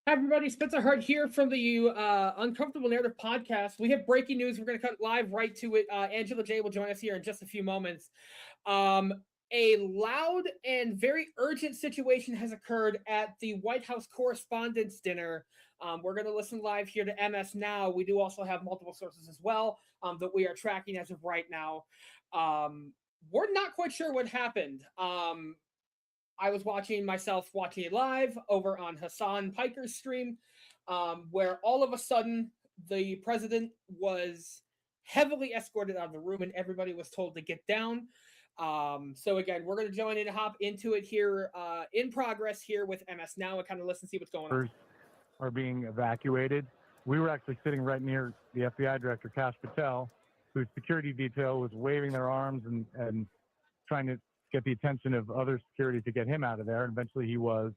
Hi, everybody. Spencer Hart here from the Uncomfortable Narrative podcast. We have breaking news. We're going to cut live right to it. Angela J will join us here in just a few moments. Um, a loud and very urgent situation has occurred at the White House Correspondents' Dinner. We're going to listen live here to MS Now. We do also have multiple sources as well that we are tracking as of right now. We're not quite sure what happened. I was watching it live over on Hassan Piker's stream, where all of a sudden the president was heavily escorted out of the room and everybody was told to get down. So again, we're going to join in and hop into it here in progress here with MS Now and kind of listen, see what's going on. Are being evacuated. We were actually sitting right near the FBI director, Kash Patel, whose security detail was waving their arms and trying to get the attention of other security to get him out of there. And eventually he was,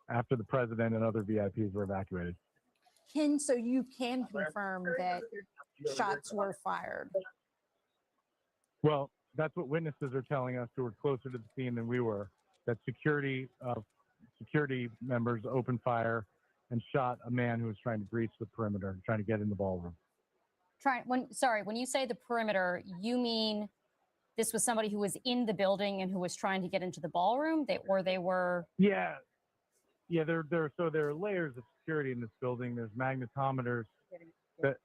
after the president and other VIPs were evacuated. So you can confirm that shots were fired? Well, that's what witnesses are telling us who were closer to the scene than we were, that security members opened fire and shot a man who was trying to breach the perimeter, trying to get in the ballroom. When you say the perimeter, you mean this was somebody who was in the building and who was trying to get into the ballroom? They were... Yeah. There are layers of security in this building. There's magnetometers that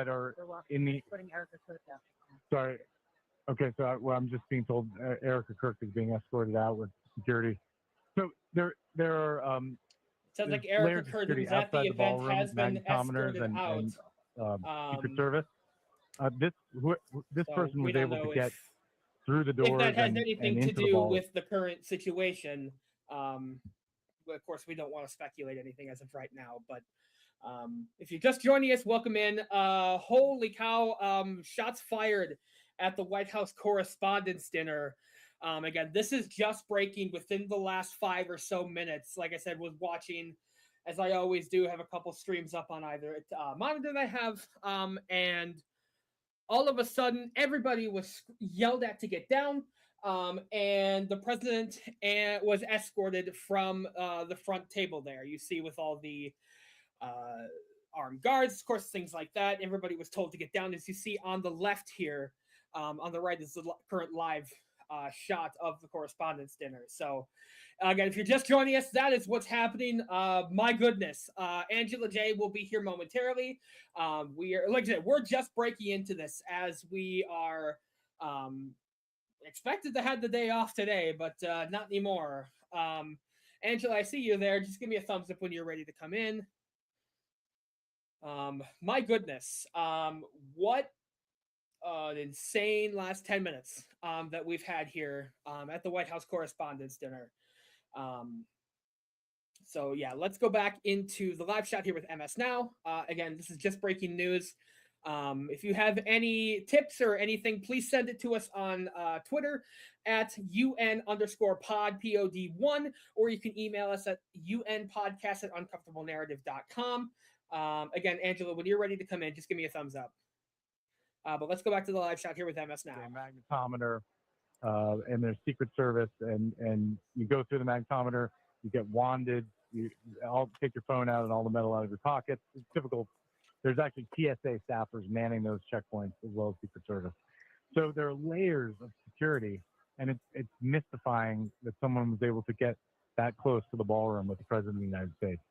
are in the... Sorry. Okay, so I'm just being told Erica Kirk is being escorted out with security. So there are... Sounds like Erica Kirk, who's at the event, has been escorted out. Secret Service. This person was able to get through the doors. If that has and anything to do with the current situation, of course, we don't want to speculate anything as of right now. But if you're just joining us, welcome in. Holy cow! Shots fired at the White House Correspondents' Dinner. Again, this is just breaking within the last 5 or so minutes. Like I said, was watching, as I always do, have a couple streams up on either monitor that I have, and all of a sudden, everybody was yelled at to get down, and the president was escorted from the front table there. You see with all the armed guards, of course, things like that. Everybody was told to get down. As you see on the left here, on the right is the current live shot of the Correspondents' Dinner. So again, if you're just joining us, that is what's happening. My goodness, Angela J will be here momentarily. We are, like I said, we're just breaking into this as we are expected to have the day off today, but not anymore. Angela, I see you there. Just give me a thumbs up when you're ready to come in. My goodness, what an insane last 10 minutes that we've had here at the White House Correspondents' Dinner. So yeah, let's go back into the live shot here with MS Now. Again, this is just breaking news. If you have any tips or anything, please send it to us on Twitter at UN_pod, POD1, or you can email us at unpodcast@uncomfortablenarrative.com. Again, Angela, when you're ready to come in, just give me a thumbs up. But let's go back to the live shot here with MS Now. A magnetometer, and there's Secret Service, and you go through the magnetometer, you get wanded, I'll take your phone out and all the metal out of your pockets. It's typical. There's actually TSA staffers manning those checkpoints as well as Secret Service. So there are layers of security, and it's mystifying that someone was able to get that close to the ballroom with the President of the United States.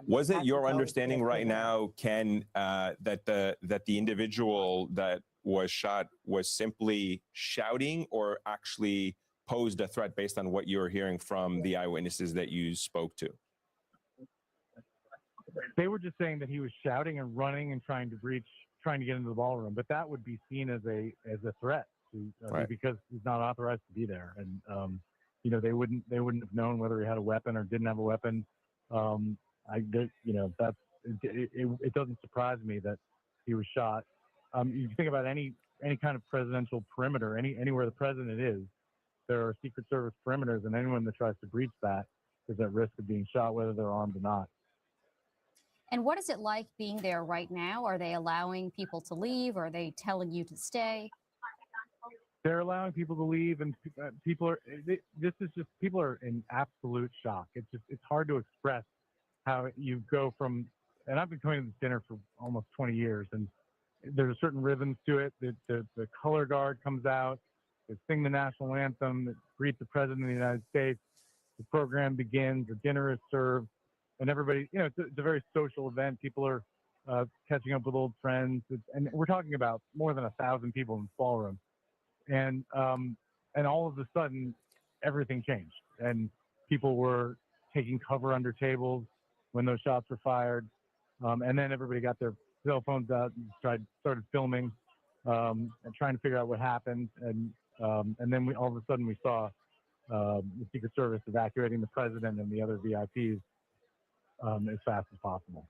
Was it your understanding right now, Ken, that the individual that was shot was simply shouting or actually posed a threat based on what you're hearing from the eyewitnesses that you spoke to? They were just saying that he was shouting and running and trying to get into the ballroom, but that would be seen as a threat right, because he's not authorized to be there, and they wouldn't have known whether he had a weapon or didn't have a weapon. It doesn't surprise me that he was shot. You think about any kind of presidential perimeter, anywhere the president is, there are Secret Service perimeters, and anyone that tries to breach that is at risk of being shot, whether they're armed or not. And what is it like being there right now? Are they allowing people to leave? Or are they telling you to stay? they're allowing people to leave, and people are. This is just people are in absolute shock. It's hard to express how you go from. And I've been coming to this dinner for almost 20 years, and there's a certain rhythms to it. The color guard comes out, they sing the national anthem, they greet the president of the United States. The program begins, the dinner is served, and everybody, it's a very social event. People are catching up with old friends, and we're talking about more than 1,000 people in this ballroom, and all of a sudden, everything changed, and people were taking cover under tables when those shots were fired, and then everybody got their cell phones out and started filming and trying to figure out what happened, and then all of a sudden we saw the Secret Service evacuating the president and the other VIPs as fast as possible.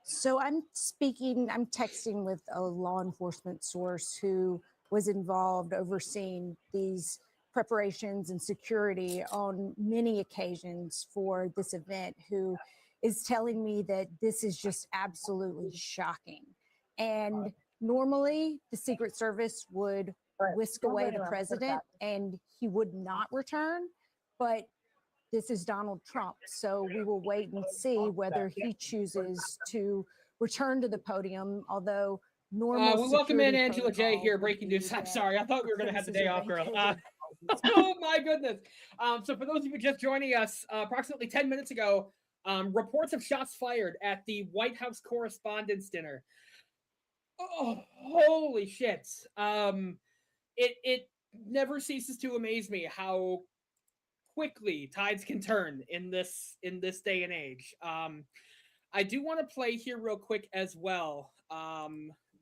So I'm texting with a law enforcement source who was involved overseeing these preparations and security on many occasions for this event, who is telling me that this is just absolutely shocking. And normally the Secret Service would whisk away the president and he would not return, but this is Donald Trump. So we will wait and see whether he chooses to return to the podium, although normal we welcome in security Angela J protocol here, would breaking be news. I'm that sorry, I thought we were going to have the day off, girl. premises Oh my goodness. So for those of you just joining us, approximately 10 minutes ago, reports of shots fired at the White House Correspondents' dinner. Oh, holy shit. It never ceases to amaze me how quickly tides can turn in this day and age. I do want to play here real quick as well.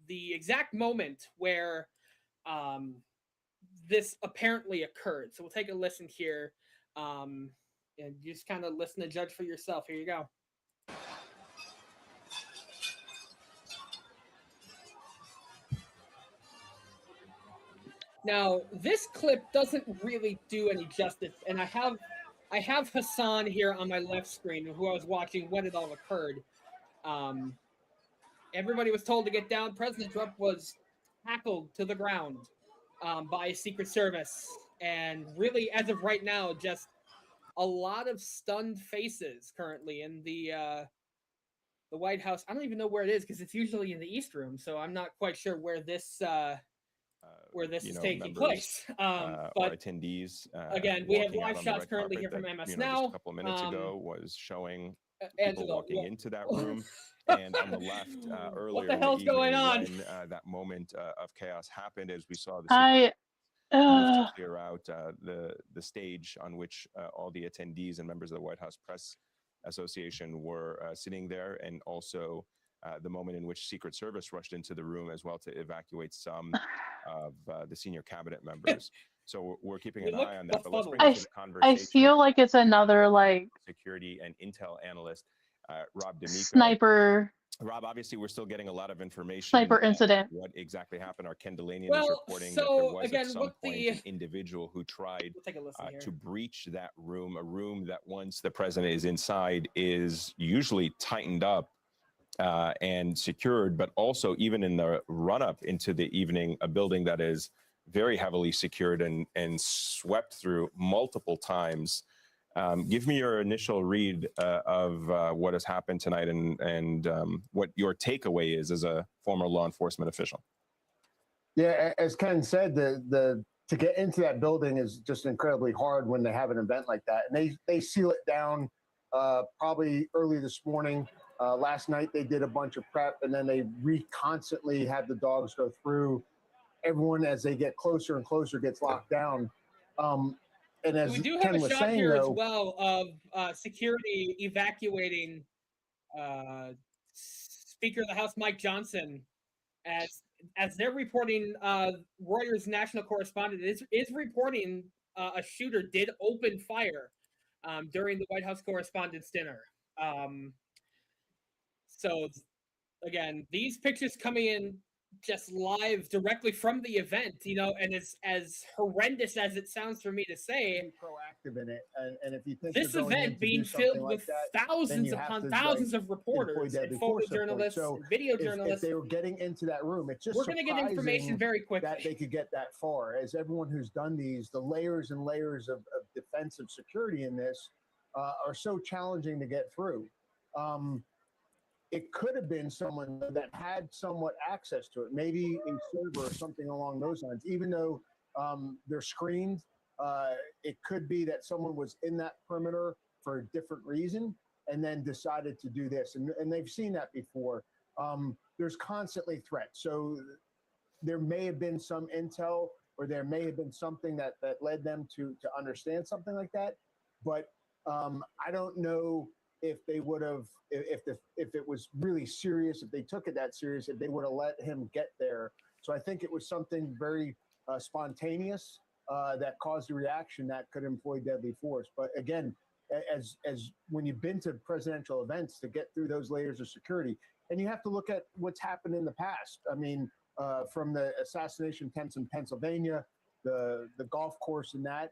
The exact moment where this apparently occurred. So we'll take a listen here, and you just kind of listen to judge for yourself. Here you go. Now, this clip doesn't really do any justice, and I have Hassan here on my left screen, who I was watching when it all occurred. Everybody was told to get down. President Trump was tackled to the ground by Secret Service, and really, as of right now, just a lot of stunned faces currently in the White House. I don't even know where it is because it's usually in the East Room, so I'm not quite sure where this is taking place. Or But attendees. again, we have walking out live on the shots red currently carpet here from that, MS just Now. a couple of minutes ago was showing people Angela, walking what- into that room. And on the left, earlier What the in hell's the evening, going on? when that moment of chaos happened, as we saw the I move to clear out the stage on which all the attendees and members of the White House Press Association were sitting there, and also the moment in which Secret Service rushed into the room as well to evacuate some of the senior cabinet members. So we're keeping an eye on that. But let's bring I, into the conversation I feel like it's another like security and intel analyst, Rob D'Amico. sniper Rob, obviously, we're still getting a lot of information. sniper incident. What exactly happened? Our Ken Delanian is Well, reporting that there so was again, at some what point the- an individual who tried We'll take a listen here. to breach that room, a room that once the president is inside is usually tightened up and secured, but also even in the run-up into the evening, a building that is very heavily secured and swept through multiple times. Give me your initial read of what has happened tonight and what your takeaway is as a former law enforcement official. Yeah, as Ken said, the to get into that building is just incredibly hard when they have an event like that, and they seal it down probably early this morning. Last night they did a bunch of prep, and then they constantly have the dogs go through. Everyone, as they get closer and closer, gets locked down. And as we do have Ken a was shot saying, here as though, well of security evacuating Speaker of the House Mike Johnson, as they're reporting. Reuters national correspondent is reporting a shooter did open fire during the White House Correspondents' dinner. So again, these pictures coming in just live directly from the event, and as horrendous as it sounds for me to say, Be proactive in it, and if you think this you're going in event to do being something filled like with that, thousands you have upon to, thousands like, of employ reporters and deadly photo force, of course. journalists So and video if journalists, they were getting into that room, it's just we're going to get information surprising very quickly. that they could get that far. As everyone who's done these, the layers and layers of defensive security in this are so challenging to get through. It could have been someone that had somewhat access to it, maybe a server or something along those lines. Even though they're screened, it could be that someone was in that perimeter for a different reason and then decided to do this. And they've seen that before. There's constantly threats. So there may have been some intel, or there may have been something that led them to understand something like that. But I don't know if they would have, if it was really serious, if they took it that serious, if they would have let him get there. So I think it was something very spontaneous that caused a reaction that could employ deadly force. But again, as when you've been to presidential events, to get through those layers of security, and you have to look at what's happened in the past. I mean, from the assassination attempts in Pennsylvania, the golf course, and that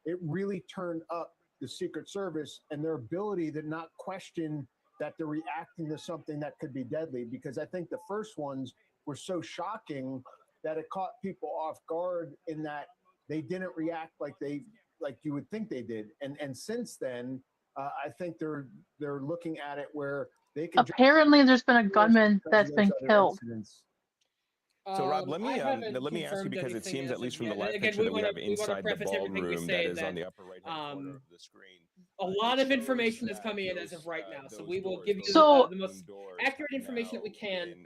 it really turned up the Secret Service and their ability to not question that they're reacting to something that could be deadly. Because I think the first ones were so shocking that it caught people off guard in that they didn't react like you would think they did. And since then, I think they're looking at it where they can. Apparently, there's been a gunman that's been killed. Incidents. So Rob, let me ask you, confirmed because it anything seems, as at of least from the yet. live Again, picture that we have we wanna inside the preface everything we ballroom say that is on that, the upper right-hand corner of the screen. a lot of information is coming in as of right now, so we will give you So- the most accurate information that we can.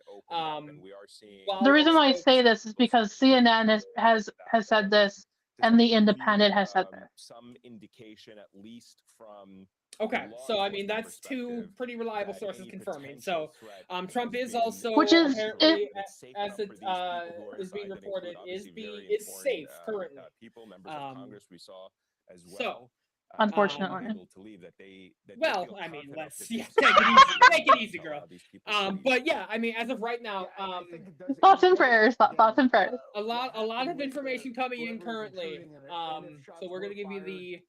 We are seeing while The reason why I also- say this is because CNN has said this, and The Independent has said this. some indication, at least from Okay, law so I mean enforcement that's two perspective, pretty reliable that sources any confirming. potential So threat Trump has is been also Which is- apparently, it's safe as enough it for these people who are is being inside, that reported, include obviously very is important, safe currently. people, members of Congress we saw as So, well. Unfortunately. Able to leave, that they well, feel I mean, confident let's that take they've it easy, take it easy, allow girl. these people to leave. But yeah, I mean, as of right now, I think it does Thoughts and indicate, prayers. Thoughts and prayers. a lot what of happened with information coming in whoever was currently. intruding, and if shots So we're gonna were give you fired, the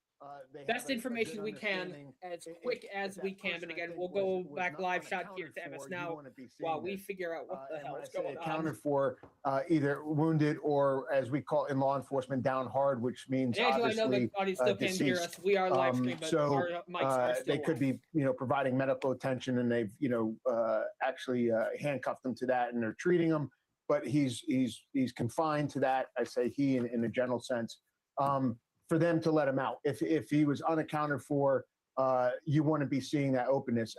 they have best a information good we can understanding. as If- quick if as that we can. person, But I again, think, we'll was go back not live shot here unaccounted to MS for, you now wanna be while seeing we this. figure out what the And hell when I is say going on. accounted for, either wounded or, as we call it in law enforcement, down hard, which means And Angela, I know obviously the audience still can't hear deceased. us. We are live stream, but So our mics are still they could live. be, providing medical attention, and they've, actually handcuffed them to that, and they're treating them. But he's confined to that. I say he in a general sense. For them to let him out, if he was unaccounted for, you want to be seeing that openness.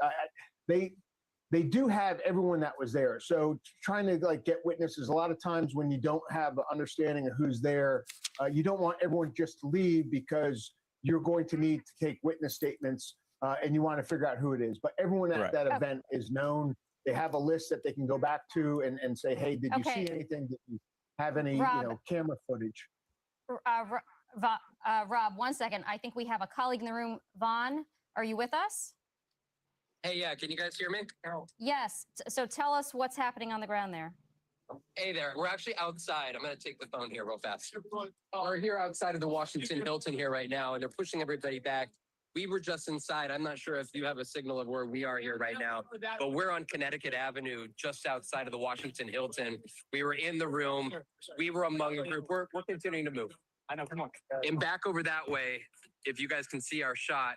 They do have everyone that was there. So trying to get witnesses, a lot of times when you don't have an understanding of who's there, you don't want everyone just to leave, because you're going to need to take witness statements, and you want to figure out who it is. But everyone at Right. that event is known. They have a list that they can go back to and say, hey, did you Okay. see anything? Did you have any Rob. camera footage? Rob, 1 second. I think we have a colleague in the room. Vaughn, are you with us? Hey, yeah, can you guys hear me? Yes. So tell us what's happening on the ground there. Hey there, we're actually outside. I'm gonna take the phone here real fast. We're here outside of the Washington Hilton here right now, and they're pushing everybody back. We were just inside. I'm not sure if you have a signal of where we are here right now, but we're on Connecticut Avenue, just outside of the Washington Hilton. We were in the room. We were among the group. We're continuing to move. I know, come on. And back over that way, if you guys can see our shot,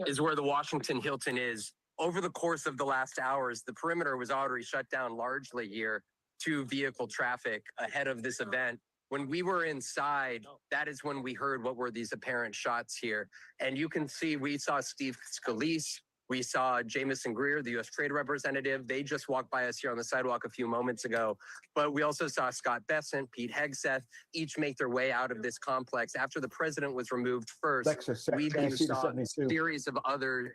is where the Washington Hilton is. Over the course of the last hours, the perimeter was already shut down largely here to vehicle traffic ahead of this event. When we were inside, that is when we heard what were these apparent shots here. And you can see, we saw Steve Scalise, we saw Jamison Greer, the U.S. Trade Representative. They just walked by us here on the sidewalk a few moments ago. But we also saw Scott Bessent, Pete Hegseth, each make their way out of this complex. After the president was removed first, we then saw a series of other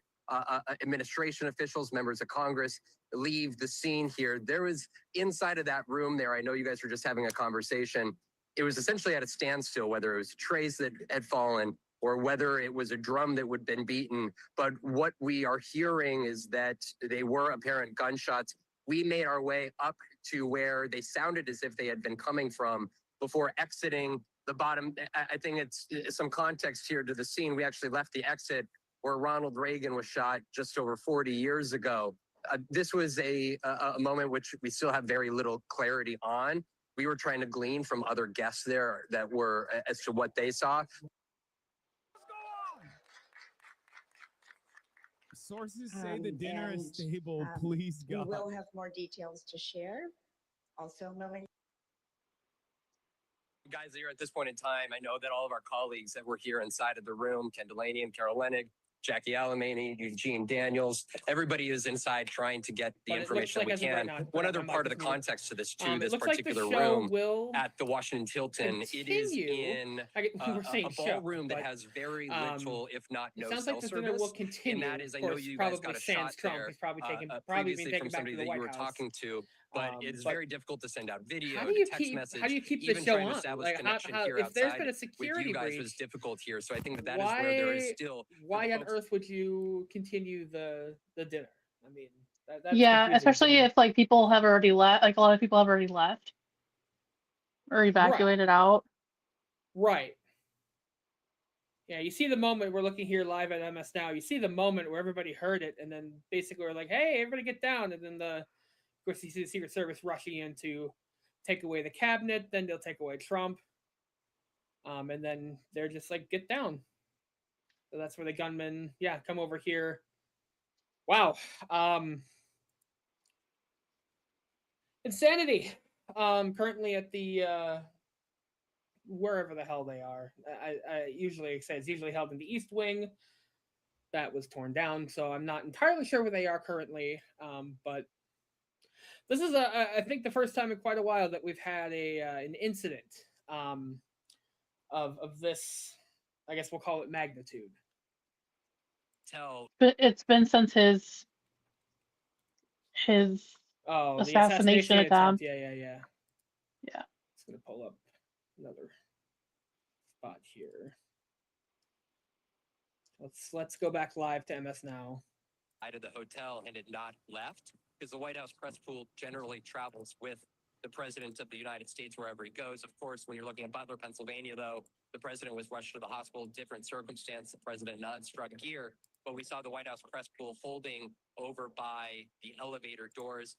administration officials, members of Congress, leave the scene here. There was, inside of that room there, I know you guys were just having a conversation, it was essentially at a standstill, whether it was trays that had fallen or whether it was a drum that would have been beaten. But what we are hearing is that they were apparent gunshots We made our way up to where they sounded as if they had been coming from before exiting the bottom. I think it's some context here to the scene. We actually left the exit where Ronald Reagan was shot just over 40 years ago. This was a moment which we still have very little clarity on. We were trying to glean from other guests there that were as to what they saw. Sources say the dinner is stable. Please, We God. will have more details to share. Also, moving. Guys here at this point in time, I know that all of our colleagues that were here inside of the room, Ken Delaney and Carol Lenig, Jackie Alamany, Eugene Daniels, everybody is inside trying to get the But it looks information like we as of right can. now, One my other mic part of is the muted. context to this too, It this looks like the particular show room will at the Washington Hilton, it is continue. in We're saying a show, ballroom that but, has very um, little, if not it no sounds cell like the dinner will service. continue. And that is, I Of know course, you guys probably got a sans shot Trump. there He's probably being previously taken from back to somebody the that White you were House. talking to, but it is But very difficult to send out video, how do you text keep message. how do you keep the Even show trying to on? establish Like connection how here if there's outside been a with security you guys was breach, difficult here. So I think that that is where there is still why on folks- earth would you continue the dinner? I mean, that's Yeah, confusing to especially me. if like people have already left, like a lot of people have already left or evacuated out. Right. Yeah, you see the moment we're looking here live at MS Now. You see the moment where everybody heard it, and then basically we're like, "Hey, everybody, get down!" And then of course, you see the Secret Service rushing in to take away the cabinet. Then they'll take away Trump, and then they're just like, "Get down." So that's where the gunmen, come over here. Wow, insanity. Currently at the wherever the hell they are. I usually say it's usually held in the East Wing. That was torn down, so I'm not entirely sure where they are currently. But this is I think the first time in quite a while that we've had an incident of this. I guess we'll call it magnitude. But it's been since his Oh, the assassination attempt. Yeah. Yeah. Just gonna pull up another spot here. Let's go back live to MS Now. Out of the hotel and had not left because the White House press pool generally travels with the president of the United States wherever he goes. Of course, when you're looking at Butler, Pennsylvania, though, the president was rushed to the hospital, different circumstance. The president not struck gear, but we saw the White House press pool holding over by the elevator doors.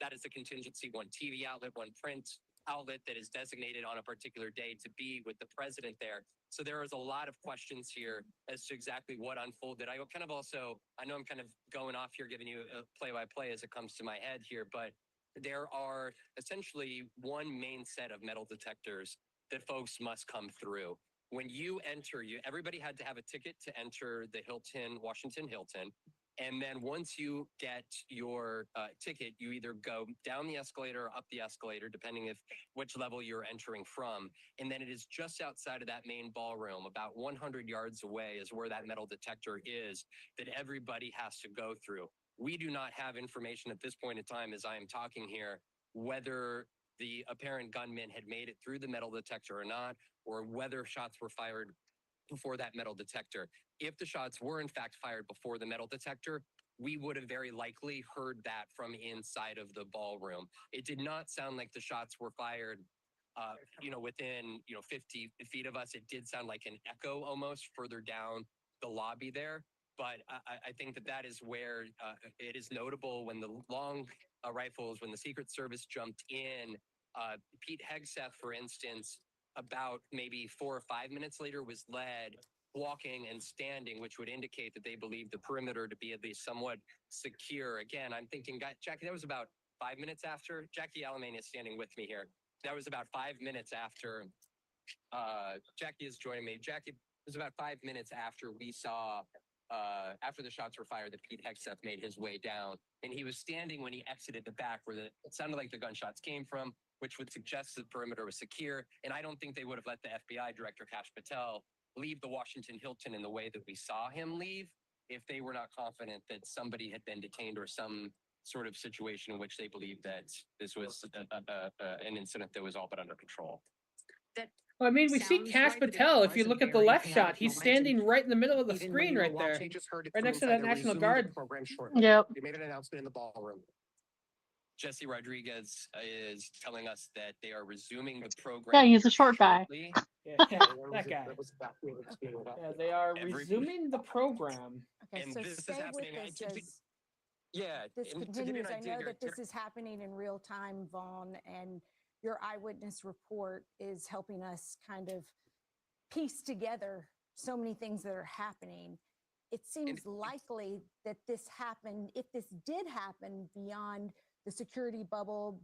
That is a contingency, one TV outlet, one print outlet that is designated on a particular day to be with the president there. So there is a lot of questions here as to exactly what unfolded. I know I'm kind of going off here, giving you a play-by-play as it comes to my head here, but there are essentially one main set of metal detectors that folks must come through. When you enter, everybody had to have a ticket to enter the Hilton, Washington Hilton. And then once you get your ticket, you either go down the escalator or up the escalator, depending which level you're entering from. And then it is just outside of that main ballroom, about 100 yards away is where that metal detector is that everybody has to go through. We do not have information at this point in time as I am talking here, whether the apparent gunman had made it through the metal detector or not, or whether shots were fired before that metal detector. If the shots were in fact fired before the metal detector, we would have very likely heard that from inside of the ballroom. It did not sound like the shots were fired, within 50 feet of us. It did sound like an echo almost further down the lobby there. But I think that is where it is notable when the long rifles, when the Secret Service jumped in, Pete Hegseth, for instance, about maybe 4 or 5 minutes later was led walking and standing, which would indicate that they believe the perimeter to be at least somewhat secure. Again, I'm thinking, Jackie, that was about 5 minutes after. Jackie Alamany is standing with me here. That was about 5 minutes after Jackie is joining me. Jackie, it was about 5 minutes after we saw, after the shots were fired, that Pete Hegseth made his way down. And he was standing when he exited the back where it sounded like the gunshots came from, which would suggest the perimeter was secure. And I don't think they would have let the FBI director, Kash Patel, leave the Washington Hilton in the way that we saw him leave if they were not confident that somebody had been detained or some sort of situation in which they believed that this was an incident that was all but under control. Well, I mean, we see Kash Patel. If you look at the left shot, he's standing right in the middle of the screen right there, right next to that National Guard. They made an announcement in the ballroom. Jesse Rodriguez is telling us that they are resuming the program. Yeah, he's a short guy. shortly. Yeah, that guy. Yeah, they are resuming the program. Okay, And so this is stay with happening. I this think as yeah, this and to give you continues. an I idea know here, that this is happening in real time, Vaughn, and your eyewitness report is helping us kind of piece together so many things that are happening. It seems likely that this happened, if this did happen beyond the security bubble,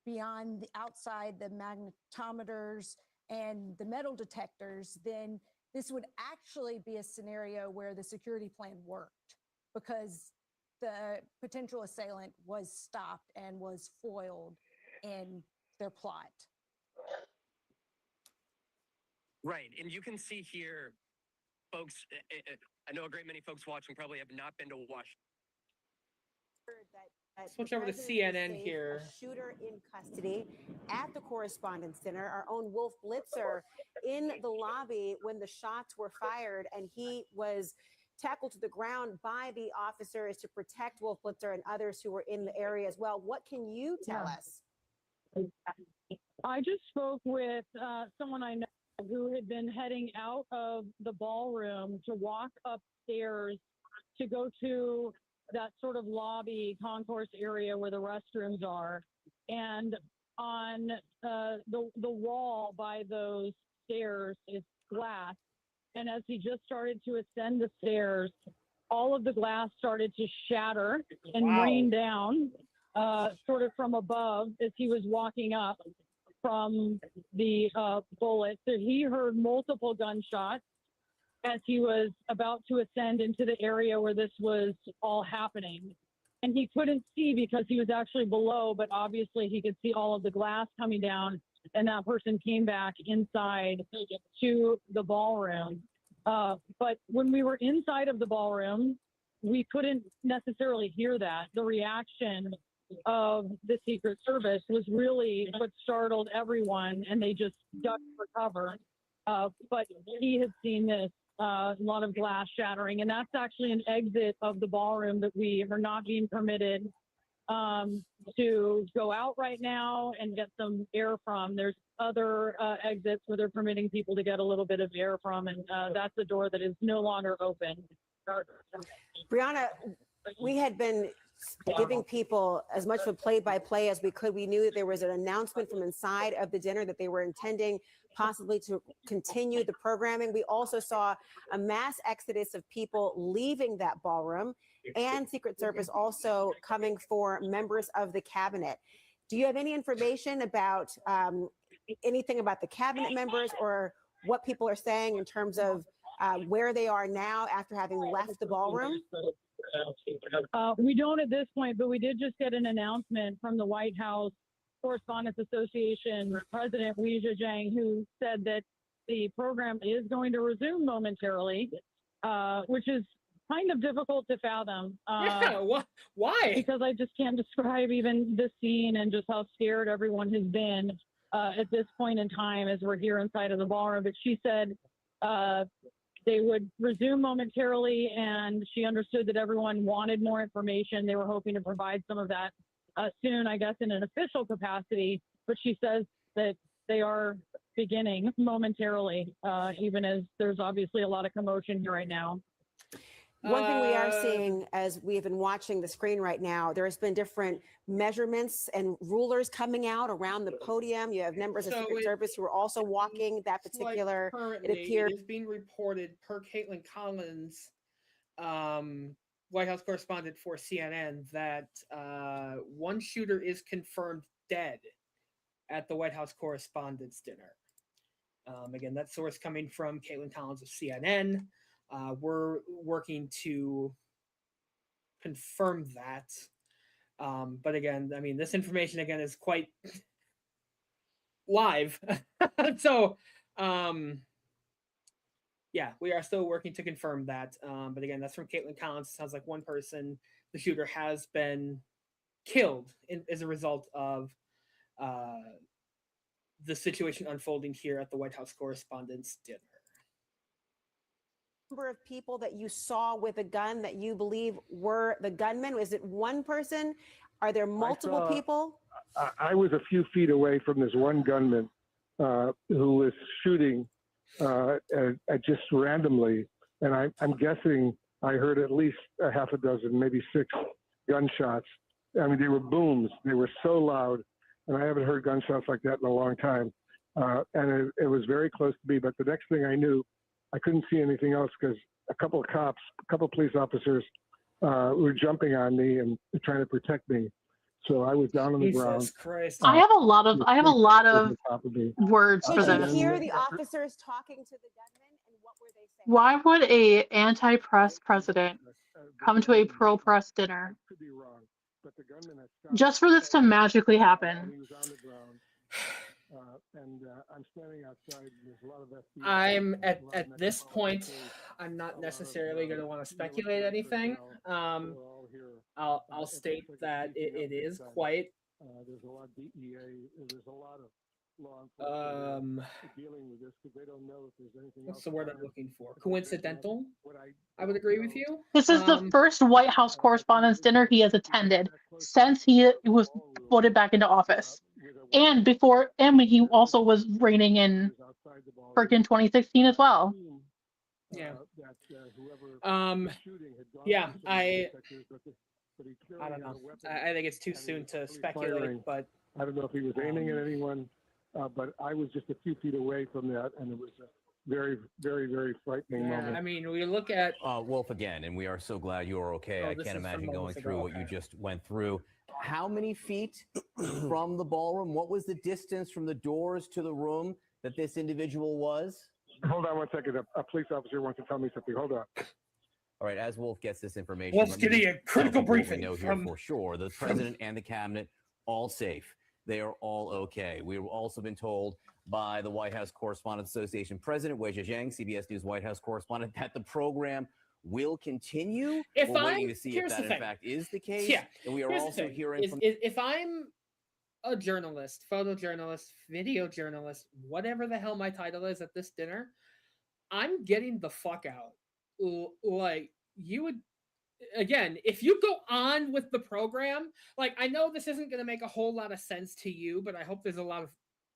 beyond the outside the magnetometers and the metal detectors, then this would actually be a scenario where the security plan worked because the potential assailant was stopped and was foiled in their plot. right. And you can see here, folks, I know a great many folks watching probably have not been to Washington. Switch over to CNN here. A shooter in custody at the Correspondents' Dinner. Our own Wolf Blitzer in the lobby when the shots were fired, and he was tackled to the ground by the officers to protect Wolf Blitzer and others who were in the area as well. What can you tell us? I just spoke with someone I know who had been heading out of the ballroom to walk upstairs to go to that sort of lobby concourse area where the restrooms are. And on the wall by those stairs is glass. And as he just started to ascend the stairs, all of the glass started to shatter and rain down sort of from above as he was walking up from the bullet. So he heard multiple gunshots as he was about to ascend into the area where this was all happening. And he couldn't see because he was actually below, but obviously he could see all of the glass coming down, and that person came back inside to the ballroom. But when we were inside of the ballroom, we couldn't necessarily hear that. The reaction of the Secret Service was really what startled everyone, and they just ducked for cover. But he had seen this, a lot of glass shattering, and that's actually an exit of the ballroom that we are not being permitted to go out right now and get some air from. There's other exits where they're permitting people to get a little bit of air from, and that's a door that is no longer open. Brianna, we had been giving people as much of a play-by-play as we could. We knew that there was an announcement from inside of the dinner that they were intending possibly to continue the programming. We also saw a mass exodus of people leaving that ballroom, and Secret Service also coming for members of the cabinet. Do you have any information about anything about the cabinet members or what people are saying in terms of where they are now after having left the ballroom? We don't at this point, but we did just get an announcement from the White House Correspondents Association President Wei Zhejiang, who said that the program is going to resume momentarily, which is kind of difficult to fathom. Why? Because I just can't describe even the scene and just how scared everyone has been at this point in time as we're here inside of the ballroom. But she said they would resume momentarily, and she understood that everyone wanted more information. They were hoping to provide some of that soon, I guess, in an official capacity. But she says that they are beginning momentarily, even as there's obviously a lot of commotion here right now. One thing we are seeing as we've been watching the screen right now, there has been different measurements and rulers coming out around the podium. You have members of Secret Service who are also walking that particular, like currently, it is being reported per Caitlin Collins, White House correspondent for CNN, that one shooter is confirmed dead at the White House Correspondents' Dinner. Again, that source coming from Caitlin Collins of CNN. We're working to confirm that. But again, I mean, this information again is quite live. So, yeah, we are still working to confirm that. But again, that's from Caitlin Collins. It sounds like one person, the shooter, has been killed as a result of the situation unfolding here at the White House Correspondents' Dinner. Number of people that you saw with a gun that you believe were the gunmen? Is it one person? Are there multiple people? I was a few feet away from this one gunman who was shooting just randomly, and I'm guessing I heard at least a half a dozen, maybe 6 gunshots. I mean, they were booms. They were so loud, and I haven't heard gunshots like that in a long time. And it was very close to me. But the next thing I knew, I couldn't see anything else because a couple of cops, a couple of police officers were jumping on me and trying to protect me. So I was down on the ground. Jesus Christ. I have a lot of words for Did you this. hear the officers talking to the gunman, and what were they saying? Why would a anti-press president come to a pro-press dinner just for this to magically happen? I'm standing outside. There's a lot of FBI. I'm at this point, I'm not necessarily going to want to speculate anything. I'll state that it is quite. There's a lot of DEA. There's a lot of law enforcement dealing with this because they don't know if there's anything else. What's the word I'm looking for? Coincidental? I would agree with you. This is the first White House Correspondents' dinner he has attended since he was voted back into office. And before, and when he also was reigning in freaking 2016 as well. Yeah. Yeah, I don't know. I think it's too soon to speculate, but I don't know if he was aiming at anyone, but I was just a few feet away from that, and it was a very, very, very frightening moment. I mean, we look at Wolf again, and we are so glad you are okay. I can't imagine going through what you just went through. How many feet from the ballroom? What was the distance from the doors to the room that this individual was? Hold on one second. A police officer wants to tell me something. Hold on. All right, as Wolf gets this information, Wolf's getting a critical briefing. We know here for sure the president and the cabinet all safe. They are all okay. We've also been told by the White House Correspondents Association president, Wei Zhejiang, CBS News White House correspondent, that the program will continue. We're waiting to see if that in fact is the case. Yeah. And we are also hearing from if I'm a journalist, photojournalist, video journalist, whatever the hell my title is at this dinner, I'm getting the fuck out. Like, you would, again, if you go on with the program, like, I know this isn't going to make a whole lot of sense to you, but I hope there's a lot of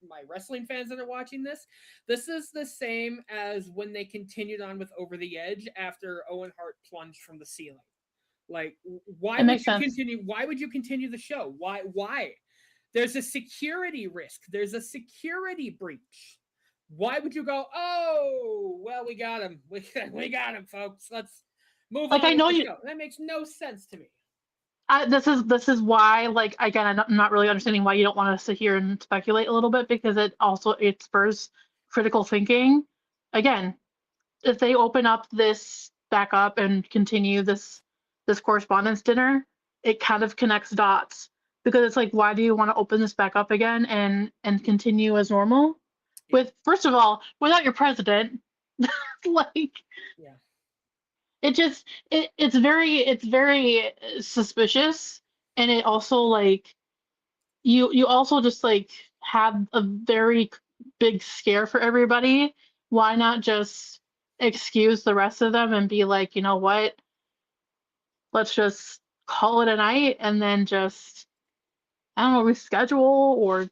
my wrestling fans that are watching this. This is the same as when they continued on with Over the Edge after Owen Hart plunged from the ceiling. Like, why would you continue? Why would you continue the show? Why? There's a security risk. There's a security breach. Why would you go, oh, well, we got him. We got him, folks. Let's move on. I know with the you. show. That makes no sense to me. This is why, like, again, I'm not really understanding why you don't want us to sit here and speculate a little bit, because it spurs critical thinking. Again, if they open up this back up and continue this correspondence dinner, it kind of connects dots, because it's like, why do you want to open this back up again and continue as normal? With, first of all, without your president, like, yeah, it's very suspicious, and it also, like, you also just, like, have a very big scare for everybody. Why not just excuse the rest of them and be like, you know what, let's just call it a night, and then just, I don't know, reschedule, or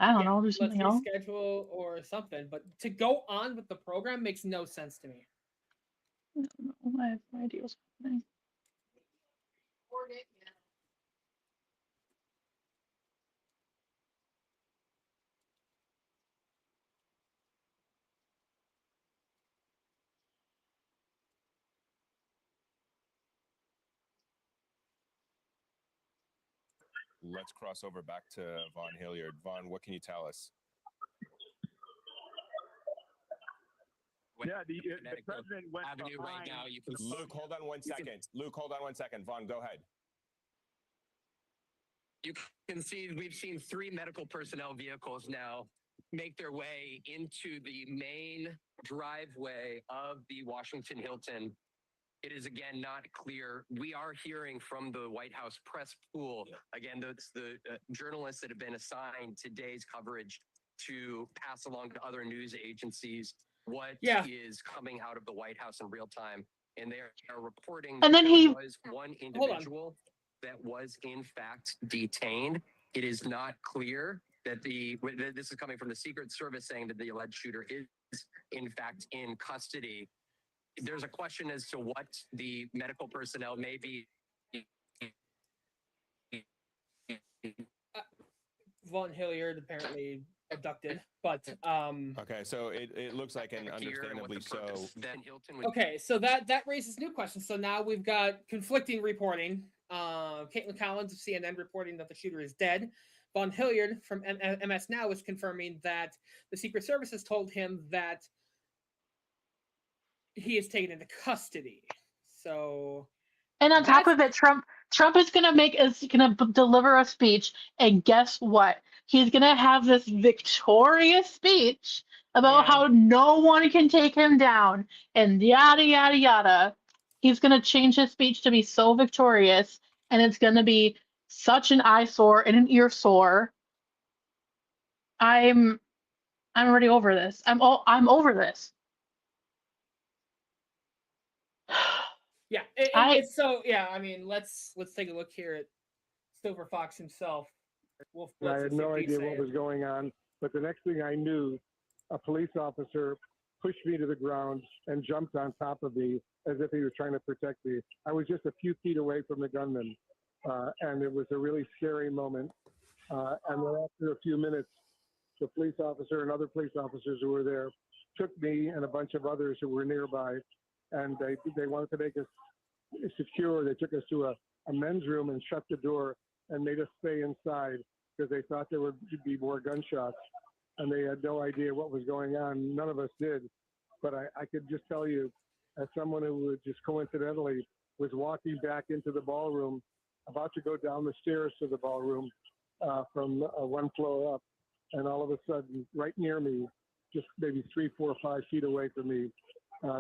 I don't know, do something else. Reschedule or something, but to go on with the program makes no sense to me. I don't know. I have no idea what's happening. Let's cross over back to Vaughn Hilliard. Vaughn, what can you tell us? Yeah, the president went Avenue right now. You can Luke, hold on 1 second. Luke, hold on 1 second. Vaughn, go ahead. You can see we've seen 3 medical personnel vehicles now make their way into the main driveway of the Washington Hilton. It is again not clear. We are hearing from the White House press pool. Again, that's the journalists that have been assigned today's coverage to pass along to other news agencies what is coming out of the White House in real time. And they are reporting and then there was one individual that was in fact detained. It is not clear that this is coming from the Secret Service saying that the alleged shooter is in fact in custody. There's a question as to what the medical personnel may be. Von Hilliard apparently abducted, but Okay, so it looks like, and understandably so. Then Hilton would okay, so that raises new questions. So now we've got conflicting reporting. Caitlin Collins of CNN reporting that the shooter is dead. Von Hilliard from MS Now is confirming that the Secret Service has told him that he is taken into custody. So, And on top of it, Trump is gonna deliver a speech, and guess what? He's gonna have this victorious speech about how no one can take him down, and yada yada yada. He's gonna change his speech to be so victorious, and it's gonna be such an eyesore and an ear sore. I'm already over this. I'm over this. yeah, it's so yeah. I mean, let's take a look here at Silver Fox himself. Wolf I had no idea what was going on, but the next thing I knew, a police officer pushed me to the ground and jumped on top of me as if he was trying to protect me. I was just a few feet away from the gunman, and it was a really scary moment. And then after a few minutes, the police officer and other police officers who were there took me and a bunch of others who were nearby, and they wanted to make us secure. They took us to a men's room and shut the door and made us stay inside because they thought there would be more gunshots, and they had no idea what was going on. None of us did, but I could just tell you, as someone who was just coincidentally was walking back into the ballroom, about to go down the stairs to the ballroom from one floor up, and all of a sudden, right near me, just maybe 3, 4, 5 feet away from me,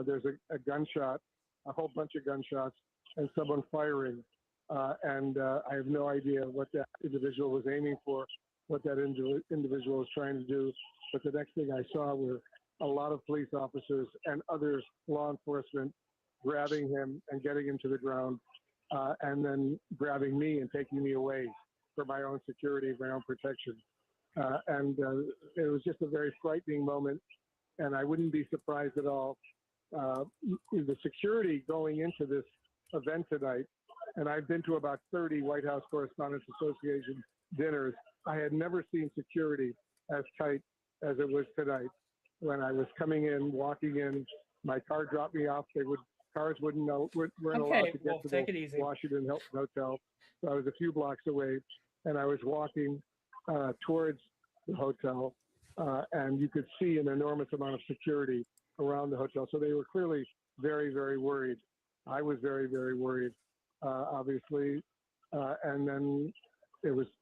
there's a gunshot, a whole bunch of gunshots, and someone firing. And I have no idea what that individual was aiming for, what that individual was trying to do. But the next thing I saw were a lot of police officers and other law enforcement grabbing him and getting him to the ground, and then grabbing me and taking me away for my own security, my own protection. And it was just a very frightening moment, and I wouldn't be surprised at all. The security going into this event tonight, and I've been to about 30 White House Correspondents Association dinners. I had never seen security as tight as it was tonight. When I was coming in, walking in, my car dropped me off. Cars weren't allowed to get to the Washington Hilton Hotel. So I was a few blocks away, and I was walking towards the hotel, and you could see an enormous amount of security around the hotel. So they were clearly very, very worried. I was very, very worried, obviously. And then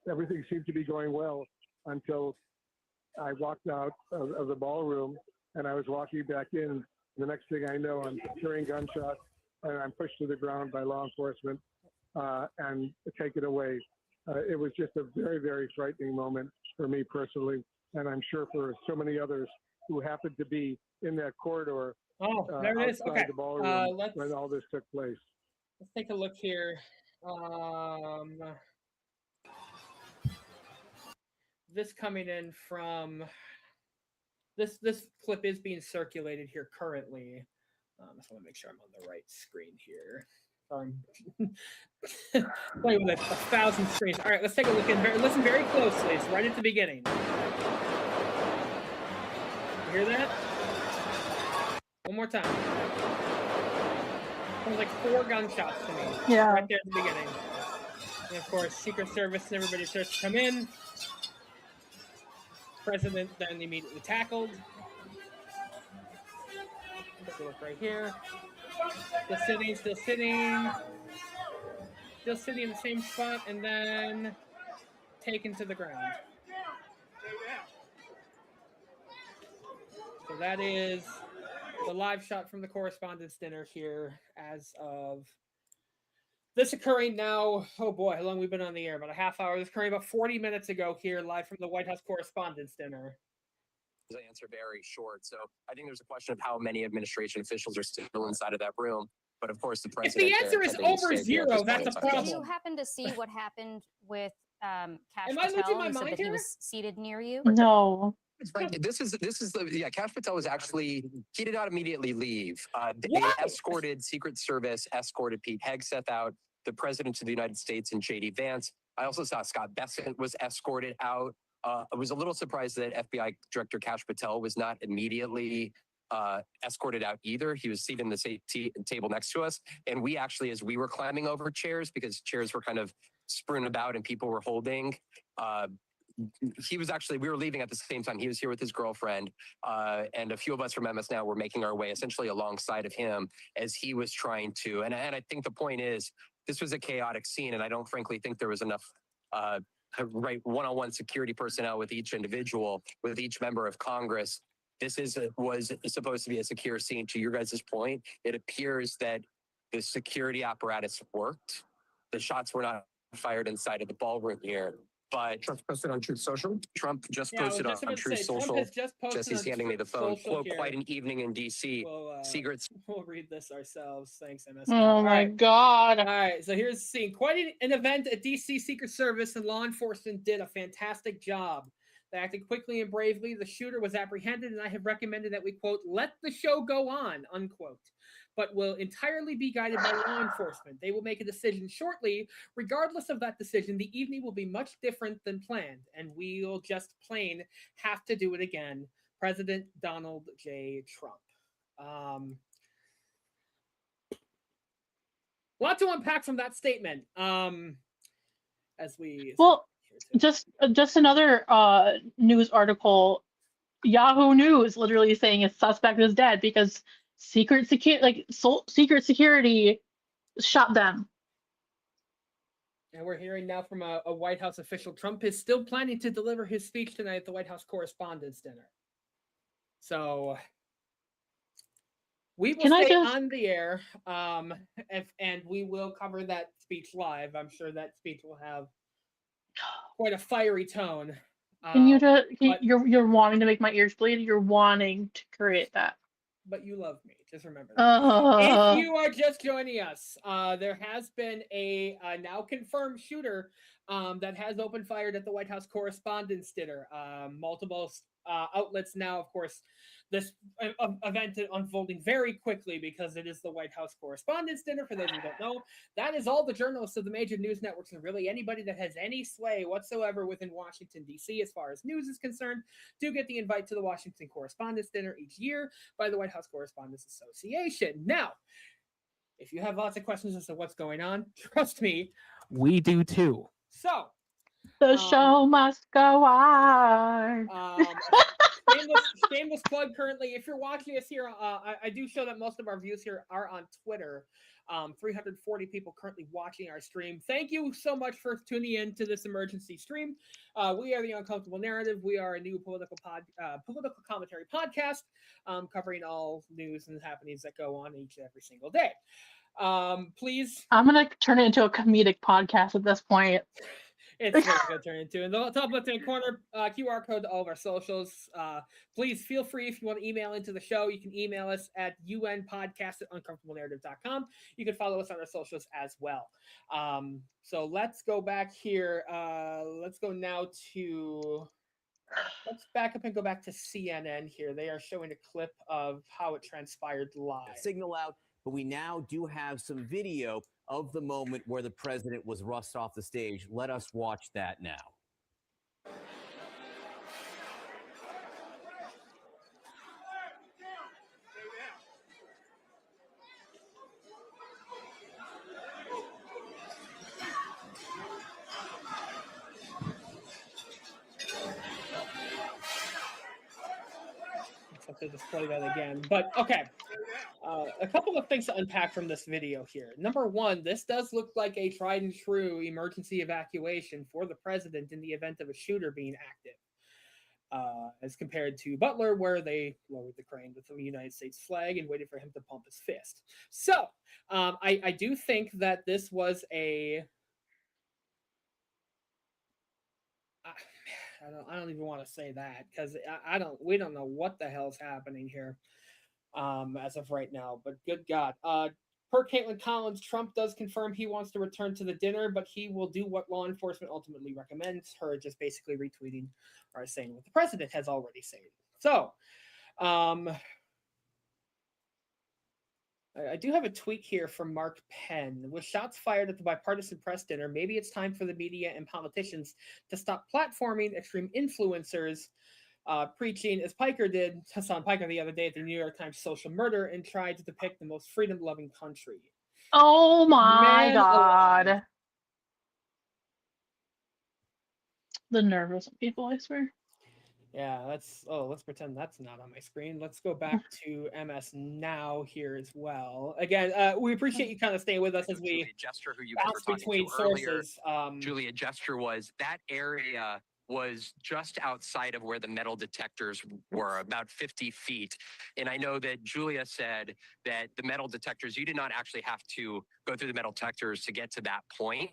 everything seemed to be going well until I walked out of the ballroom, and I was walking back in. The next thing I know, I'm hearing gunshots, and I'm pushed to the ground by law enforcement and taken away. It was just a very, very frightening moment for me personally, and I'm sure for so many others who happened to be in that corridor there it is. outside Okay. the ballroom when all this took place. Let's take a look here. This coming in from this clip is being circulated here currently. I just want to make sure I'm on the right screen here. Playing with 1,000 screens. All right, let's take a look and listen very closely. It's right at the beginning. You hear that? One more time. Sounds like 4 gunshots to me. Yeah. Right there at the beginning. And of course, Secret Service and everybody starts to come in. President then immediately tackled. Take a look right here. Still sitting in the same spot, and then taken to the ground. So that is the live shot from the Correspondents' dinner here as of this occurring now. Oh boy, how long we've been on the air? About a half hour. This occurring about 40 minutes ago here, live from the White House Correspondents' dinner. Answer very short. So I think there's a question of how many administration officials are still inside of that room. But of course, the If president. the answer is over zero, that's a Did problem. you happen to see what happened with Cash Am I losing Patel? my You said mind that he here? was seated near you. No. This is the Cash Patel was actually he did not immediately leave. They What? escorted Secret Service escorted Pete Hegseth out, the president of the United States, and JD Vance. I also saw Scott Bessent was escorted out. I was a little surprised that FBI Director Cash Patel was not immediately escorted out either. He was seated in the table next to us, and we actually, as we were climbing over chairs because chairs were kind of strewn about and people were holding. He was actually, we were leaving at the same time. He was here with his girlfriend, and a few of us from MS Now were making our way essentially alongside of him as he was trying to. And I think the point is, this was a chaotic scene, and I don't frankly think there was enough right one-on-one security personnel with each individual, with each member of Congress. This was supposed to be a secure scene. To your guys' point, it appears that the security apparatus worked. The shots were not fired inside of the ballroom here. But Trump posted on Truth Social. Trump just posted on Truth Social. Trump has just posted Jesse's on handing me the phone. social Quote, here. quite an evening in D.C. Secrets. We'll read this ourselves. Thanks, MS. Oh All my right. God. All right, so here's the scene. Quite an event at DC Secret Service and law enforcement did a fantastic job. They acted quickly and bravely. The shooter was apprehended, and I have recommended that we, quote, let the show go on, unquote, but will entirely be guided by law enforcement. They will make a decision shortly. Regardless of that decision, the evening will be much different than planned, and we'll just plain have to do it again. President Donald J. Trump. Lot to unpack from that statement. As we just another news article. Yahoo News literally saying a suspect is dead because secret security shot them. And we're hearing now from a White House official. Trump is still planning to deliver his speech tonight at the White House Correspondents' Dinner. So we will stay on the air, and we will cover that speech live. I'm sure that speech will have quite a fiery tone. You're wanting to make my ears bleed. You're wanting to create that. But you love me. Just remember that. If you are just joining us, there has been a now confirmed shooter that has opened fire at the White House Correspondents' Dinner. Multiple outlets now, of course, this event unfolding very quickly because it is the White House Correspondents' Dinner. For those who don't know, that is all the journalists of the major news networks and really anybody that has any sway whatsoever within Washington, D.C. as far as news is concerned do get the invite to the Washington Correspondents' Dinner each year by the White House Correspondents Association. Now, if you have lots of questions as to what's going on, trust me, we do too. So, the show must go on. Shameless plug currently. If you're watching us here, I do show that most of our views here are on Twitter. 340 people currently watching our stream. Thank you so much for tuning in to this emergency stream. We are the Uncomfortable Narrative. We are a new political commentary podcast covering all news and happenings that go on each and every single day. Please. I'm going to turn it into a comedic podcast at this point. It's what it's going to turn into. In the top left-hand corner, QR code to all of our socials. Please feel free if you want to email into the show. You can email us at unpodcast@uncomfortablenarrative.com. You can follow us on our socials as well. So let's go back here. Let's go now to... Let's back up and go back to CNN here. They are showing a clip of how it transpired live. Signal out, but we now do have some video of the moment where the president was rushed off the stage. Let us watch that now. Let's have to display that again. But okay. A couple of things to unpack from this video here. Number one, this does look like a tried and true emergency evacuation for the president in the event of a shooter being active, as compared to Butler, where they lowered the crane with the United States flag and waited for him to pump his fist. So I do think that this was a... I don't even want to say that because we don't know what the hell's happening here. As of right now, but good God. Per Caitlin Collins, Trump does confirm he wants to return to the dinner, but he will do what law enforcement ultimately recommends. Her just basically retweeting or saying what the president has already said. So, I do have a tweet here from Mark Penn. With shots fired at the bipartisan press dinner, maybe it's time for the media and politicians to stop platforming extreme influencers, preaching, as Piker did, Hassan Piker the other day at the New York Times social murder, and tried to depict the most freedom-loving country. Oh my Man God. alive. The nerve of some people, I swear. Yeah, let's pretend that's not on my screen. Let's go back to MS Now here as well. Again, we appreciate you kind of staying with us as we Julia Jester, who you guys were bounce talking between to earlier, sources. Julia Jester was that area was just outside of where the metal detectors were, about 50 feet. And I know that Julia said that the metal detectors, you did not actually have to go through the metal detectors to get to that point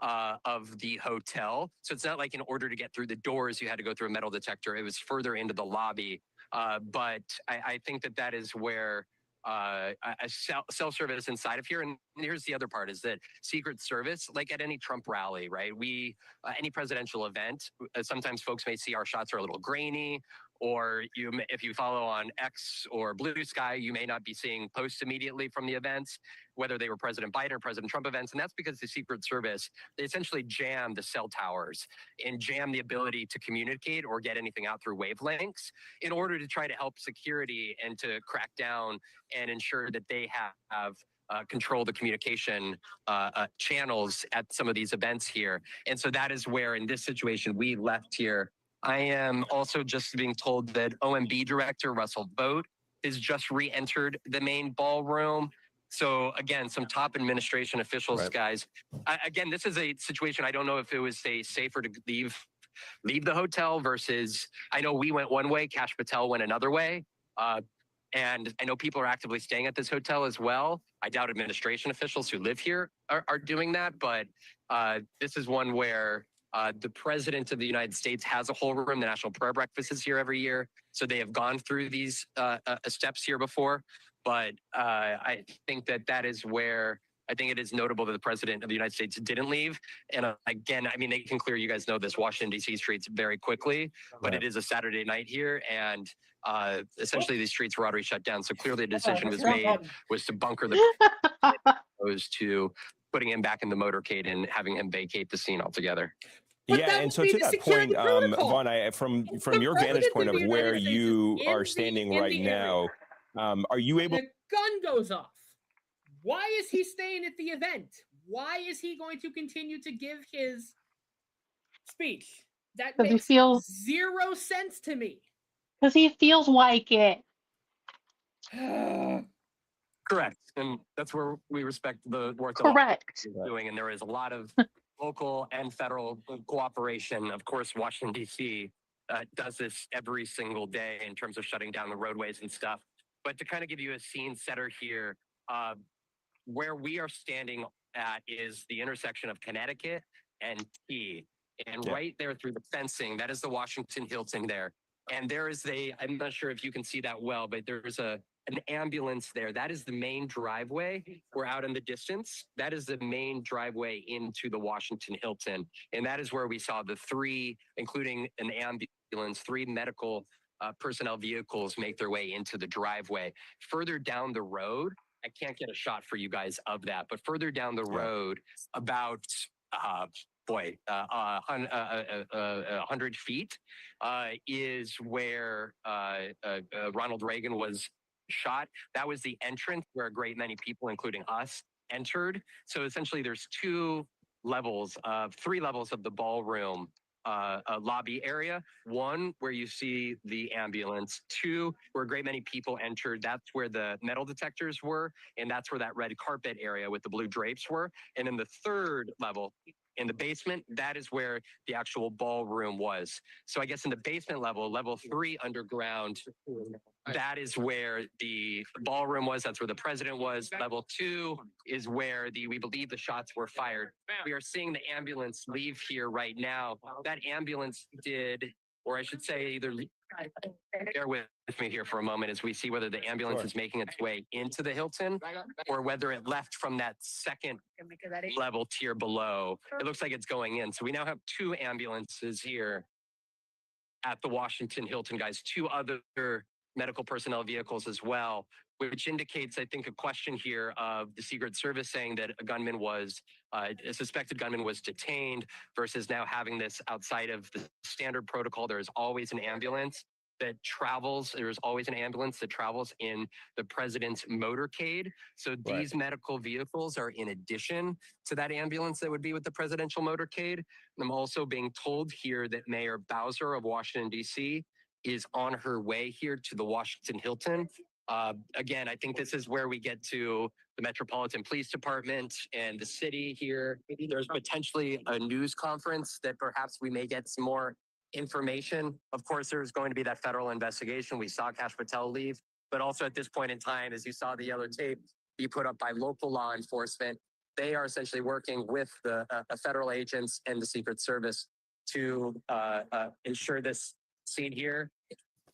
of the hotel. So it's not like in order to get through the doors, you had to go through a metal detector. It was further into the lobby. But I think that is where a self-service inside of here. And here's the other part is that Secret Service, like at any Trump rally, right? Any presidential event, sometimes folks may see our shots are a little grainy, or if you follow on X or Blue Sky, you may not be seeing posts immediately from the events, whether they were President Biden or President Trump events. And that's because the Secret Service, they essentially jam the cell towers and jam the ability to communicate or get anything out through wavelengths in order to try to help security and to crack down and ensure that they have control the communication channels at some of these events here. And so that is where in this situation we left here. I am also just being told that OMB director Russell Vogt has just re-entered the main ballroom. So again, some top administration officials, guys. Again, this is a situation. I don't know if it was safer to leave the hotel versus, I know we went one way, Kash Patel went another way. And I know people are actively staying at this hotel as well. I doubt administration officials who live here are doing that, but this is one where the president of the United States has a whole room. The National Prayer Breakfast is here every year. So they have gone through these steps here before. But I think that is where I think it is notable that the president of the United States didn't leave. And again, I mean, they can clear, you guys know this, Washington, D.C. streets very quickly, but it is a Saturday night here. And essentially these streets were already shut down. So clearly the decision was made was to bunker the opposed to putting him back in the motorcade and having him vacate the scene altogether. But yeah, and so to that point, Vaughn, from your vantage point of where you are standing right now, are you able? The gun goes off. Why is he staying at the event? Why is he going to continue to give his speech? That makes zero sense to me. Because he feels like it. Correct. And that's where we respect the work that we're doing. And there is a lot of local and federal cooperation. Of course, Washington, D.C. Does this every single day in terms of shutting down the roadways and stuff. But to kind of give you a scene setter here, where we are standing at is the intersection of Connecticut and T. And right there through the fencing, that is the Washington Hilton there. And there is I'm not sure if you can see that well, but there's an ambulance there. That is the main driveway. We're out in the distance. That is the main driveway into the Washington Hilton. And that is where we saw the three, including an ambulance, three medical personnel vehicles make their way into the driveway. Further down the road, I can't get a shot for you guys of that, but further down the road, about 100 feet is where Ronald Reagan was shot. That was the entrance where a great many people, including us, entered. So essentially there's three levels of the ballroom lobby area. One, where you see the ambulance. Two, where a great many people entered. That's where the metal detectors were. And that's where that red carpet area with the blue drapes were. And then the third level, in the basement, that is where the actual ballroom was. So I guess in the basement level 3 underground, that is where the ballroom was. That's where the president was. Level 2 is where we believe the shots were fired. We are seeing the ambulance leave here right now. That ambulance did, or I should say either Bear with me here for a moment as we see whether the ambulance is making its way into the Hilton or whether it left from that second level tier below. It looks like it's going in. So we now have 2 ambulances here at the Washington Hilton, guys, 2 other medical personnel vehicles as well, which indicates, I think, a question here of the Secret Service saying that a suspected gunman was detained versus now having this outside of the standard protocol. There is always an ambulance that travels. There's always an ambulance that travels in the president's motorcade. So these medical vehicles are in addition to that ambulance that would be with the presidential motorcade. I'm also being told here that Mayor Bowser of Washington, D.C. is on her way here to the Washington Hilton. Again, I think this is where we get to the Metropolitan Police Department and the city here. There's potentially a news conference that perhaps we may get some more information. Of course, there's going to be that federal investigation. We saw Kash Patel leave, but also at this point in time, as you saw the yellow tape be put up by local law enforcement, they are essentially working with the federal agents and the Secret Service to ensure this scene here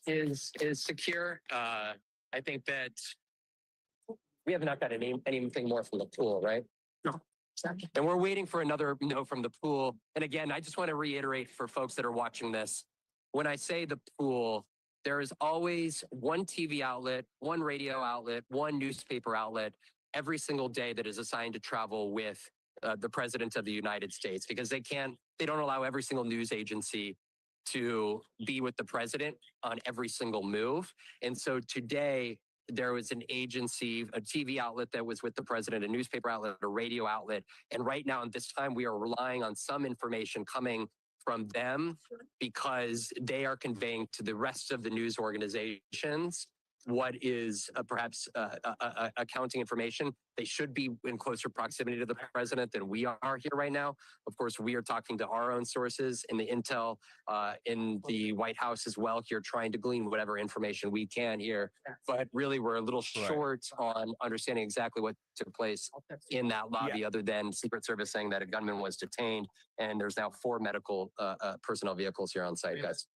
is secure. I think that we have not got anything more from the pool, right? No. And we're waiting for another note from the pool. And again, I just want to reiterate for folks that are watching this, when I say the pool, there is always one TV outlet, one radio outlet, one newspaper outlet every single day that is assigned to travel with the President of the United States, because they don't allow every single news agency to be with the president on every single move. And so today, there was an agency, a TV outlet that was with the president, a newspaper outlet, a radio outlet. And right now, at this time, we are relying on some information coming from them because they are conveying to the rest of the news organizations what is perhaps accounting information. They should be in closer proximity to the president than we are here right now. Of course, we are talking to our own sources in the intel in the White House as well here, trying to glean whatever information we can here. But really, we're a little short on understanding exactly what took place in that lobby, other than Secret Service saying that a gunman was detained. And there's now 4 medical personnel vehicles here on site, guys.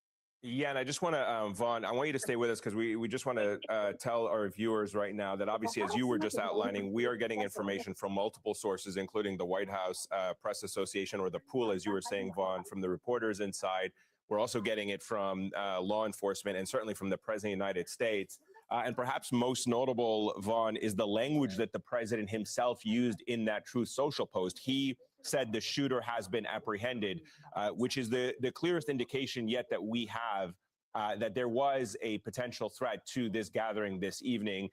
Yeah, and I just want to, Vaughn, I want you to stay with us because we just want to tell our viewers right now that obviously, as you were just outlining, we are getting information from multiple sources, including the White House Press Association, or the pool, as you were saying, Vaughn, from the reporters inside. We're also getting it from law enforcement and certainly from the President of the United States. And perhaps most notable, Vaughn, is the language that the president himself used in that Truth Social post. He said the shooter has been apprehended, which is the clearest indication yet that we have that there was a potential threat to this gathering this evening.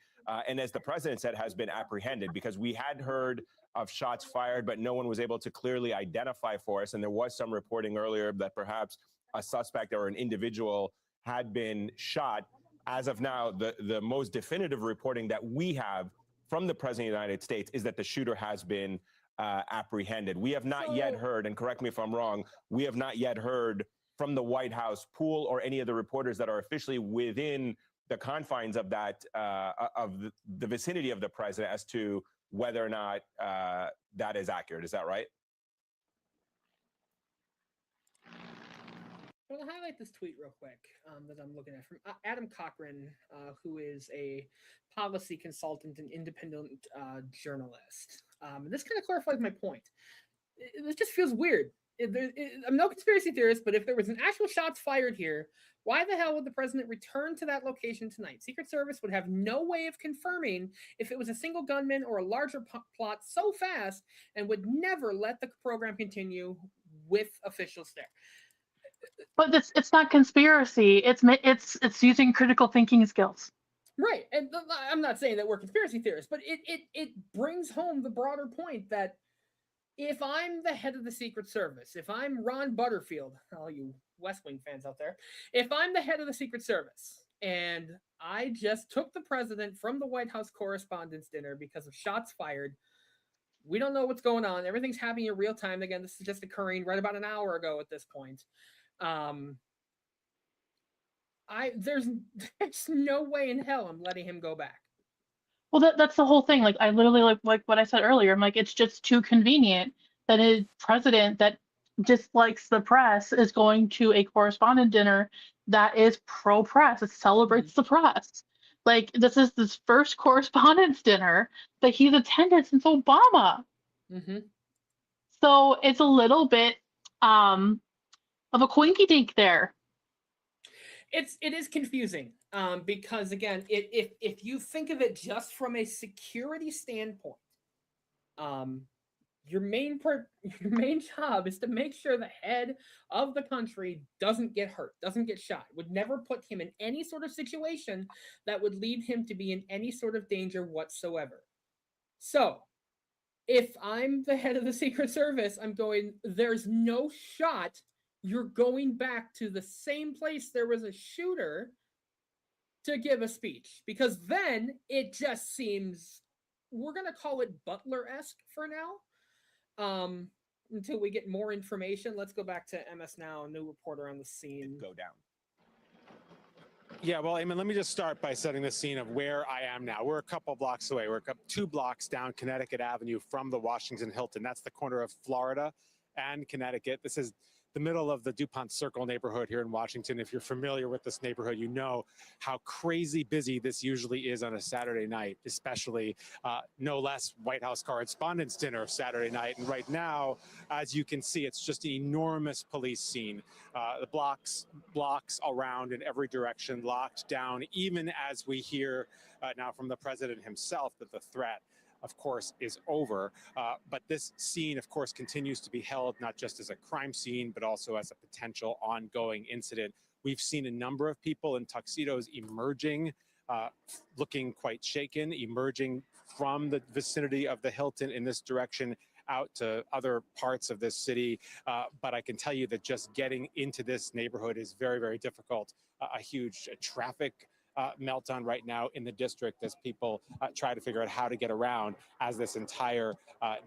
And as the president said, has been apprehended, because we had heard of shots fired, but no one was able to clearly identify for us. And there was some reporting earlier that perhaps a suspect or an individual had been shot. As of now, the most definitive reporting that we have from the President of the United States is that the shooter has been apprehended. We have not yet heard, and correct me if I'm wrong, we have not yet heard from the White House pool or any of the reporters that are officially within the confines of that, of the vicinity of the president, as to whether or not that is accurate. Is that right? I'll highlight this tweet real quick that I'm looking at from Adam Cochran, who is a policy consultant and independent journalist. And this kind of clarifies my point. This just feels weird. I'm no conspiracy theorist, but if there was an actual shots fired here, why the hell would the president return to that location tonight? Secret Service would have no way of confirming if it was a single gunman or a larger plot so fast, and would never let the program continue with officials there. But it's not conspiracy. It's using critical thinking skills. Right, and I'm not saying that we're conspiracy theorists, but it brings home the broader point that if I'm the head of the Secret Service, if I'm Ron Butterfield, all you West Wing fans out there, if I'm the head of the Secret Service and I just took the president from the White House Correspondents' dinner because of shots fired, we don't know what's going on. Everything's happening in real time. Again, this is just occurring right about an hour ago at this point. There's no way in hell I'm letting him go back. Well, that's the whole thing. Like, I literally, like what I said earlier, I'm like, it's just too convenient that a president that dislikes the press is going to a correspondent dinner that is pro press. It celebrates the press. Like this is his first correspondence dinner that he's attended since Obama. Mm-hmm. So it's a little bit of a quinky dink there. It is confusing because again, if you think of it just from a security standpoint, your main job is to make sure the head of the country doesn't get hurt, doesn't get shot. Would never put him in any sort of situation that would lead him to be in any sort of danger whatsoever. So, if I'm the head of the Secret Service, I'm going, there's no shot you're going back to the same place there was a shooter to give a speech, because then it just seems, we're going to call it Butler-esque for now. Until we get more information. Let's go back to MS Now, new reporter on the scene. Go down. Yeah, well, Eamon, let me just start by setting the scene of where I am now. We're a couple blocks away. We're 2 blocks down Connecticut Avenue from the Washington Hilton. That's the corner of Florida and Connecticut. This is the middle of the DuPont Circle neighborhood here in Washington. If you're familiar with this neighborhood, you know how crazy busy this usually is on a Saturday night, especially no less White House Correspondents' Dinner Saturday night. And right now, as you can see, it's just an enormous police scene. The blocks around in every direction, locked down, even as we hear now from the president himself that the threat, of course, is over. But this scene, of course, continues to be held not just as a crime scene, but also as a potential ongoing incident. We've seen a number of people in tuxedos emerging, looking quite shaken, emerging from the vicinity of the Hilton in this direction out to other parts of this city. But I can tell you that just getting into this neighborhood is very, very difficult. A huge traffic meltdown right now in the district as people try to figure out how to get around as this entire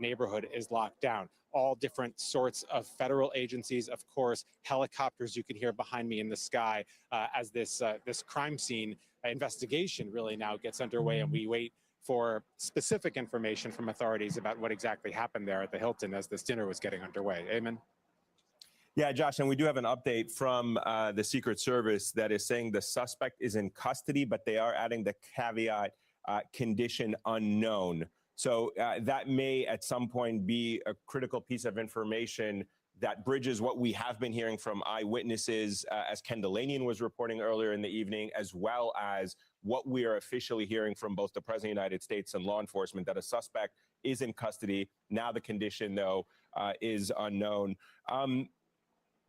neighborhood is locked down. All different sorts of federal agencies, of course, helicopters you can hear behind me in the sky as this crime scene investigation really now gets underway, and we wait for specific information from authorities about what exactly happened there at the Hilton as this dinner was getting underway. Eamon? Yeah, Josh, and we do have an update from the Secret Service that is saying the suspect is in custody, but they are adding the caveat, condition unknown. So that may at some point be a critical piece of information that bridges what we have been hearing from eyewitnesses, as Ken Delanian was reporting earlier in the evening, as well as what we are officially hearing from both the President of the United States and law enforcement, that a suspect is in custody. Now the condition, though, is unknown.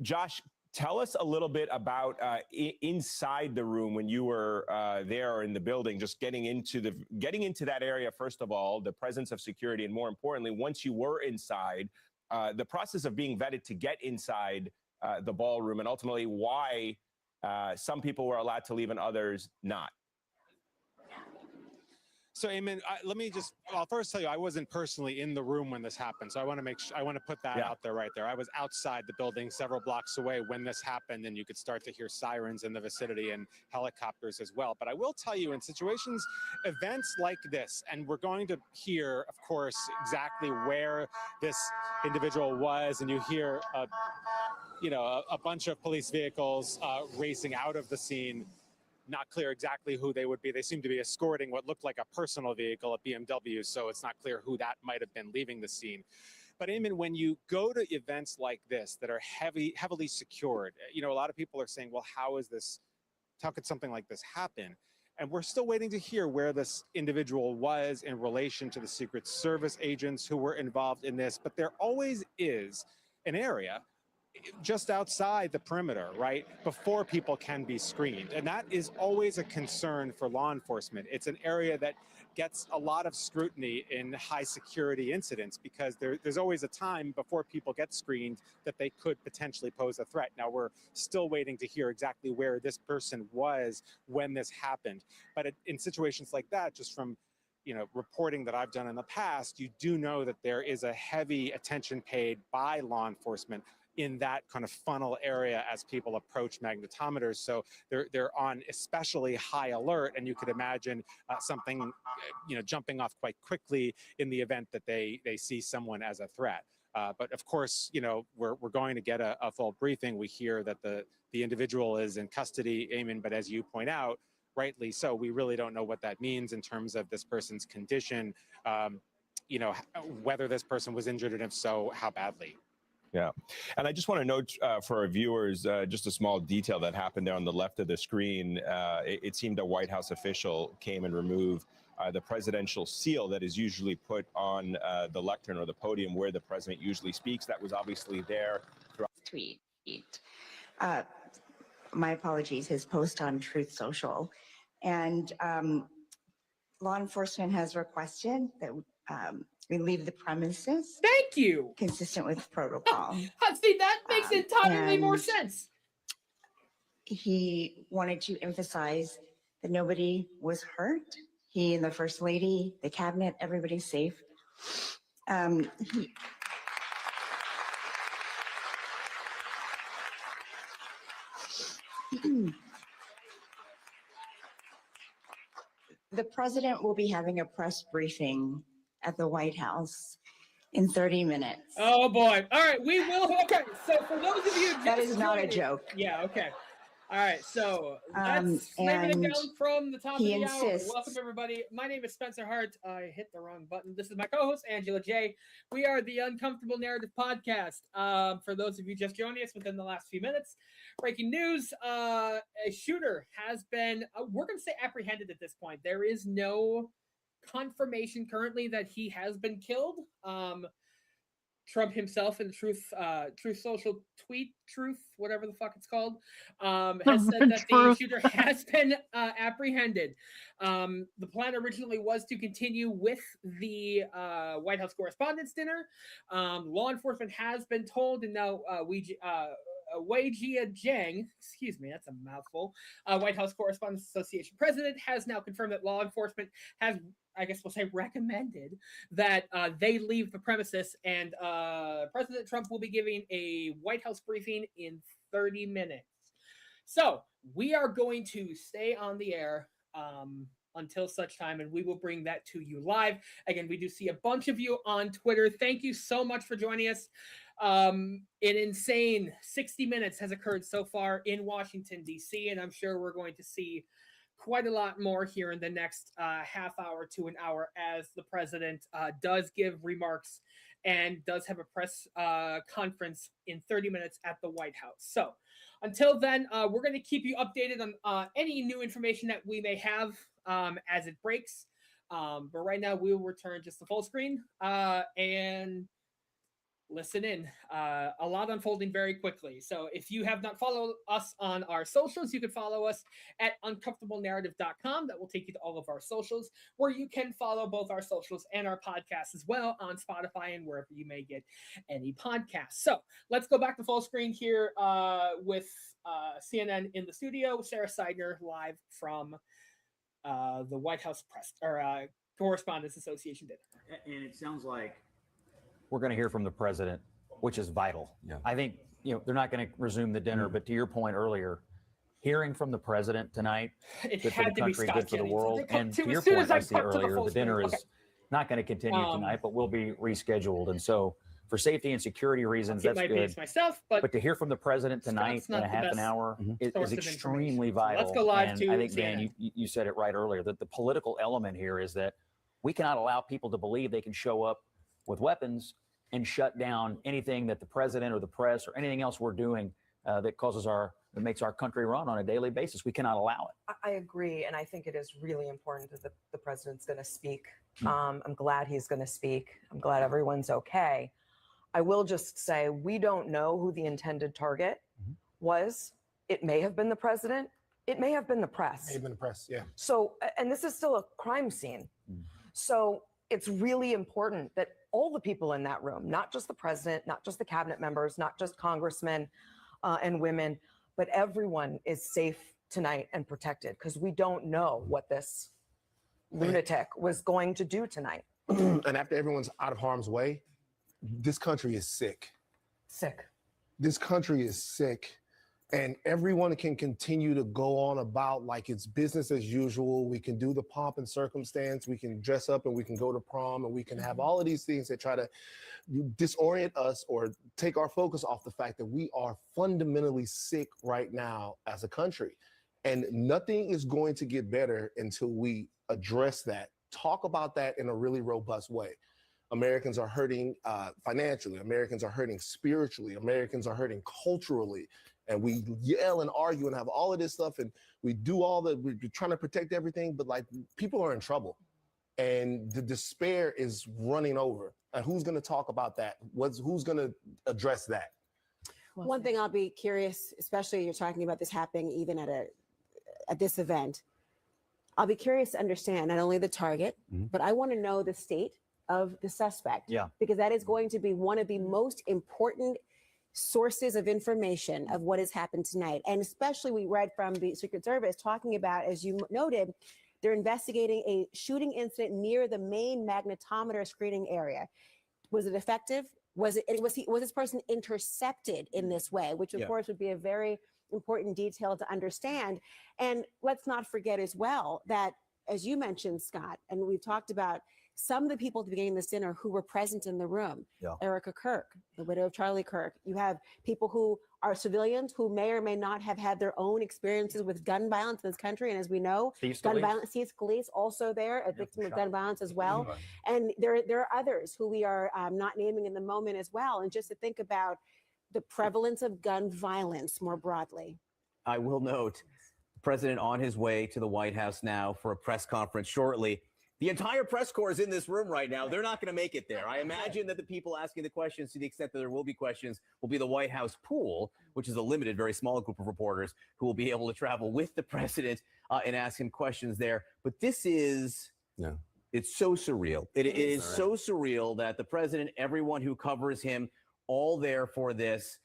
Josh, tell us a little bit about inside the room when you were there in the building, just getting into that area, first of all, the presence of security, and more importantly, once you were inside, the process of being vetted to get inside the ballroom, and ultimately why some people were allowed to leave and others not. So, Eamon, I'll first tell you, I wasn't personally in the room when this happened. So I want to put that out there right there. I was outside the building several blocks away when this happened, and you could start to hear sirens in the vicinity and helicopters as well. But I will tell you, in situations, events like this, and we're going to hear, of course, exactly where this individual was, and you hear, a bunch of police vehicles racing out of the scene. Not clear exactly who they would be. They seem to be escorting what looked like a personal vehicle, a BMW, so it's not clear who that might have been leaving the scene. But Eamon, when you go to events like this that are heavily secured, a lot of people are saying, well, how could something like this happen? And we're still waiting to hear where this individual was in relation to the Secret Service agents who were involved in this. But there always is an area just outside the perimeter, right, before people can be screened. And that is always a concern for law enforcement. It's an area that gets a lot of scrutiny in high security incidents because there's always a time before people get screened that they could potentially pose a threat. Now, we're still waiting to hear exactly where this person was when this happened. But in situations like that, just from reporting that I've done in the past, you do know that there is a heavy attention paid by law enforcement in that kind of funnel area as people approach magnetometers. So they're on especially high alert, and you could imagine something, jumping off quite quickly in the event that they see someone as a threat. But of course, we're going to get a full briefing. We hear that the individual is in custody, Eamon, but as you point out, rightly so, we really don't know what that means in terms of this person's condition, whether this person was injured, and if so, how badly. Yeah. And I just want to note for our viewers, just a small detail that happened there on the left of the screen. It seemed a White House official came and removed the presidential seal that is usually put on the lectern or the podium where the president usually speaks. That was obviously there. Tweet. My apologies, his post on Truth Social. And law enforcement has requested that we leave the premises. Thank you. Consistent with protocol. See, that makes entirely more sense. He wanted to emphasize that nobody was hurt. He and the First Lady, the cabinet, everybody's safe. The president will be having a press briefing at the White House in 30 minutes. Oh boy. All right, we will. Okay, so for those of you that is not a joke. Yeah, okay. All right, so let's slam it down from the top of the hour. Welcome, everybody. My name is Spencer Hart. I hit the wrong button. This is my co-host, Angela J. We are the Uncomfortable Narrative Podcast. For those of you just joining us within the last few minutes, breaking news, a shooter has been, we're going to say apprehended at this point. There is no confirmation currently that he has been killed. Trump himself in the Truth Social tweet, whatever the fuck it's called, has said that the shooter has been apprehended. The plan originally was to continue with the White House Correspondents' Dinner. Law enforcement has been told, and now Weijia Jiang, excuse me, that's a mouthful, White House Correspondents Association president, has now confirmed that law enforcement has, I guess we'll say, recommended that they leave the premises, and President Trump will be giving a White House briefing in 30 minutes. So we are going to stay on the air until such time, and we will bring that to you live. Again, we do see a bunch of you on Twitter. Thank you so much for joining us. An insane 60 minutes has occurred so far in Washington, D.C., and I'm sure we're going to see quite a lot more here in the next half hour to an hour as the president does give remarks and does have a press conference in 30 minutes at the White House. So until then, we're going to keep you updated on any new information that we may have as it breaks. But right now we will return just the full screen and listen in. A lot unfolding very quickly. So if you have not followed us on our socials, you can follow us at uncomfortablenarrative.com. That will take you to all of our socials, where you can follow both our socials and our podcast as well on Spotify and wherever you may get any podcasts. So let's go back to full screen here with CNN in the studio. Sarah Seidner live from the White House Press or Correspondents Association dinner. And it sounds like we're going to hear from the president, which is vital. Yeah. I think, they're not going to resume the dinner, but to your point earlier, hearing from the president tonight, good for the country, good for the world. And to your point, I see earlier, the dinner is not going to continue tonight, but will be rescheduled. And so for safety and security reasons, that's good. Myself, but to hear from the president tonight in a half an hour is extremely vital. Let's go live and to I think, CNN. Dan, you said it right earlier, that the political element here is that we cannot allow people to believe they can show up with weapons and shut down anything that the president or the press or anything else we're doing that makes our country run on a daily basis. We cannot allow it. I agree, and I think it is really important that the president's going to speak. I'm glad he's going to speak. I'm glad everyone's okay. I will just say we don't know who the intended target was. It may have been the president. It may have been the press. May have been the press, yeah. So, and this is still a crime scene. So it's really important that all the people in that room, not just the president, not just the cabinet members, not just congressmen and women, but everyone is safe tonight and protected, because we don't know what this lunatic was going to do tonight. And after everyone's out of harm's way, this country is sick. Sick. This country is sick. and everyone can continue to go on about like it's business as usual. We can do the pomp and circumstance. We can dress up and we can go to prom and we can have all of these things that try to disorient us or take our focus off the fact that we are fundamentally sick right now as a country. And nothing is going to get better until we address that, talk about that in a really robust way. Americans are hurting financially. Americans are hurting spiritually. Americans are hurting culturally. And we yell and argue and have all of this stuff. And we do all we're trying to protect everything, but like people are in trouble. And the despair is running over. And who's going to talk about that? Who's going to address that? One thing I'll be curious, especially you're talking about this happening even at this event. I'll be curious to understand not only the target, but I want to know the state of the suspect. Yeah. Because that is going to be one of the most important sources of information of what has happened tonight. And especially we read from the Secret Service talking about, as you noted, they're investigating a shooting incident near the main magnetometer screening area. Was it effective? Was this person intercepted in this way? Which of course would be a very important detail to understand. And let's not forget as well that, as you mentioned, Scott, and we've talked about some of the people at the beginning of this dinner who were present in the room. Erica Kirk, the widow of Charlie Kirk. You have people who are civilians who may or may not have had their own experiences with gun violence in this country. And as we know, gun violence, Steve Scalise also there, a victim of gun violence as well. And there are others who we are not naming in the moment as well. And just to think about the prevalence of gun violence more broadly. I will note, the president on his way to the White House now for a press conference shortly. The entire press corps is in this room right now. They're not going to make it there. I imagine that the people asking the questions, to the extent that there will be questions, will be the White House pool, which is a limited, very small group of reporters who will be able to travel with the president and ask him questions there. But this is, it's so surreal. It is so surreal that the president, everyone who covers him, all there for this.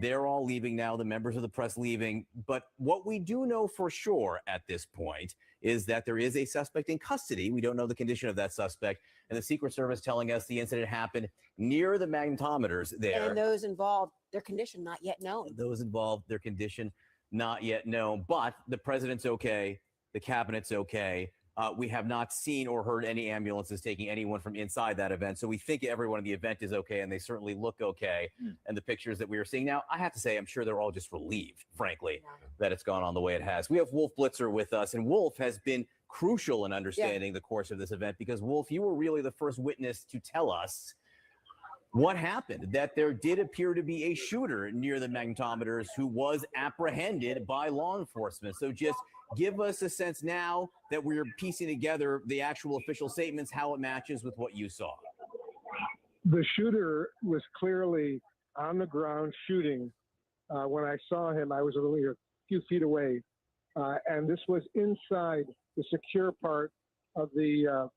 They're all leaving now, the members of the press leaving. But what we do know for sure at this point is that there is a suspect in custody. We don't know the condition of that suspect. And the Secret Service telling us the incident happened near the magnetometers there. And those involved, their condition not yet known. Those involved, their condition not yet known. But the president's okay. The cabinet's okay. We have not seen or heard any ambulances taking anyone from inside that event. So we think everyone at the event is okay, and they certainly look okay. And the pictures that we are seeing now, I have to say, I'm sure they're all just relieved, frankly, that it's gone on the way it has. We have Wolf Blitzer with us, and Wolf has been crucial in understanding the course of this event because, Wolf, you were really the first witness to tell us what happened, that there did appear to be a shooter near the magnetometers who was apprehended by law enforcement. So just give us a sense now that we're piecing together the actual official statements, how it matches with what you saw. The shooter was clearly on the ground shooting. When I saw him, I was only a few feet away. And this was inside the secure part of the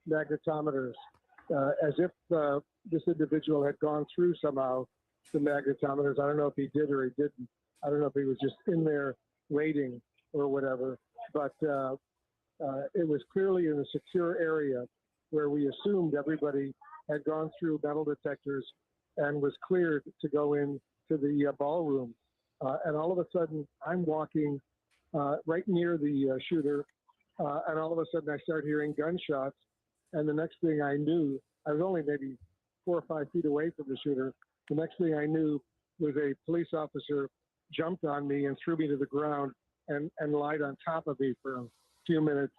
magnetometers, as if this individual had gone through somehow the magnetometers. I don't know if he did or he didn't. I don't know if he was just in there waiting or whatever, but it was clearly in a secure area where we assumed everybody had gone through metal detectors and was cleared to go in to the ballroom. And all of a sudden, I'm walking right near the shooter, and all of a sudden I start hearing gunshots. And the next thing I knew, I was only maybe 4 or 5 feet away from the shooter. The next thing I knew was a police officer jumped on me and threw me to the ground and lied on top of me for a few minutes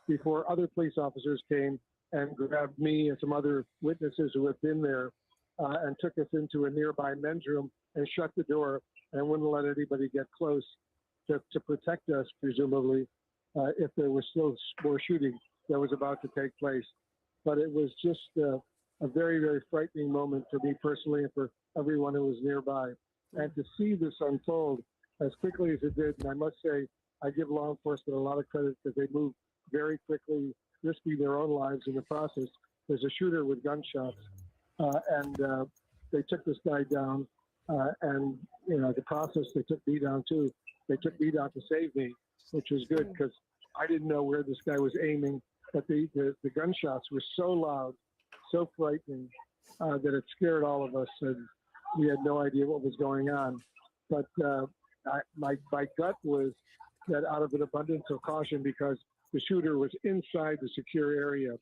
before other police officers came and grabbed me and some other witnesses who had been there and took us into a nearby men's room and shut the door and wouldn't let anybody get close to protect us, presumably, if there was still more shooting that was about to take place. But it was just a very, very frightening moment for me personally and for everyone who was nearby. And to see this unfold as quickly as it did, and I must say, I give law enforcement a lot of credit because they moved very quickly, risking their own lives in the process. There's a shooter with gunshots, and they took this guy down, and the process, they took me down too. They took me down to save me, which was good because I didn't know where this guy was aiming, but the gunshots were so loud, so frightening, that it scared all of us, and we had no idea what was going on. But my gut was that out of an abundance of caution, because the shooter was inside the secure area,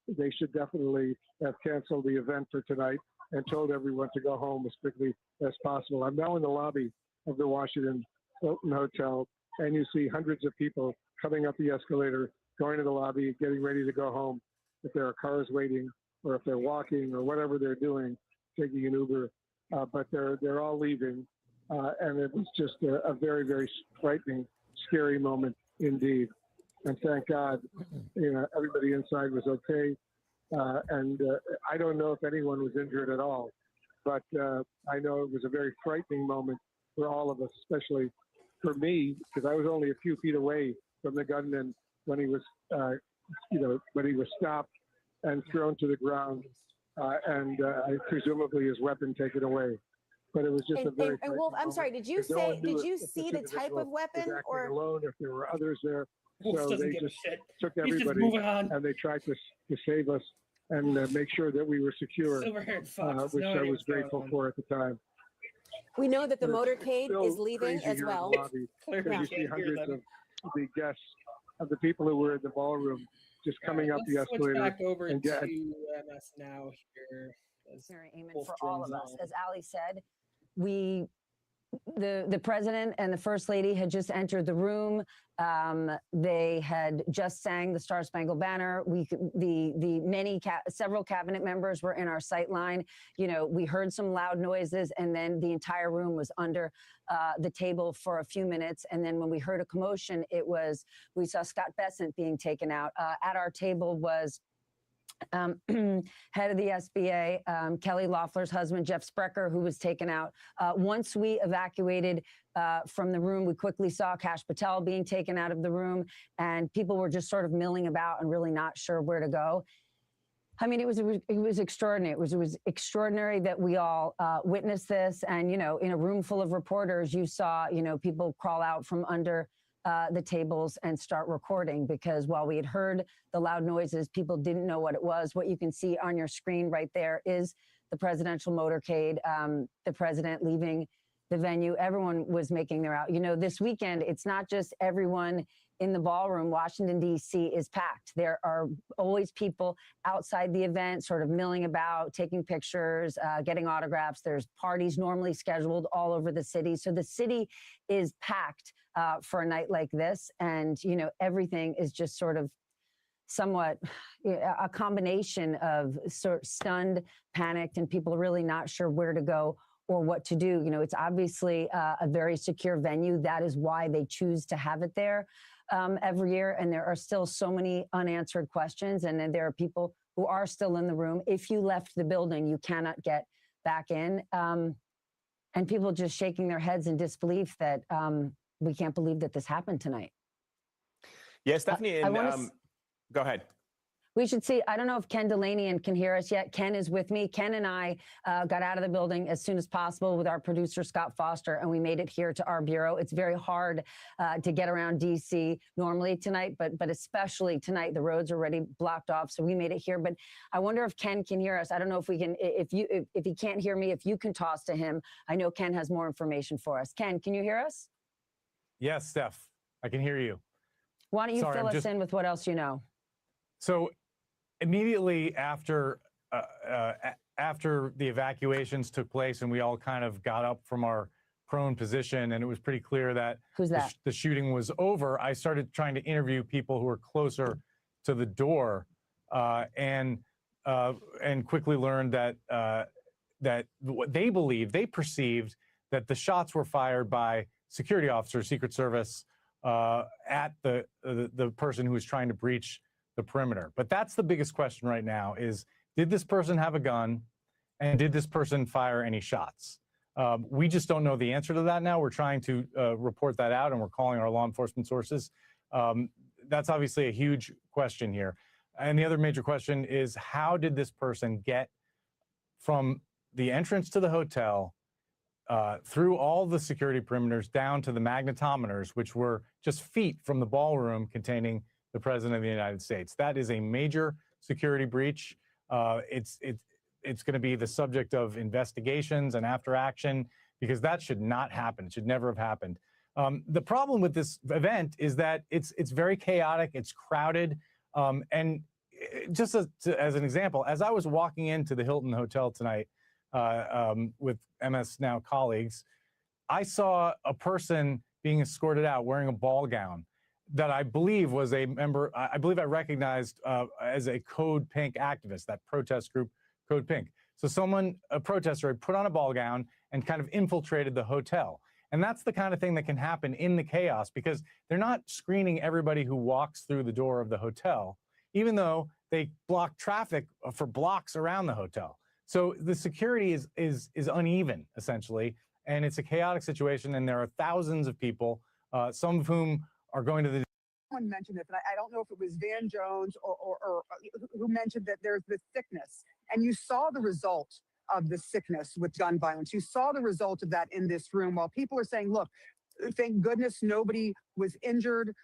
they should definitely have canceled the event for tonight and told everyone to go home as quickly as possible. I'm now in the lobby of the Washington Hilton Hotel, and you see hundreds of people coming up the escalator, going to the lobby, getting ready to go home. If there are cars waiting, or if they're walking, or whatever they're doing, taking an Uber, but they're all leaving, and it was just a very, very frightening, scary moment indeed. And thank God, everybody inside was okay. And I don't know if anyone was injured at all, but I know it was a very frightening moment for all of us, especially for me, because I was only a few feet away from the gunman when he was, when he was stopped and thrown to the ground, and presumably his weapon taken away. But it was just a very. And Wolf, I'm sorry. Did you see the type of weapon, or alone? If there were others there, Wolf so they give a just shit. took He's just everybody moving on. and they tried to save us and make sure that we were secure, Silver-haired fox. which No I idea was what's going grateful on. for at the time. we know that the It's motorcade still is leaving crazy as here in well? the lobby, Clearly because you can't see hear hundreds them. of the guests, of the people who were in the ballroom, just coming up the Let's switch escalator. back over and to get, MS now here. Mary Amon Wolf for all of drums us. on. As Ali said, the president and the first lady had just entered the room. They had just sang the Star Spangled Banner. Several cabinet members were in our sight line. We heard some loud noises, and then the entire room was under the table for a few minutes. And then when we heard a commotion, we saw Scott Bessent being taken out. At our table was head of the SBA, Kelly Loeffler's husband, Jeff Sprecher, who was taken out. Once we evacuated from the room, we quickly saw Kash Patel being taken out of the room, and people were just sort of milling about and really not sure where to go. I mean, it was extraordinary. It was extraordinary that we all witnessed this. And, in a room full of reporters, you saw, people crawl out from under the tables and start recording, because while we had heard the loud noises, people didn't know what it was. What you can see on your screen right there is the presidential motorcade, the president leaving the venue. Everyone was making their out. This weekend, it's not just everyone in the ballroom. Washington, D.C. is packed. There are always people outside the event sort of milling about, taking pictures, getting autographs. There's parties normally scheduled all over the city. So the city is packed for a night like this. And, everything is just sort of somewhat a combination of sort of stunned, panicked, and people really not sure where to go or what to do. It's obviously a very secure venue. That is why they choose to have it there every year. And there are still so many unanswered questions. And then there are people who are still in the room. If you left the building, you cannot get back in. And people just shaking their heads in disbelief that we can't believe that this happened tonight. Yes, Stephanie, go ahead. We should see, I don't know if Ken Delaney can hear us yet. Ken is with me. Ken and I got out of the building as soon as possible with our producer, Scott Foster, and we made it here to our bureau. It's very hard to get around DC normally tonight, but especially tonight, the roads are already blocked off. So we made it here, but I wonder if Ken can hear us. I don't know if we can, if he can't hear me, if you can toss to him. I know Ken has more information for us. Ken, can you hear us? Yes, Steph, I can hear you. Why don't you fill us in with what else you know? So immediately after the evacuations took place and we all kind of got up from our prone position and it was pretty clear that the shooting was over, I started trying to interview people who were closer to the door and quickly learned that what they perceived that the shots were fired by security officers, Secret Service, at the person who was trying to breach the perimeter. But that's the biggest question right now is, did this person have a gun and did this person fire any shots? We just don't know the answer to that now. We're trying to report that out and we're calling our law enforcement sources. That's obviously a huge question here. And the other major question is, how did this person get from the entrance to the hotel through all the security perimeters down to the magnetometers, which were just feet from the ballroom containing the President of the United States? That is a major security breach. It's going to be the subject of investigations and after action. because that should not happen. It should never have happened. The problem with this event is that it's very chaotic, it's crowded, and just as an example, as I was walking into the Hilton Hotel tonight with MS Now colleagues, I saw a person being escorted out wearing a ball gown that I believe was a member, I believe I recognized as a Code Pink activist, that protest group, Code Pink. So a protester had put on a ball gown and kind of infiltrated the hotel. And that's the kind of thing that can happen in the chaos, because they're not screening everybody who walks through the door of the hotel, even though they block traffic for blocks around the hotel. So the security is uneven, essentially, and it's a chaotic situation, and there are thousands of people, some of whom are going to the... Someone mentioned this, and I don't know if it was Van Jones or who mentioned that there's this sickness, and you saw the result of the sickness with gun violence. You saw the result of that in this room, while people are saying, look, thank goodness nobody was injured.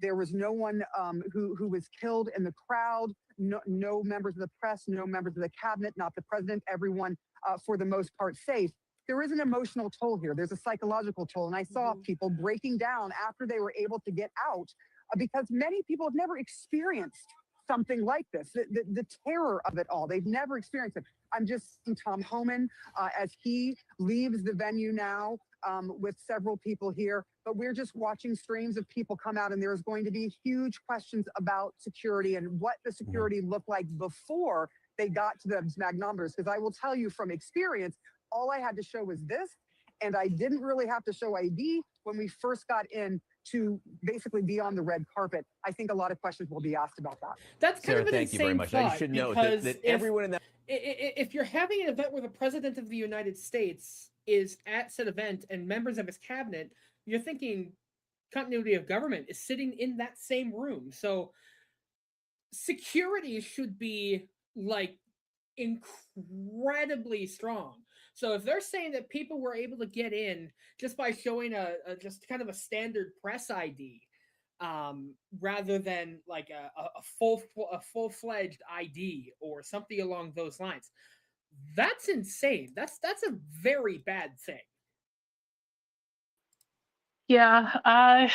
There was no one who was killed in the crowd, no members of the press, no members of the cabinet, not the president, everyone for the most part safe. There is an emotional toll here. There's a psychological toll. And I saw people breaking down after they were able to get out because many people have never experienced something like this, the terror of it all. They've never experienced it. I'm just seeing Tom Homan as he leaves the venue now with several people here, but we're just watching streams of people come out, and there's going to be huge questions about security and what the security looked like before they got to the mag numbers. Because I will tell you from experience, all I had to show was this, and I didn't really have to show ID when we first got in to basically be on the red carpet. I think a lot of questions will be asked about that. That's kind Sarah, of an thank you very insane much. thought, I should note because that everyone in that... If you're having an event where the president of the United States is at said event and members of his cabinet, you're thinking continuity of government is sitting in that same room. So security should be like incredibly strong. So if they're saying that people were able to get in just by showing a just kind of a standard press ID, rather than like a full-fledged ID or something along those lines, that's insane. That's a very bad thing. Yeah, I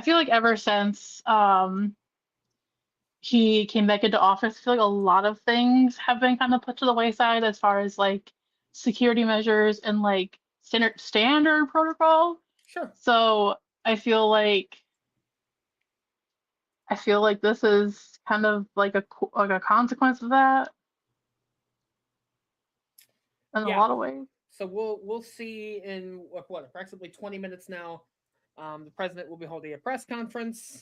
feel like ever since he came back into office, I feel like a lot of things have been kind of put to the wayside as far as like security measures and like standard protocol. Sure. So I feel like this is kind of like a consequence of that in a lot of ways. So we'll see in what approximately 20 minutes now. The president will be holding a press conference.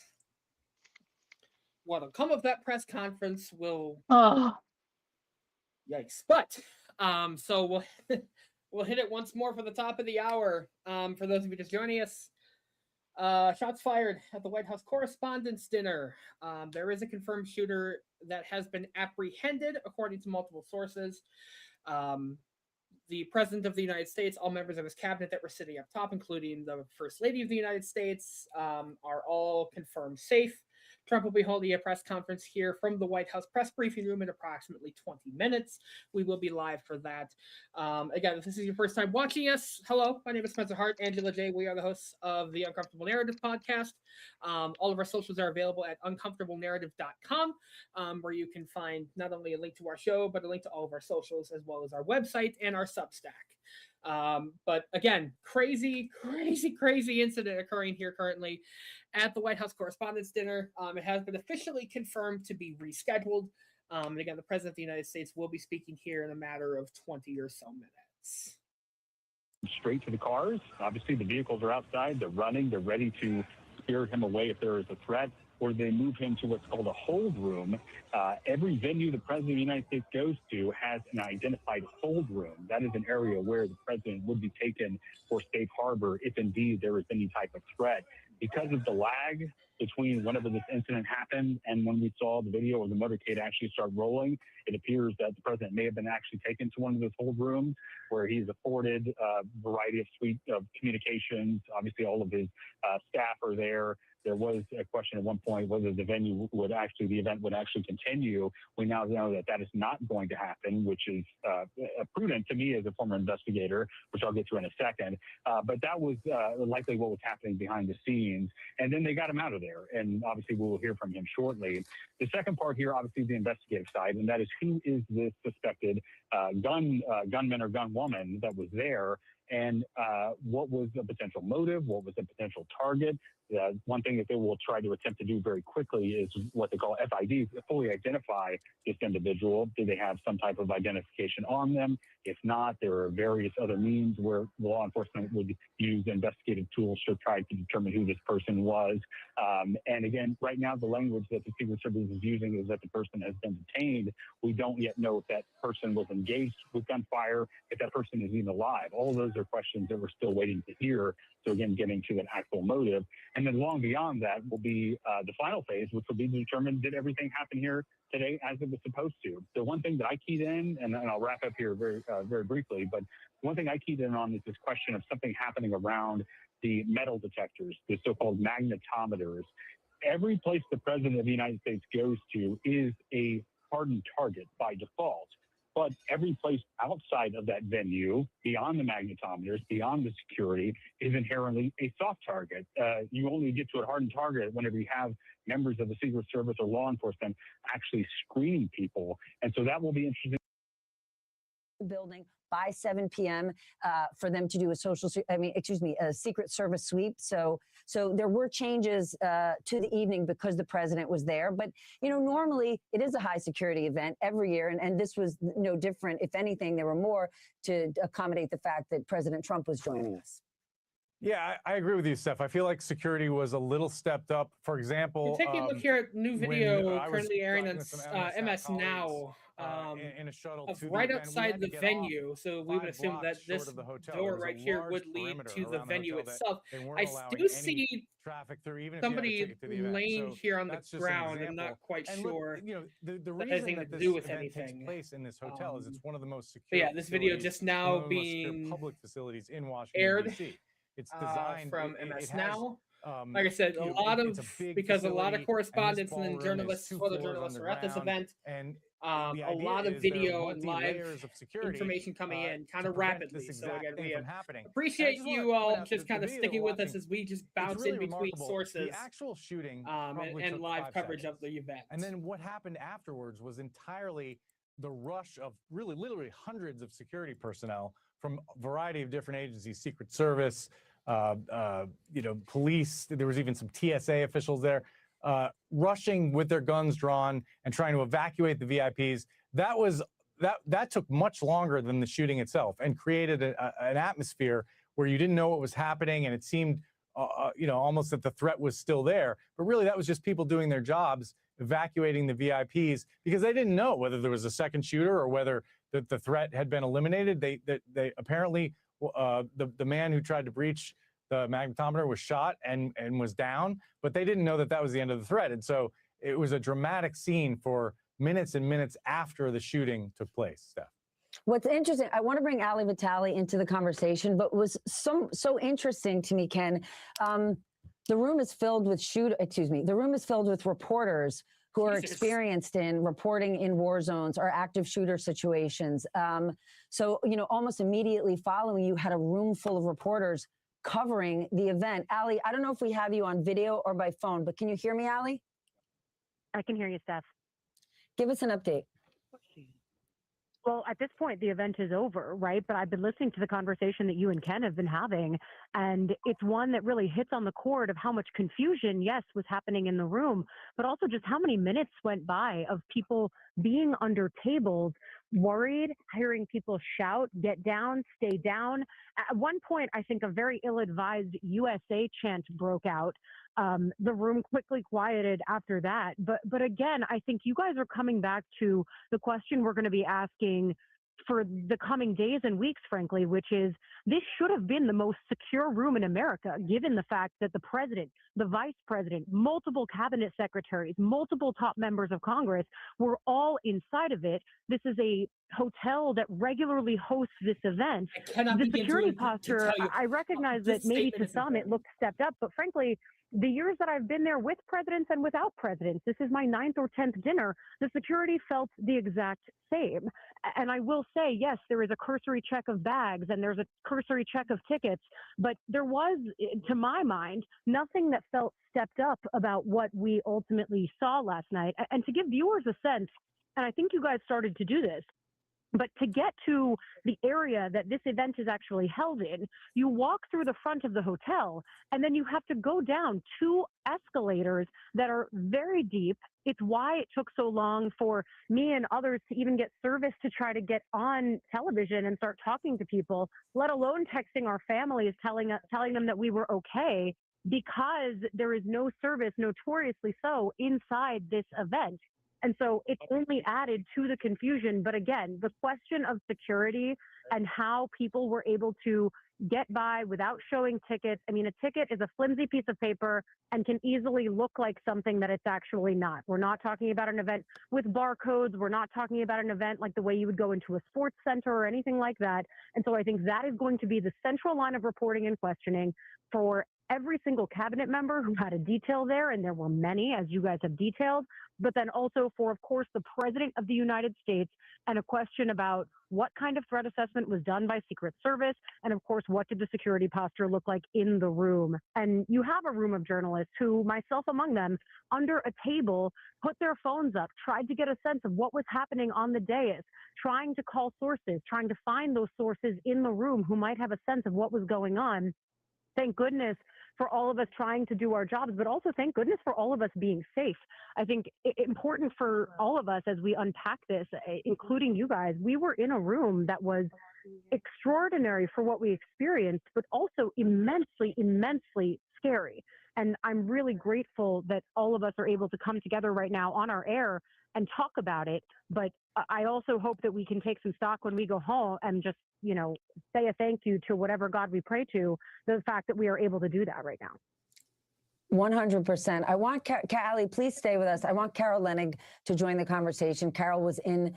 What'll come of that press conference will yikes. But so we'll hit it once more for the top of the hour. For those of you just joining us, shots fired at the White House Correspondents' dinner. There is a confirmed shooter that has been apprehended, according to multiple sources. The President of the United States, all members of his cabinet that were sitting up top, including the First Lady of the United States, are all confirmed safe. Trump will be holding a press conference here from the White House press briefing room in approximately 20 minutes. We will be live for that. Again, if this is your first time watching us, hello, my name is Spencer Hart, Angela J. We are the hosts of the Uncomfortable Narrative podcast. All of our socials are available at uncomfortablenarrative.com, where you can find not only a link to our show, but a link to all of our socials, as well as our website and our Substack. But again, crazy incident occurring here currently at the White House Correspondents' dinner. It has been officially confirmed to be rescheduled. And again, the President of the United States will be speaking here in a matter of 20 or so minutes. Straight to the cars. Obviously, the vehicles are outside. They're running. They're ready to steer him away if there is a threat, or they move him to what's called a hold room. Every venue the President of the United States goes to has an identified hold room. That is an area where the President would be taken for safe harbor if indeed there is any type of threat. Because of the lag between whenever this incident happened and when we saw the video of the motorcade actually start rolling, it appears that the President may have been actually taken to one of those hold rooms where he's afforded a variety of suite of communications. Obviously, all of his staff are there. There was a question at one point whether the event would actually continue. We now know that that is not going to happen, which is prudent to me as a former investigator, which I'll get to in a second. But that was likely what was happening behind the scenes. And then they got him out of there. And obviously we will hear from him shortly. The second part here, obviously the investigative side, and that is who is this suspected gunman or gunwoman that was there, and what was the potential motive, what was the potential target. One thing that they will try to attempt to do very quickly is what they call FIDs, fully identify this individual. Do they have some type of identification on them? If not, there are various other means where law enforcement would use investigative tools to try to determine who this person was. And again, right now, the language that the Secret Service is using is that the person has been detained. We don't yet know if that person was engaged with gunfire, if that person is even alive. All of those are questions that we're still waiting to hear. So again, getting to an actual motive. And then long beyond that will be the final phase, which will be to determine, did everything happen here today as it was supposed to? The one thing that I keyed in, and I'll wrap up here very briefly, but one thing I keyed in on is this question of something happening around the metal detectors, the so-called magnetometers. Every place the President of the United States goes to is a hardened target by default. But every place outside of that venue, beyond the magnetometers, beyond the security, is inherently a soft target. You only get to a hardened target whenever you have members of the Secret Service or law enforcement actually screening people. And so that will be interesting. Building by 7 p.m. For them to do a Secret Service sweep. So there were changes to the evening because the president was there. But, normally it is a high security event every year. And this was no different. If anything, there were more to accommodate the fact that President Trump was joining us. Yeah, I agree with you, Steph. I feel like security was a little stepped up. For example, taking a look here at new video I was currently airing on talking with MS some Now in a shuttle of to right the event. We outside had to the get venue. off So we would 5 assume that blocks this short of the hotel. door There was a right here large would lead perimeter to the around venue hotel that itself. they weren't I allowing do any see traffic through, even if you had a somebody ticket to the event. laying So here on the that's just an ground and not example. quite And look, sure the that reason anything that to this do with event takes anything. place in this hotel is it's one of the most But secure yeah, this video facilities, just one now of the most secure being public facilities in Washington, aired D.C. It's designed from it MS has, Now. Like I said, a lot it's of a big because a lot of facility, correspondents and then ballroom is journalists, 2 other floors journalists are at this underground, event. and A the idea lot of is there are video and live multi-layers of security information coming in kind to of prevent rapidly. this So exact again, thing we from happening. And I appreciate just wanna you point all out just the kind of video that sticking we're with us watching, as we just it's bounce really in between remarkable. sources The actual shooting probably and took live 5 coverage seconds. of the event. And then what happened afterwards was entirely the rush of really literally hundreds of security personnel from a variety of different agencies, Secret Service, police. There was even some TSA officials there, rushing with their guns drawn and trying to evacuate the VIPs. That took much longer than the shooting itself, and created an atmosphere where you didn't know what was happening, and it seemed, almost that the threat was still there. But really, that was just people doing their jobs, evacuating the VIPs, because they didn't know whether there was a second shooter or whether the threat had been eliminated. They apparently, the man who tried to breach the magnetometer was shot and was down, but they didn't know that that was the end of the threat. And so it was a dramatic scene for minutes and minutes after the shooting took place, Steph. What's interesting, I want to bring Ali Vitali into the conversation, but was so interesting to me, Ken. The room is filled with the room is filled with reporters who are experienced in reporting in war zones or active shooter situations. So, almost immediately following, you had a room full of reporters covering the event. Ali, I don't know if we have you on video or by phone, but can you hear me, Ali? I can hear you, Steph. Give us an update. Well, at this point, the event is over, right? But I've been listening to the conversation that you and Ken have been having, and it's one that really hits on the chord of how much confusion, yes, was happening in the room, but also just how many minutes went by of people being under tables, worried, hearing people shout, get down, stay down. At one point, I think a very ill-advised USA chant broke out. The room quickly quieted after that. But again, I think you guys are coming back to the question we're going to be asking for the coming days and weeks, frankly, which is this should have been the most secure room in America, given the fact that the president, the vice president, multiple cabinet secretaries, multiple top members of Congress were all inside of it. This is a hotel that regularly hosts this event. The security posture, I recognize that maybe to some it looked stepped up, but frankly, the years that I've been there with presidents and without presidents, this is my 9th or 10th dinner, the security felt the exact same. And I will say, yes, there is a cursory check of bags and there's a cursory check of tickets, but there was, to my mind, nothing that felt stepped up about what we ultimately saw last night. And to give viewers a sense, and I think you guys started to do this, but to get to the area that this event is actually held in, you walk through the front of the hotel, and then you have to go down 2 escalators that are very deep. It's why it took so long for me and others to even get service to try to get on television and start talking to people, let alone texting our families, telling them that we were okay, because there is no service, notoriously so, inside this event. And so it's only added to the confusion. But again, the question of security and how people were able to get by without showing tickets. I mean, a ticket is a flimsy piece of paper and can easily look like something that it's actually not. We're not talking about an event with barcodes. We're not talking about an event like the way you would go into a sports center or anything like that. And so I think that is going to be the central line of reporting and questioning for every single cabinet member who had a detail there, and there were many, as you guys have detailed, but then also for, of course, the President of the United States, and a question about what kind of threat assessment was done by Secret Service, and of course, what did the security posture look like in the room? And you have a room of journalists who, myself among them, under a table, put their phones up, tried to get a sense of what was happening on the dais, trying to call sources, trying to find those sources in the room who might have a sense of what was going on. Thank goodness for all of us trying to do our jobs, but also thank goodness for all of us being safe. I think important for all of us as we unpack this, including you guys, we were in a room that was extraordinary for what we experienced, but also immensely, immensely scary. And I'm really grateful that all of us are able to come together right now on our air and talk about it. But I also hope that we can take some stock when we go home and just, you know, say a thank you to whatever God we pray to, the fact that we are able to do that right now. 100%. I want, Allie, please stay with us. I want Carol Leonnig to join the conversation. Carol was in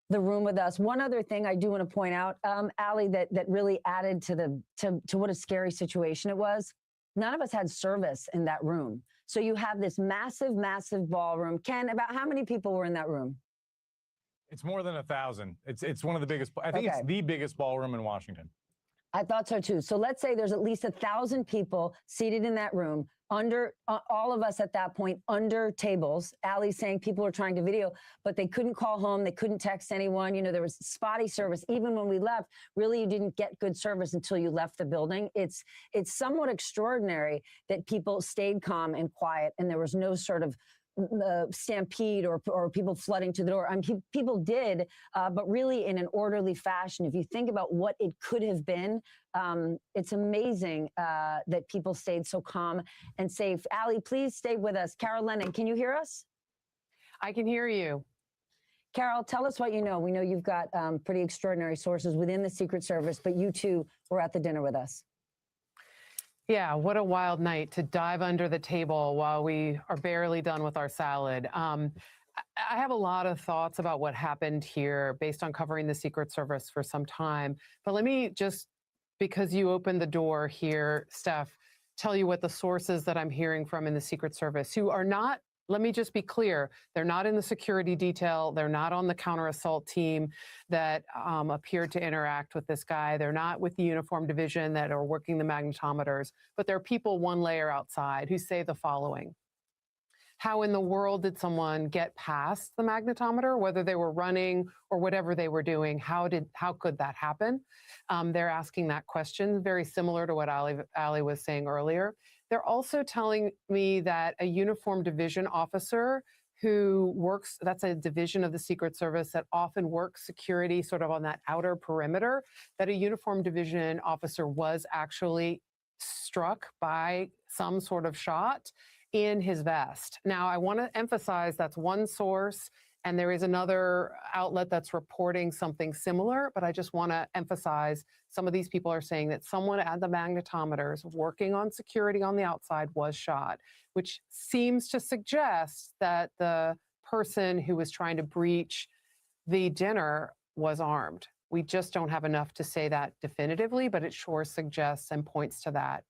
the room with us. One other thing I do want to point out, Allie, that really added to what a scary situation it was. None of us had service in that room. So you have this massive, massive ballroom. Ken, about how many people were in that room? It's more than 1,000. It's one of the biggest. I think it's the biggest ballroom in Washington. I thought so too. So let's say there's at least 1,000 people seated in that room, under all of us at that point under tables. Allie's saying people were trying to video, but they couldn't call home. They couldn't text anyone. You know, there was spotty service. Even when we left, really, you didn't get good service until you left the building. It's somewhat extraordinary that people stayed calm and quiet, and there was no sort of stampede or people flooding to the door. I mean, people did, but really in an orderly fashion. If you think about what it could have been, it's amazing that people stayed so calm and safe. Allie, please stay with us. Carol Leonnig, can you hear us? I can hear you. Carol, tell us what you know. We know you've got pretty extraordinary sources within the Secret Service, but you too were at the dinner with us. Yeah, what a wild night to dive under the table while we are barely done with our salad. I have a lot of thoughts about what happened here based on covering the Secret Service for some time. But let me just, because you opened the door here, Steph, tell you what the sources that I'm hearing from in the Secret Service, who are not, let me just be clear, they're not in the security detail. They're not on the counter-assault team that appeared to interact with this guy. They're not with the uniform division that are working the magnetometers, but they're people one layer outside who say the following. How in the world did someone get past the magnetometer, whether they were running or whatever they were doing? How could that happen? They're asking that question, very similar to what Ali was saying earlier. They're also telling me that a uniform division officer who works, that's a division of the Secret Service that often works security sort of on that outer perimeter, that a uniform division officer was actually struck by some sort of shot in his vest. Now, I want to emphasize that's one source, and there is another outlet that's reporting something similar, but I just want to emphasize some of these people are saying that someone at the magnetometers working on security on the outside was shot, which seems to suggest that the person who was trying to breach the dinner was armed. We just don't have enough to say that definitively, but it sure suggests and points to that.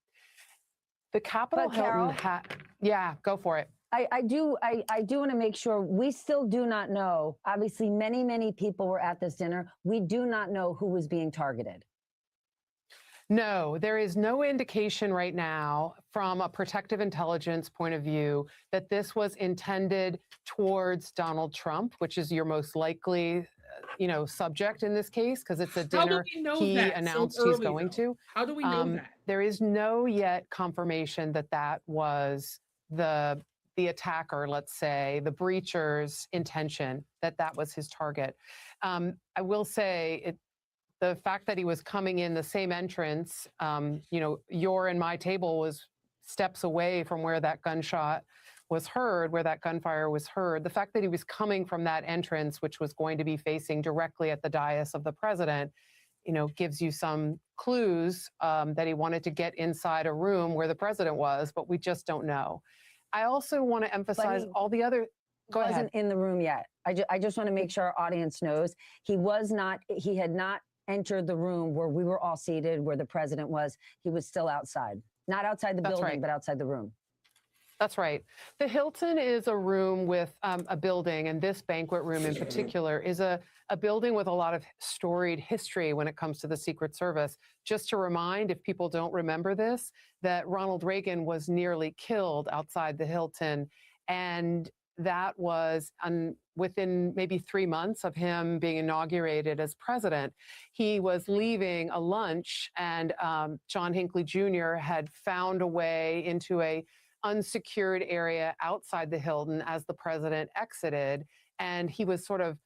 The Capitol But Carol- Hilton yeah, go for it. I do want to make sure we still do not know. Obviously, many people were at this dinner. We do not know who was being targeted. No, there is no indication right now from a protective intelligence point of view that this was intended towards Donald Trump, which is your most likely, subject in this case, because it's a dinner he announced he's going to. How do we know that? There is no yet confirmation that that was the attacker, let's say, the breacher's intention, that was his target. I will say the fact that he was coming in the same entrance, your and my table was steps away from where that gunshot was heard, where that gunfire was heard. The fact that he was coming from that entrance, which was going to be facing directly at the dais of the president, gives you some clues that he wanted to get inside a room where the president was, but we just don't know. I also want to emphasize all the other. Go ahead. Wasn't in the room yet. I just want to make sure our audience knows he had not entered the room where we were all seated, where the president was. He was still outside, not outside the building, but outside the room. That's right. The Hilton is a room with a building, and this banquet room in particular is a building with a lot of storied history when it comes to the Secret Service. Just to remind, if people don't remember this, that Ronald Reagan was nearly killed outside the Hilton, and that was within maybe 3 months of him being inaugurated as president. He was leaving a lunch, and John Hinckley Jr. had found a way into a unsecured area outside the Hilton as the president exited. And he was sort of,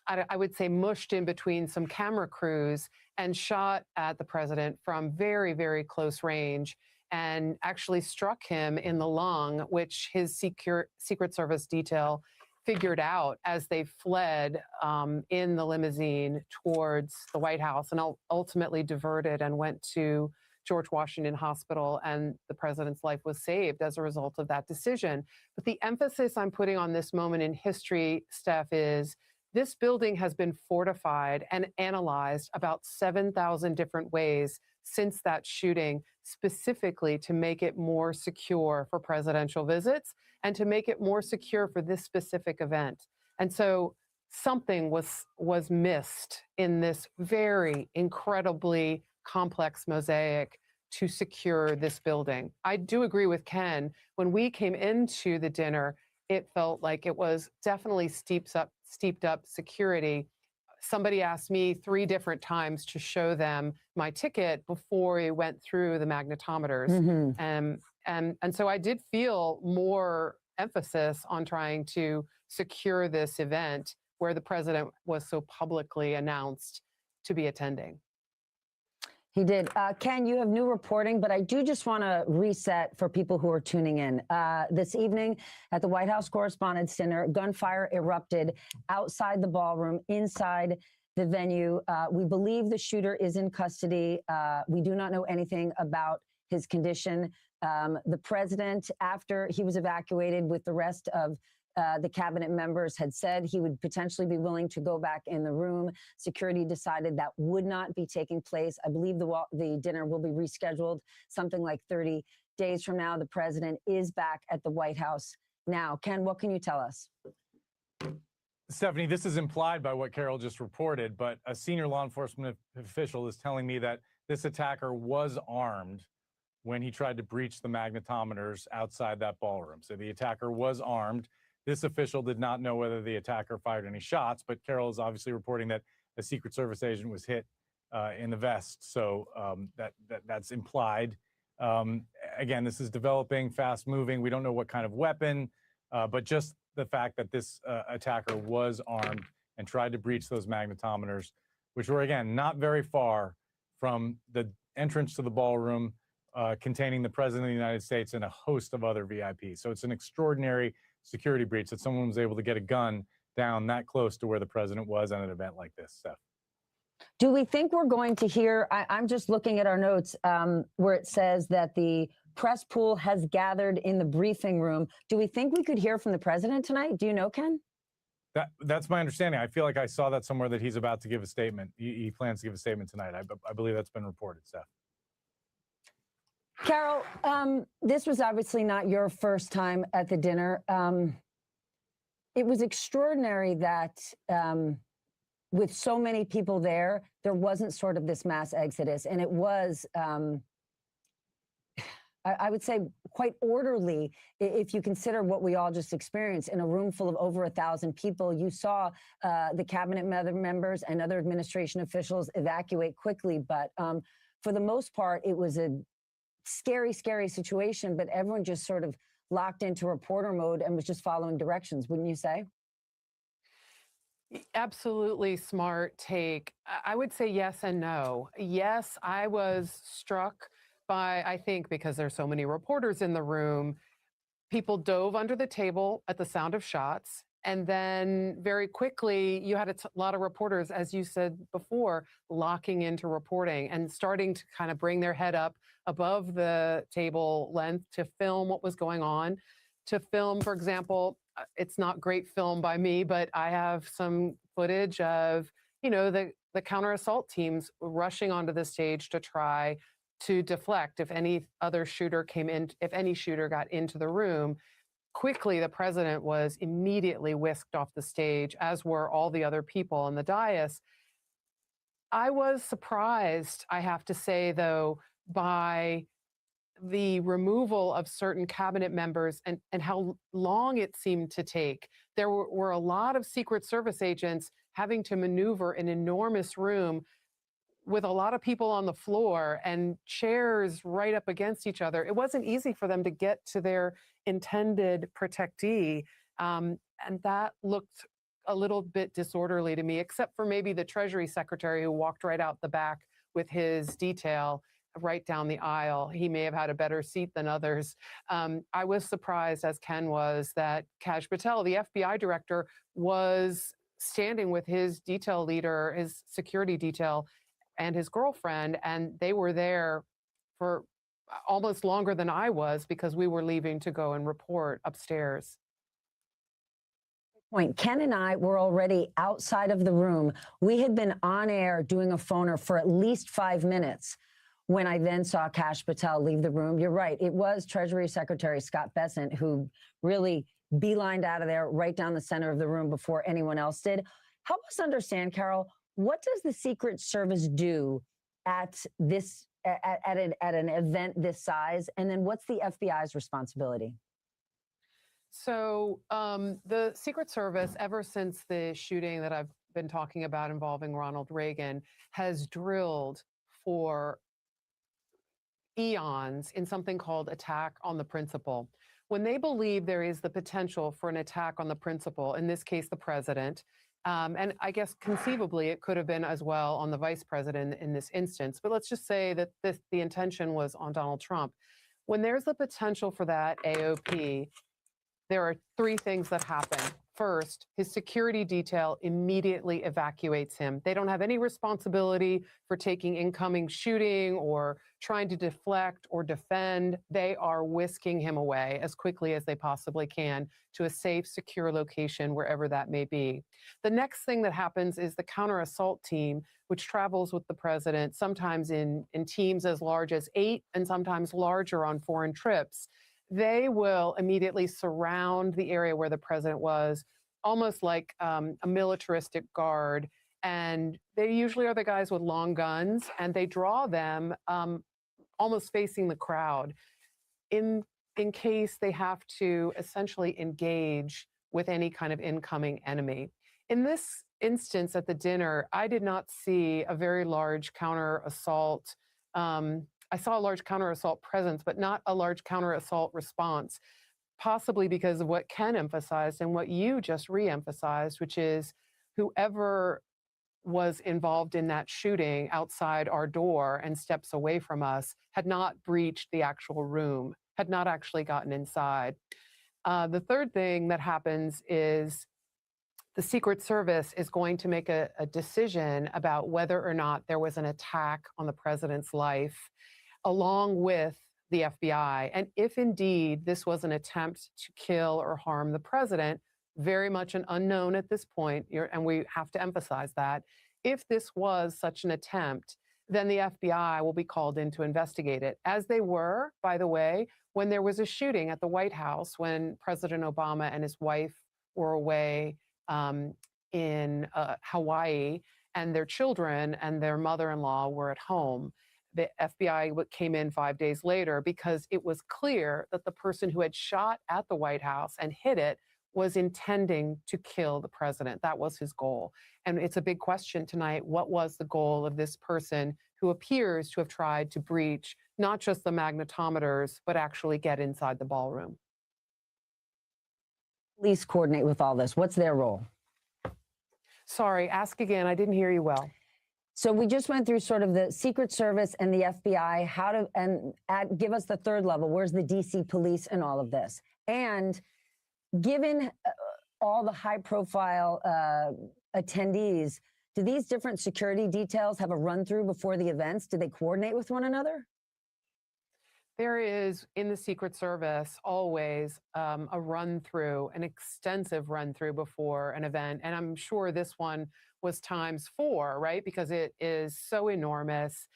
I would say, mushed in between some camera crews and shot at the president from very, very close range and actually struck him in the lung, which his Secret Service detail figured out as they fled in the limousine towards the White House, and ultimately diverted and went to George Washington Hospital, and the president's life was saved as a result of that decision. But the emphasis I'm putting on this moment in history, Steph, is this building has been fortified and analyzed about 7,000 different ways since that shooting, specifically to make it more secure for presidential visits and to make it more secure for this specific event. And so something was missed in this very incredibly complex mosaic to secure this building. I do agree with Ken. When we came into the dinner, it felt like it was definitely steeped up security. Somebody asked me 3 different times to show them my ticket before we went through the magnetometers. And so I did feel more emphasis on trying to secure this event where the president was so publicly announced to be attending. He did. Ken, you have new reporting, but I do just want to reset for people who are tuning in. This evening at the White House Correspondents' Dinner, gunfire erupted outside the ballroom, inside the venue. We believe the shooter is in custody. We do not know anything about his condition. The president, after he was evacuated with the rest of the cabinet members, had said he would potentially be willing to go back in the room. Security decided that would not be taking place. I believe the dinner will be rescheduled something like 30 days from now. The president is back at the White House now. Ken, what can you tell us? Stephanie, this is implied by what Carol just reported, but a senior law enforcement official is telling me that this attacker was armed when he tried to breach the magnetometers outside that ballroom. So the attacker was armed. This official did not know whether the attacker fired any shots, but Carol is obviously reporting that a Secret Service agent was hit in the vest. So that's implied. Again, this is developing, fast moving. We don't know what kind of weapon, but just the fact that this attacker was armed and tried to breach those magnetometers, which were, again, not very far from the entrance to the ballroom containing the President of the United States and a host of other VIPs. So it's an extraordinary security breach that someone was able to get a gun down that close to where the president was at an event like this, Steph. Do we think we're going to hear, I'm just looking at our notes where it says that the press pool has gathered in the briefing room. Do we think we could hear from the president tonight? Do you know, Ken? That's my understanding. I feel like I saw that somewhere that he's about to give a statement. He plans to give a statement tonight. I believe that's been reported, Steph. Carol, this was obviously not your first time at the dinner. It was extraordinary that with so many people there wasn't sort of this mass exodus. And it was, I would say, quite orderly if you consider what we all just experienced in a room full of over 1,000 people. You saw the cabinet members and other administration officials evacuate quickly. But for the most part, it was a scary, scary situation, but everyone just sort of locked into reporter mode and was just following directions, wouldn't you say? Absolutely smart take. I would say yes and no. Yes, I was struck by, I think because there's so many reporters in the room, people dove under the table at the sound of shots. And then very quickly, you had a lot of reporters, as you said before, locking into reporting and starting to kind of bring their head up above the table length to film what was going on. To film, for example, it's not great film by me, but I have some footage of, the counter assault teams rushing onto the stage to try to deflect if any other shooter came in, if any shooter got into the room. Quickly, the president was immediately whisked off the stage, as were all the other people on the dais. I was surprised, I have to say, though, by the removal of certain cabinet members and how long it seemed to take. There were a lot of Secret Service agents having to maneuver an enormous room with a lot of people on the floor and chairs right up against each other. It wasn't easy for them to get to their intended protectee. And that looked a little bit disorderly to me, except for maybe the Treasury Secretary who walked right out the back with his detail right down the aisle. He may have had a better seat than others. I was surprised, as Ken was, that Kash Patel, the FBI director, was standing with his detail leader, his security detail, and his girlfriend, and they were there for almost longer than I was because we were leaving to go and report upstairs. Point. Ken and I were already outside of the room. We had been on air doing a phoner for at least 5 minutes when I then saw Kash Patel leave the room. You're right. It was Treasury Secretary Scott Bessent who really beelined out of there right down the center of the room before anyone else did. Help us understand, Carol, what does the Secret Service do at this at an event this size? And then what's the FBI's responsibility? So the Secret Service, ever since the shooting that I've been talking about involving Ronald Reagan, has drilled for eons in something called attack on the principal. When they believe there is the potential for an attack on the principal, in this case, the president, and I guess conceivably it could have been as well on the vice president in this instance, but let's just say that the intention was on Donald Trump. When there's the potential for that AOP, there are 3 things that happen. First, his security detail immediately evacuates him. They don't have any responsibility for taking incoming shooting or trying to deflect or defend. They are whisking him away as quickly as they possibly can to a safe, secure location, wherever that may be. The next thing that happens is the counter assault team, which travels with the president, sometimes in teams as large as 8 and sometimes larger on foreign trips. They will immediately surround the area where the president was, almost like a militaristic guard. And they usually are the guys with long guns, and they draw them almost facing the crowd in case they have to essentially engage with any kind of incoming enemy. In this instance at the dinner, I did not see a very large counter assault. I saw a large counter-assault presence, but not a large counter-assault response, possibly because of what Ken emphasized and what you just re-emphasized, which is whoever was involved in that shooting outside our door and steps away from us had not breached the actual room, had not actually gotten inside. The third thing that happens is the Secret Service is going to make a decision about whether or not there was an attack on the president's life, along with the FBI. And if indeed this was an attempt to kill or harm the president, very much an unknown at this point, and we have to emphasize that, if this was such an attempt, then the FBI will be called in to investigate it, as they were, by the way, when there was a shooting at the White House when President Obama and his wife were away in Hawaii, and their children and their mother-in-law were at home. The FBI came in 5 days later because it was clear that the person who had shot at the White House and hit it was intending to kill the president. That was his goal. And it's a big question tonight. What was the goal of this person who appears to have tried to breach not just the magnetometers, but actually get inside the ballroom? Police coordinate with all this. What's their role? Sorry, ask again. I didn't hear you well. So we just went through sort of the Secret Service and the FBI, give us the third level. Where's the DC police in all of this? And given all the high profile attendees, do these different security details have a run through before the events? Do they coordinate with one another? There is, in the Secret Service, always a run-through, an extensive run-through before an event. And I'm sure this one was ×4, right? Because it is so enormous.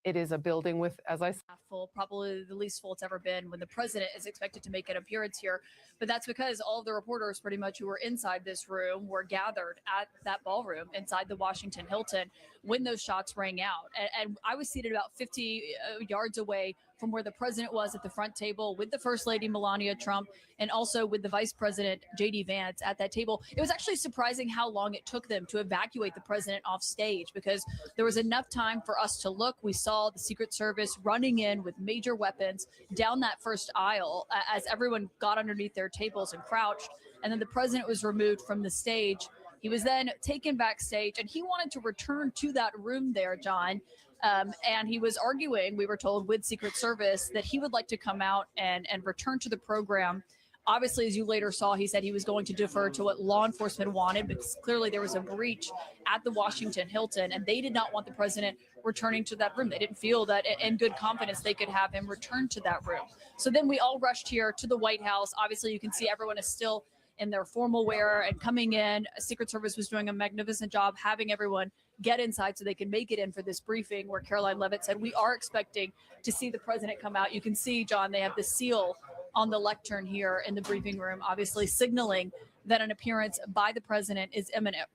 It is a building with, as I said, full, probably the least full it's ever been when the president is expected to make an appearance here. But that's because all of the reporters pretty much who were inside this room were gathered at that ballroom inside the Washington Hilton when those shots rang out. And I was seated about 50 yards away from where the president was at the front table with the First Lady Melania Trump and also with the Vice President J.D. Vance at that table. It was actually surprising how long it took them to evacuate the president off stage because there was enough time for us to look. We saw the Secret Service running in with major weapons down that first aisle as everyone got underneath their tables and crouched. And then the president was removed from the stage. He was then taken backstage and he wanted to return to that room there, John. And he was arguing, we were told, with Secret Service that he would like to come out and return to the program. Obviously, as you later saw, he said he was going to defer to what law enforcement wanted because clearly there was a breach at the Washington Hilton and they did not want the president returning to that room. They didn't feel that in good confidence they could have him return to that room. So then we all rushed here to the White House. Obviously, you can see everyone is still in their formal wear and coming in. Secret Service was doing a magnificent job having everyone get inside so they can make it in for this briefing where Caroline Leavitt said, we are expecting to see the president come out. You can see, John, they have the seal on the lectern here in the briefing room, obviously signaling that an appearance by the president is imminent.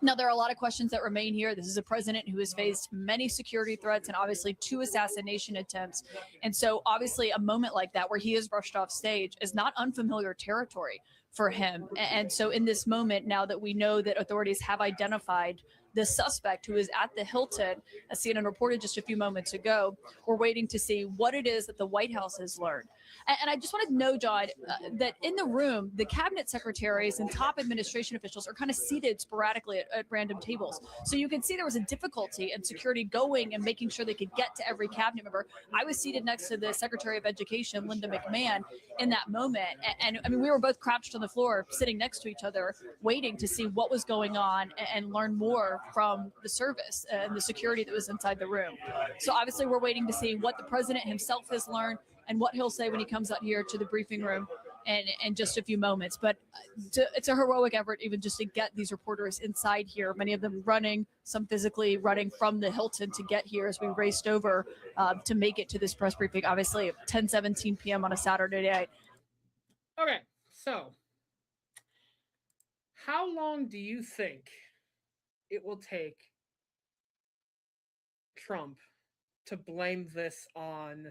Now, there are a lot of questions that remain here. This is a president who has faced many security threats and obviously 2 assassination attempts. And so obviously a moment like that where he is rushed off stage is not unfamiliar territory for him. And so in this moment, now that we know that authorities have identified the suspect who is at the Hilton, as CNN reported just a few moments ago, we're waiting to see what it is that the White House has learned. And I just wanted to know, John, that in the room, the cabinet secretaries and top administration officials are kind of seated sporadically at random tables. So you can see there was a difficulty in security going and making sure they could get to every cabinet member. I was seated next to the Secretary of Education, Linda McMahon, in that moment. And I mean, we were both crouched on the floor, sitting next to each other, waiting to see what was going on and learn more from the service and the security that was inside the room. So obviously we're waiting to see what the president himself has learned and what he'll say when he comes out here to the briefing room in just a few moments. But it's a heroic effort even just to get these reporters inside here, many of them running, some physically running from the Hilton to get here as we raced over to make it to this press briefing, obviously at 10:17 p.m. on a Saturday night. Okay, so how long do you think it will take Trump to blame this on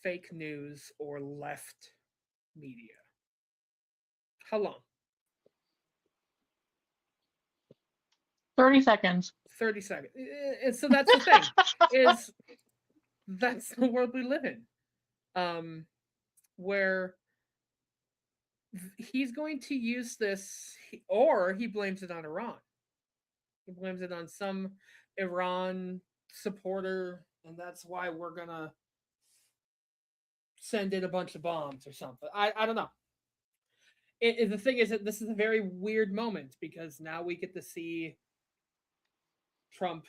fake news or left media? How long? 30 seconds. 30 seconds. And so that's the thing, is that's the world we live in, where he's going to use this, or he blames it on Iran. He blames it on some Iran supporter, and that's why we're going to send in a bunch of bombs or something. I don't know. The thing is that this is a very weird moment because now we get to see Trump,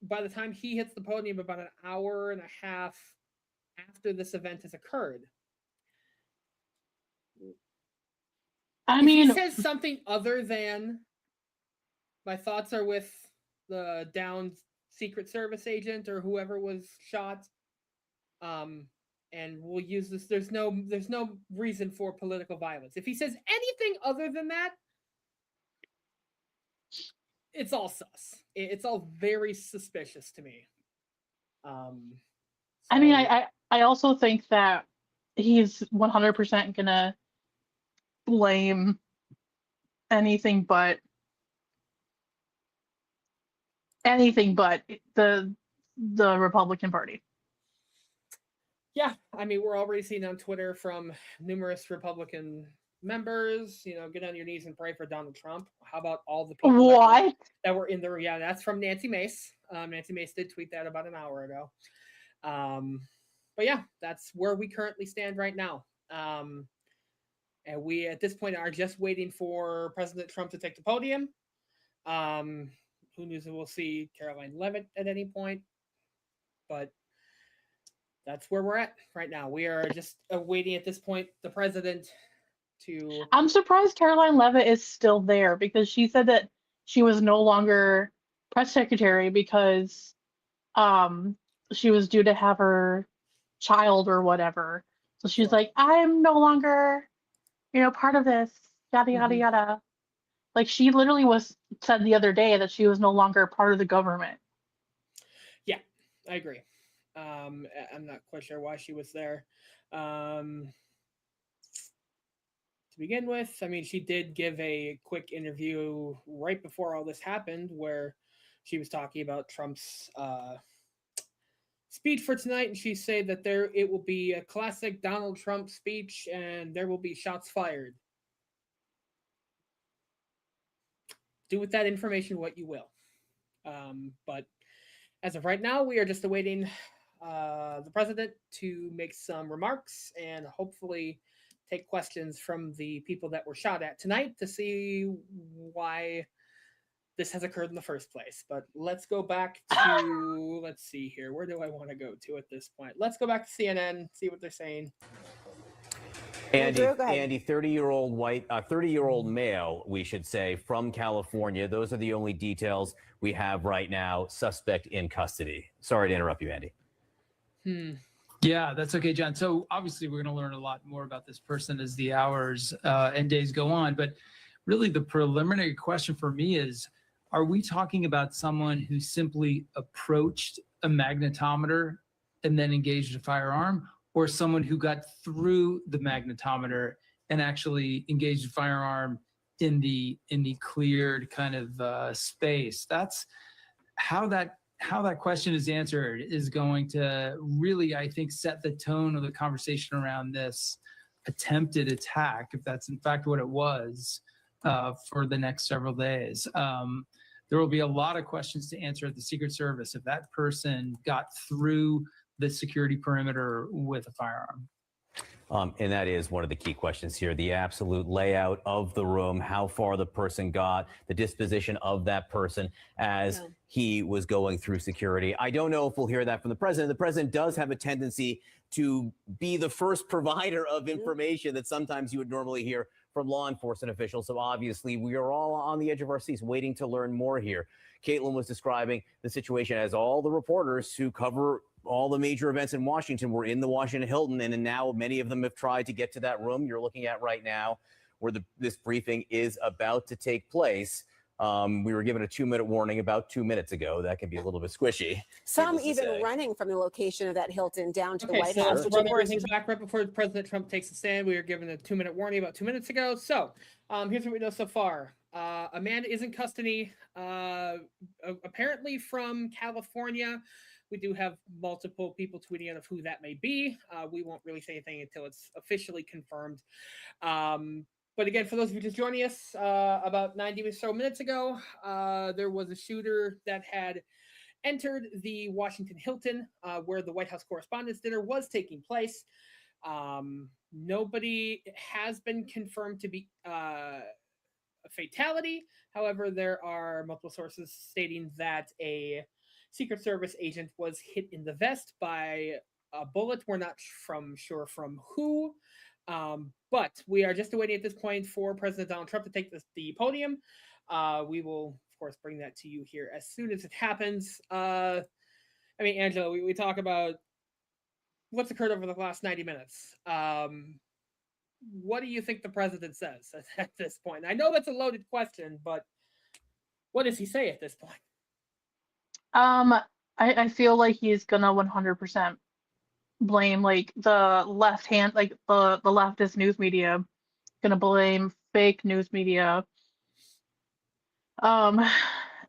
by the time he hits the podium about an hour and a half after this event has occurred. I mean, he says something other than "my thoughts are with the downed Secret Service agent or whoever was shot. And we'll use this. There's no reason for political violence. If he says anything other than that, it's all sus. It's all very suspicious to me. I mean, I also think that he's 100% gonna blame anything but the Republican Party. Yeah, I mean, we're already seeing on Twitter from numerous Republican members, get on your knees and pray for Donald Trump. How about all the people that were in the, yeah, that's from Nancy Mace. Nancy Mace did tweet that about an hour ago. But yeah, that's where we currently stand right now. And we, at this point, are just waiting for President Trump to take the podium. Who knows if we'll see Caroline Leavitt at any point. But that's where we're at right now. We are just awaiting at this point the president to. I'm surprised Caroline Leavitt is still there because she said that she was no longer press secretary because she was due to have her child or whatever. So she's like, I'm no longer, part of this, yada yada yada. Like she literally said the other day that she was no longer part of the government. Yeah, I agree. I'm not quite sure why she was there. To begin with, I mean, she did give a quick interview right before all this happened where she was talking about Trump's speech for tonight, and she said that it will be a classic Donald Trump speech and there will be shots fired. Do with that information what you will. But as of right now, we are just awaiting the president to make some remarks and hopefully take questions from the people that were shot at tonight to see why this has occurred in the first place. But let's go back to, let's see here. Where do I want to go to at this point? Let's go back to CNN, see what they're saying. Andy, 30-year-old male, we should say, from California. Those are the only details we have right now. Suspect in custody. Sorry to interrupt you, Andy. Yeah, that's okay, John. So obviously we're going to learn a lot more about this person as the hours and days go on. But really the preliminary question for me is, are we talking about someone who simply approached a magnetometer and then engaged a firearm, or someone who got through the magnetometer and actually engaged a firearm in the cleared kind of space? That's how that question is answered is going to really, I think, set the tone of the conversation around this attempted attack, if that's in fact what it was, for the next several days. There will be a lot of questions to answer at the Secret Service if that person got through the security perimeter with a firearm. And that is one of the key questions here, the absolute layout of the room, how far the person got, the disposition of that person as he was going through security. I don't know if we'll hear that from the president. The president does have a tendency to be the first provider of information that sometimes you would normally hear from law enforcement officials. So obviously we are all on the edge of our seats waiting to learn more here. Caitlin was describing the situation as all the reporters who cover all the major events in Washington were in the Washington Hilton, and now many of them have tried to get to that room you're looking at right now where this briefing is about to take place. We were given a 2-minute warning about 2 minutes ago. That can be a little bit squishy. Some even running from the location of that Hilton down to the White so House. let's run everything back right before President Trump takes the stand. We were given a 2-minute warning about 2 minutes ago. So here's what we know so far. A man is in custody, apparently from California. We do have multiple people tweeting out of who that may be. We won't really say anything until it's officially confirmed. But again, for those of you just joining us, about 90 or so minutes ago, there was a shooter that had entered the Washington Hilton, where the White House Correspondents' Dinner was taking place. Nobody has been confirmed to be a fatality. However, there are multiple sources stating that a Secret Service agent was hit in the vest by a bullet. We're not sure from who. But we are just awaiting at this point for President Donald Trump to take the podium. We will, of course, bring that to you here as soon as it happens. I mean, Angela, we talk about what's occurred over the last 90 minutes. What do you think the president says at this point? I know that's a loaded question, but what does he say at this point? I feel like he's gonna 100% blame like the left hand, like the leftist news media, gonna blame fake news media. Um,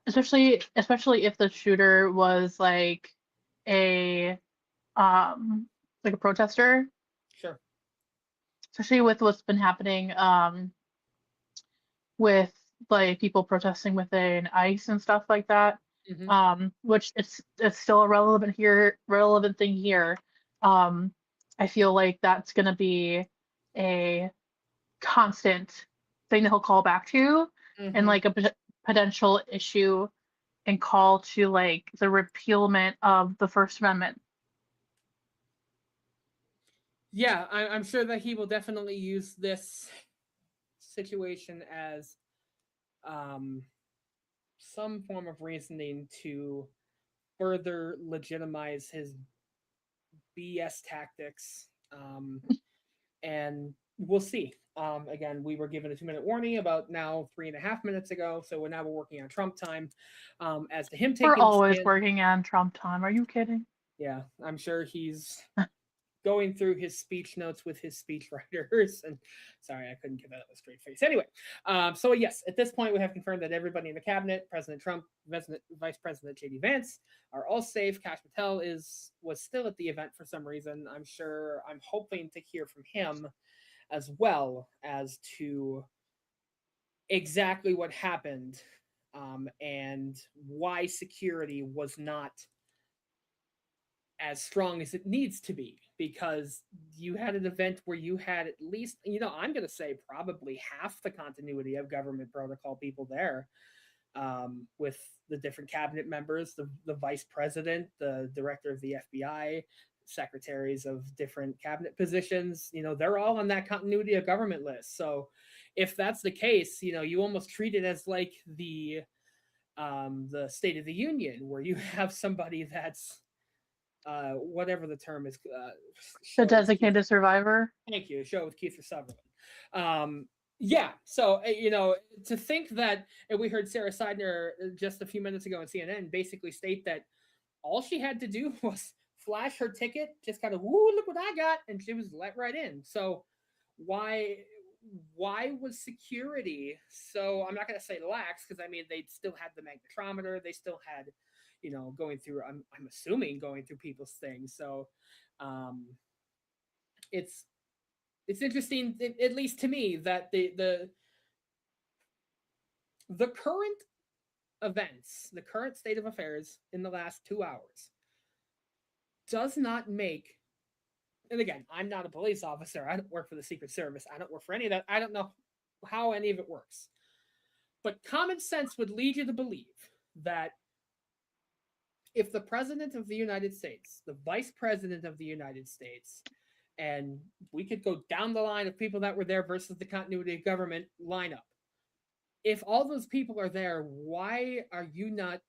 especially if the shooter was a like a protester. Sure. Especially with what's been happening with like people protesting within ICE and stuff like that. Which it's still a relevant thing here. I feel like that's gonna be a constant thing that he'll call back to, and like a potential issue and call to like the repealment of the First Amendment. Yeah, I'm sure that he will definitely use this situation as some form of reasoning to further legitimize his BS tactics. And we'll see. Again, we were given a 2-minute warning about now 3.5 minutes ago, so we're working on Trump time. As to him taking, we're always working on Trump time. Are you kidding? Yeah, I'm sure he's going through his speech notes with his speechwriters. And sorry, I couldn't give that a straight face. Anyway, so yes, at this point, we have confirmed that everybody in the cabinet, President Trump, Vice President J.D. Vance, are all safe. Kash Patel was still at the event for some reason. I'm hoping to hear from him as well as to exactly what happened and why security was not as strong as it needs to be, because you had an event where you had at least, I'm going to say probably half the continuity of government protocol people there, with the different cabinet members, the vice president, the director of the FBI, secretaries of different cabinet positions. They're all on that continuity of government list. So if that's the case, you almost treat it as like the State of the Union, where you have somebody that's whatever the term is, the designated survivor. Thank you. Show with Keith Sutherland. Yeah. So to think that, and we heard Sarah Seidner just a few minutes ago on CNN basically state that all she had to do was flash her ticket, just kind of, woo, look what I got, and she was let right in. So why was security so, I'm not going to say lax, because I mean they still had the magnetometer, they still had going through, I'm assuming going through people's things. So it's interesting, at least to me, that the current events, the current state of affairs in the last 2 hours does not make, and again, I'm not a police officer, I don't work for the Secret Service, I don't work for any of that, I don't know how any of it works, but common sense would lead you to believe that if the President of the United States, the Vice President of the United States, and we could go down the line of people that were there versus the continuity of government lineup, if all those people are there, why are you not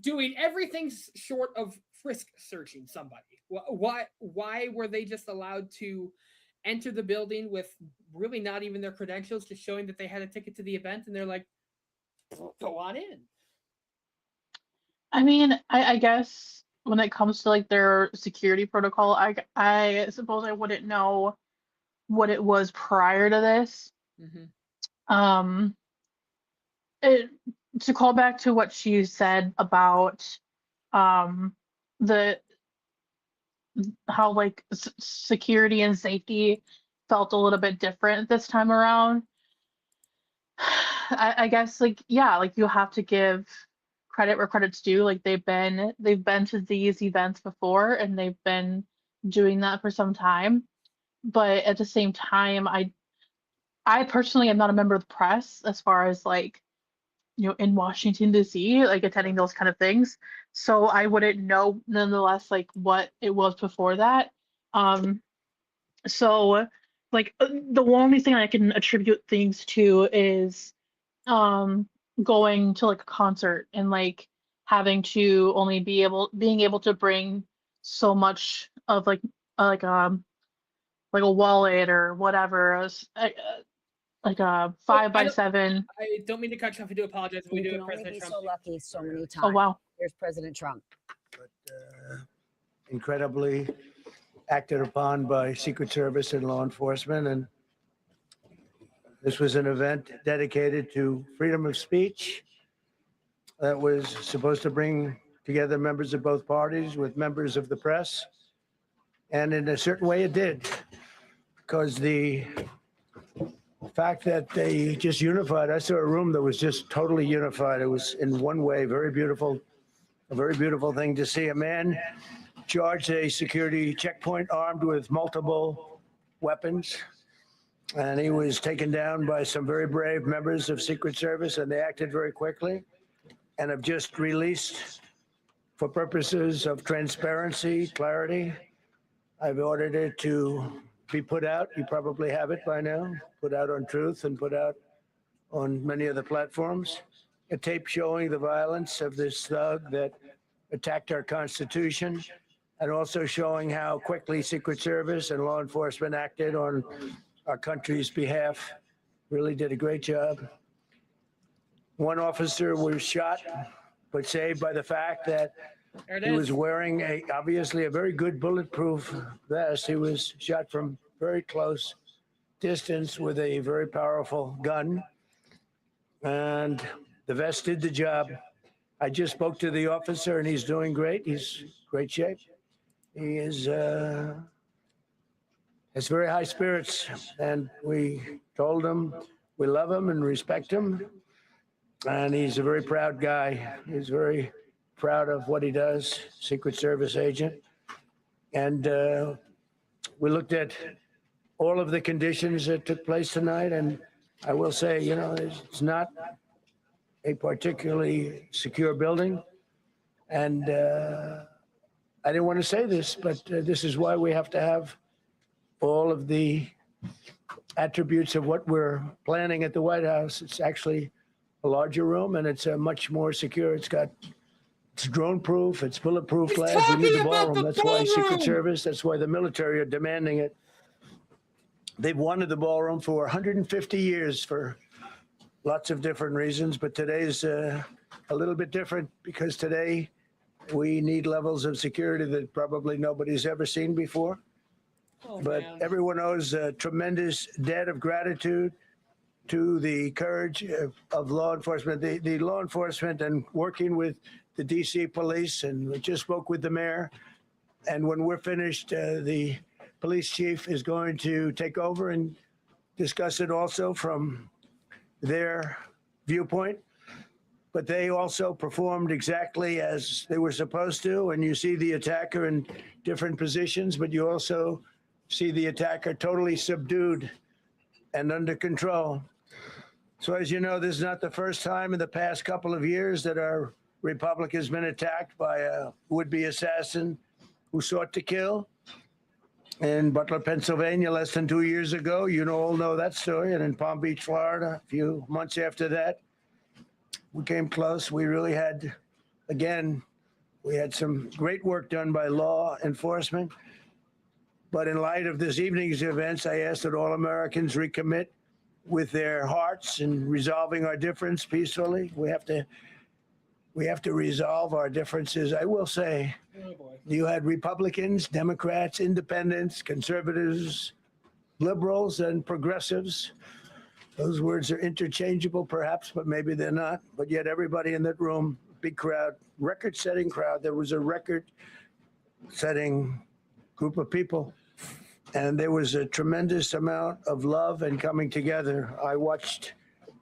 doing everything short of frisk searching somebody? Why were they just allowed to enter the building with really not even their credentials, just showing that they had a ticket to the event, and they're like, go on in? I mean, I guess when it comes to like their security protocol, I suppose I wouldn't know what it was prior to this. To call back to what she said about the how like security and safety felt a little bit different this time around. I guess like, yeah, like you have to give credit where credit's due. Like they've been to these events before, and they've been doing that for some time. But at the same time, I personally am not a member of the press as far as like, in Washington D.C., like attending those kind of things. So I wouldn't know nonetheless like what it was before that. So like the only thing I can attribute things to is going to like a concert and like having to only being able to bring so much of like a wallet or whatever, like a Oh, 5x7. I don't mean to cut you off. I do apologize. We You do can have only President be Trump. so lucky so many times. Oh wow. Here's President Trump. Incredibly acted upon by Secret Service and law enforcement. And this was an event dedicated to freedom of speech that was supposed to bring together members of both parties with members of the press. And in a certain way it did, because the fact that they just unified, I saw a room that was just totally unified. It was in one way, very beautiful, a very beautiful thing to see. A man charged a security checkpoint armed with multiple weapons. And he was taken down by some very brave members of Secret Service, and they acted very quickly and have just released, for purposes of transparency, clarity, I've ordered it to be put out. You probably have it by now, put out on Truth and put out on many of the platforms. A tape showing the violence of this thug that attacked our Constitution, and also showing how quickly Secret Service and law enforcement acted on our country's behalf. Really did a great job. One officer was shot, but saved by the fact that he was wearing obviously a very good bulletproof vest. He was shot from very close distance with a very powerful gun, and the vest did the job. I just spoke to the officer, and he's doing great. He's in great shape. He is has very high spirits, and we told him we love him and respect him, and he's a very proud guy. He's very proud of what he does, Secret Service agent. And we looked at all of the conditions that took place tonight, and I will say, you know, it's not a particularly secure building. And I didn't want to say this, but this is why we have to have all of the attributes of what we're planning at the White House. It's actually a larger room, and it's much more secure. It's drone proof, it's bulletproof glass. We need the ballroom. That's why Secret Service, that's why the military are demanding it. They've wanted the ballroom for 150 years for lots of different reasons, but today's a little bit different, because today we need levels of security that probably nobody's ever seen before. But everyone owes a tremendous debt of gratitude to the courage of law enforcement, the law enforcement, and working with the DC police. And we just spoke with the mayor. And when we're finished, the police chief is going to take over and discuss it also from their viewpoint. But they also performed exactly as they were supposed to. And you see the attacker in different positions, but you also see the attacker totally subdued and under control. So as you know, this is not the first time in the past couple of years that our republic has been attacked by a would-be assassin who sought to kill. In Butler, Pennsylvania, less than 2 years ago, you all know that story. And in Palm Beach, Florida, a few months after that, we came close. We really had, again, we had some great work done by law enforcement. But in light of this evening's events, I ask that all Americans recommit with their hearts in resolving our difference peacefully. We have to resolve our differences. I will say, you had Republicans, Democrats, independents, conservatives, liberals, and progressives. Those words are interchangeable, perhaps, but maybe they're not. But yet everybody in that room, big crowd, record-setting crowd. There was a record-setting group of people. And there was a tremendous amount of love and coming together. I watched,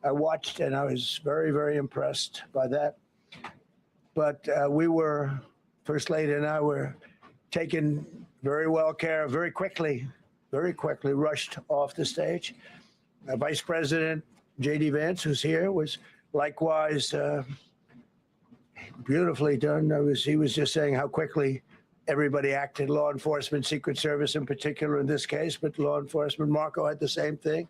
and I was very, very impressed by that. But we were, First Lady and I were taken very well care of, very quickly rushed off the stage. Vice President J.D. Vance, who's here, was likewise beautifully done. He was just saying how quickly everybody acted, law enforcement, Secret Service in particular in this case, but law enforcement. Marco had the same thing.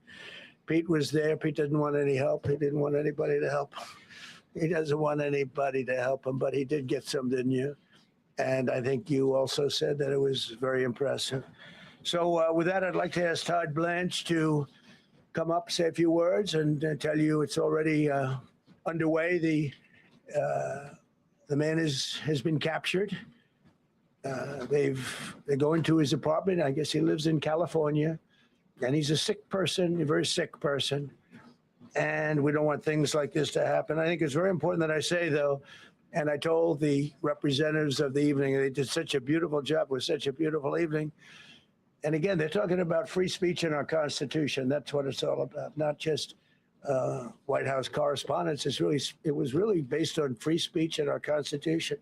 Pete was there. Pete didn't want any help. He didn't want anybody to help. He doesn't want anybody to help him, but he did get some, didn't you? And I think you also said that it was very impressive. So with that, I'd like to ask Todd Blanche to come up, say a few words, and tell you it's already underway. The man has been captured. They're going to his apartment. I guess he lives in California, and he's a sick person, a very sick person. And we don't want things like this to happen. I think it's very important that I say, though, and I told the representatives of the evening, they did such a beautiful job. It was such a beautiful evening. And again, they're talking about free speech in our Constitution. That's what it's all about, not just White House correspondence. It was really based on free speech in our Constitution.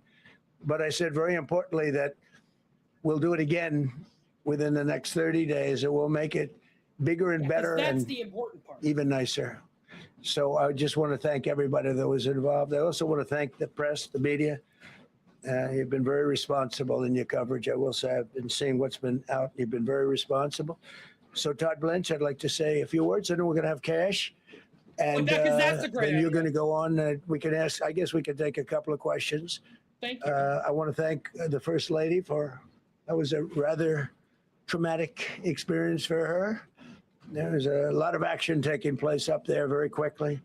But I said very importantly that we'll do it again within the next 30 days, and we'll make it bigger and better and the important part. Even nicer. So I just want to thank everybody that was involved. I also want to thank the press, the media. You've been very responsible in your coverage. I will say I've been seeing what's been out. You've been very responsible. So Todd Blanche, I'd like to say a few words, and then we're going to have cash. And that's a great then you're idea. going to go on. We can ask, I guess we could take a couple of questions. Thank you. I want to thank the First Lady that was a rather traumatic experience for her. There was a lot of action taking place up there very quickly.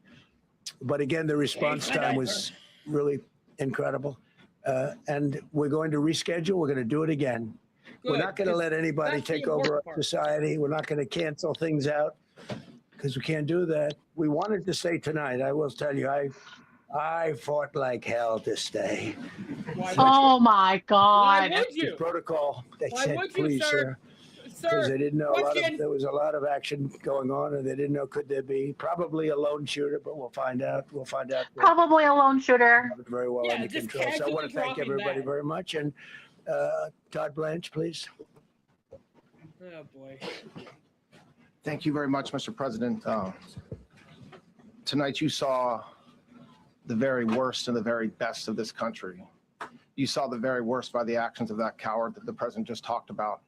But again, the response time was really incredible. And we're going to reschedule. We're going to do it again. Good, We're not going to let anybody that's the take over important our part. society. We're not going to cancel things out because we can't do that. We wanted to stay tonight. I will tell you, I fought like hell to stay. Oh my God. Why would you? The protocol. They Why said, would you, please, sir? because they didn't know question. there was a lot of action going on, and they didn't know could there be probably a lone shooter, but we'll find out. We'll find out. Probably a lone shooter. Very well Yeah, under just control. So I want to casually thank dropping everybody that. very much. And Todd Blanche, please. Oh boy. Thank you very much, Mr. President. Tonight you saw the very worst and the very best of this country. You saw the very worst by the actions of that coward that the president just talked about.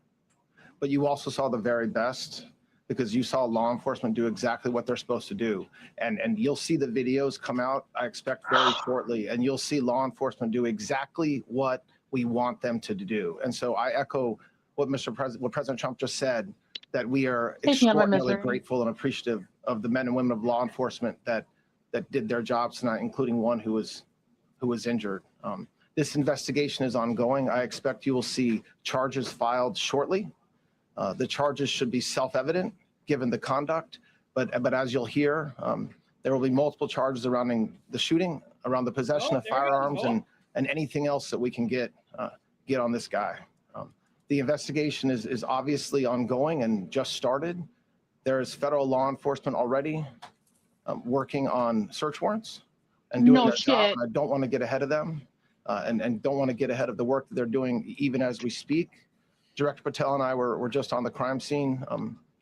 But you also saw the very best because you saw law enforcement do exactly what they're supposed to do. And you'll see the videos come out, I expect, very shortly, and you'll see law enforcement do exactly what we want them to do. And so I echo what what President Trump just said, that we are extraordinarily grateful and appreciative of the men and women of law enforcement that did their jobs tonight, including one who was injured. This investigation is ongoing. I expect you will see charges filed shortly. The charges should be self-evident given the conduct, but as you'll hear, there will be multiple charges surrounding the shooting, around the possession of firearms, and anything else that we can get on this guy. The investigation is obviously ongoing and just started. There is federal law enforcement already working on search warrants and doing their job. I don't want to get ahead of them and don't want to get ahead of the work that they're doing even as we speak. Director Patel and I were just on the crime scene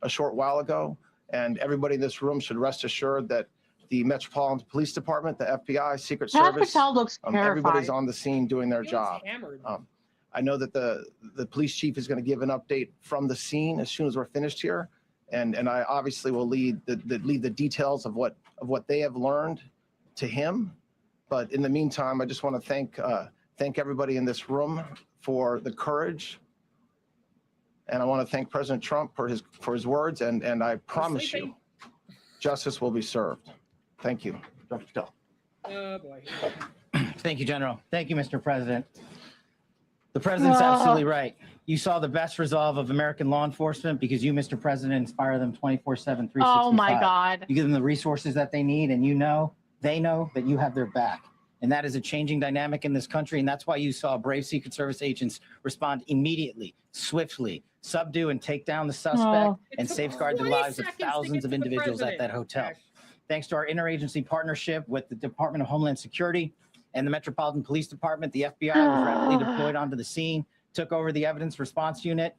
a short while ago, and everybody in this room should rest assured that the Metropolitan Police Department, the FBI, Secret Service, Patel looks everybody's terrified. on the scene doing their He looks job. hammered. I know that the police chief is going to give an update from the scene as soon as we're finished here, and I obviously will lead the details of what they have learned to him. But in the meantime, I just want to thank everybody in this room for the courage, and I want to thank President Trump for his words, and I promise you, justice will be served. Thank you, Dr. Patel. Oh boy. Thank you, General. Thank you, Mr. President. The president's absolutely right. You saw the best resolve of American law enforcement because you, Mr. President, inspire them 24/7, 365. Oh my God. You give them the resources that they need, and they know that you have their back. And that is a changing dynamic in this country. And that's why you saw brave Secret Service agents respond immediately, swiftly, subdue and take down the suspect and safeguard the lives of thousands of individuals at that hotel. Thanks to our interagency partnership with the Department of Homeland Security and the Metropolitan Police Department, the FBI was rapidly deployed onto the scene, took over the evidence response unit,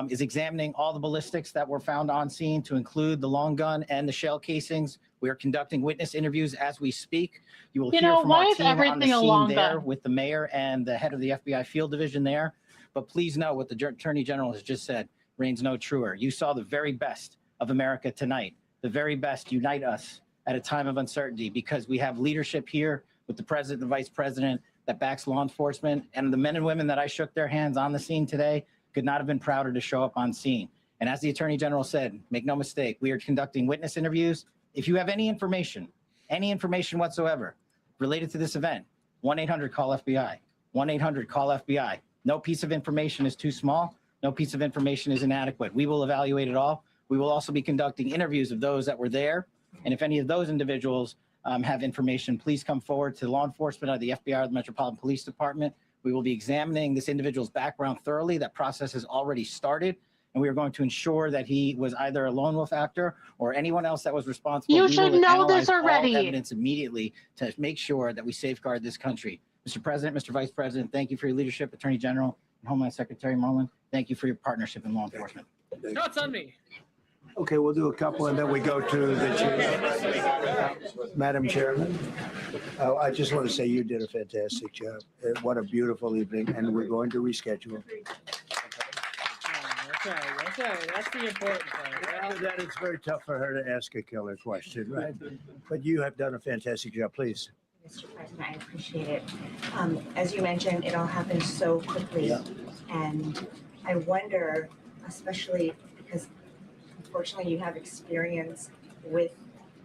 is examining all the ballistics that were found on scene to include the long gun and the shell casings. We are conducting witness interviews as we speak. You will hear from our team on the scene there with the mayor and the head of the FBI field division there. But please know what the Attorney General has just said reigns no truer. You saw the very best of America tonight. The very best unite us at a time of uncertainty because we have leadership here with the president, the vice president that backs law enforcement. And the men and women that I shook their hands on the scene today could not have been prouder to show up on scene. And as the Attorney General said, make no mistake, we are conducting witness interviews. If you have any information whatsoever related to this event, 1-800-CALL-FBI, 1-800-CALL-FBI. No piece of information is too small. No piece of information is inadequate. We will evaluate it all. We will also be conducting interviews of those that were there. And if any of those individuals have information, please come forward to law enforcement or the FBI or the Metropolitan Police Department. We will be examining this individual's background thoroughly. That process has already started. And we are going to ensure that he was either a lone wolf actor or anyone else that was responsible. You We should will know this analyze all already. evidence immediately to make sure that we safeguard this country. Mr. President, Mr. Vice President, thank you for your leadership. Attorney General and Homeland Secretary Marlin, thank you for your partnership in law enforcement. Shots on me. Okay, we'll do a couple and then we go to the chair. Madam Chairman, I just want to say you did a fantastic job. What a beautiful evening, and we're going to reschedule. That's the important part. After that, it's very tough for her to ask a killer question, right? But you have done a fantastic job. Please. Mr. President, I appreciate it. As you mentioned, it all happened so quickly. Yeah. And I wonder, especially because unfortunately you have experience with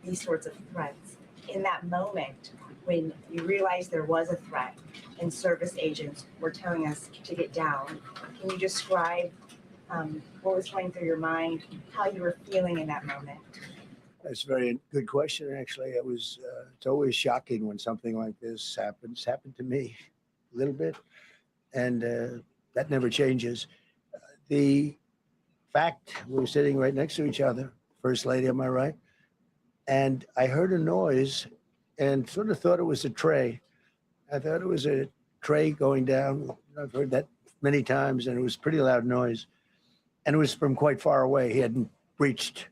these sorts of threats, in that moment when you realized there was a threat and service agents were telling us to get down, can you describe what was going through your mind, how you were feeling in that moment? That's a very good question, actually. It's always shocking when something like this happens. Happened to me a little bit, and that never changes. The fact we're sitting right next to each other, First Lady, am I right? And I heard a noise and sort of thought it was a tray. I thought it was a tray going down. I've heard that many times, and it was a pretty loud noise. And it was from quite far away. He hadn't breached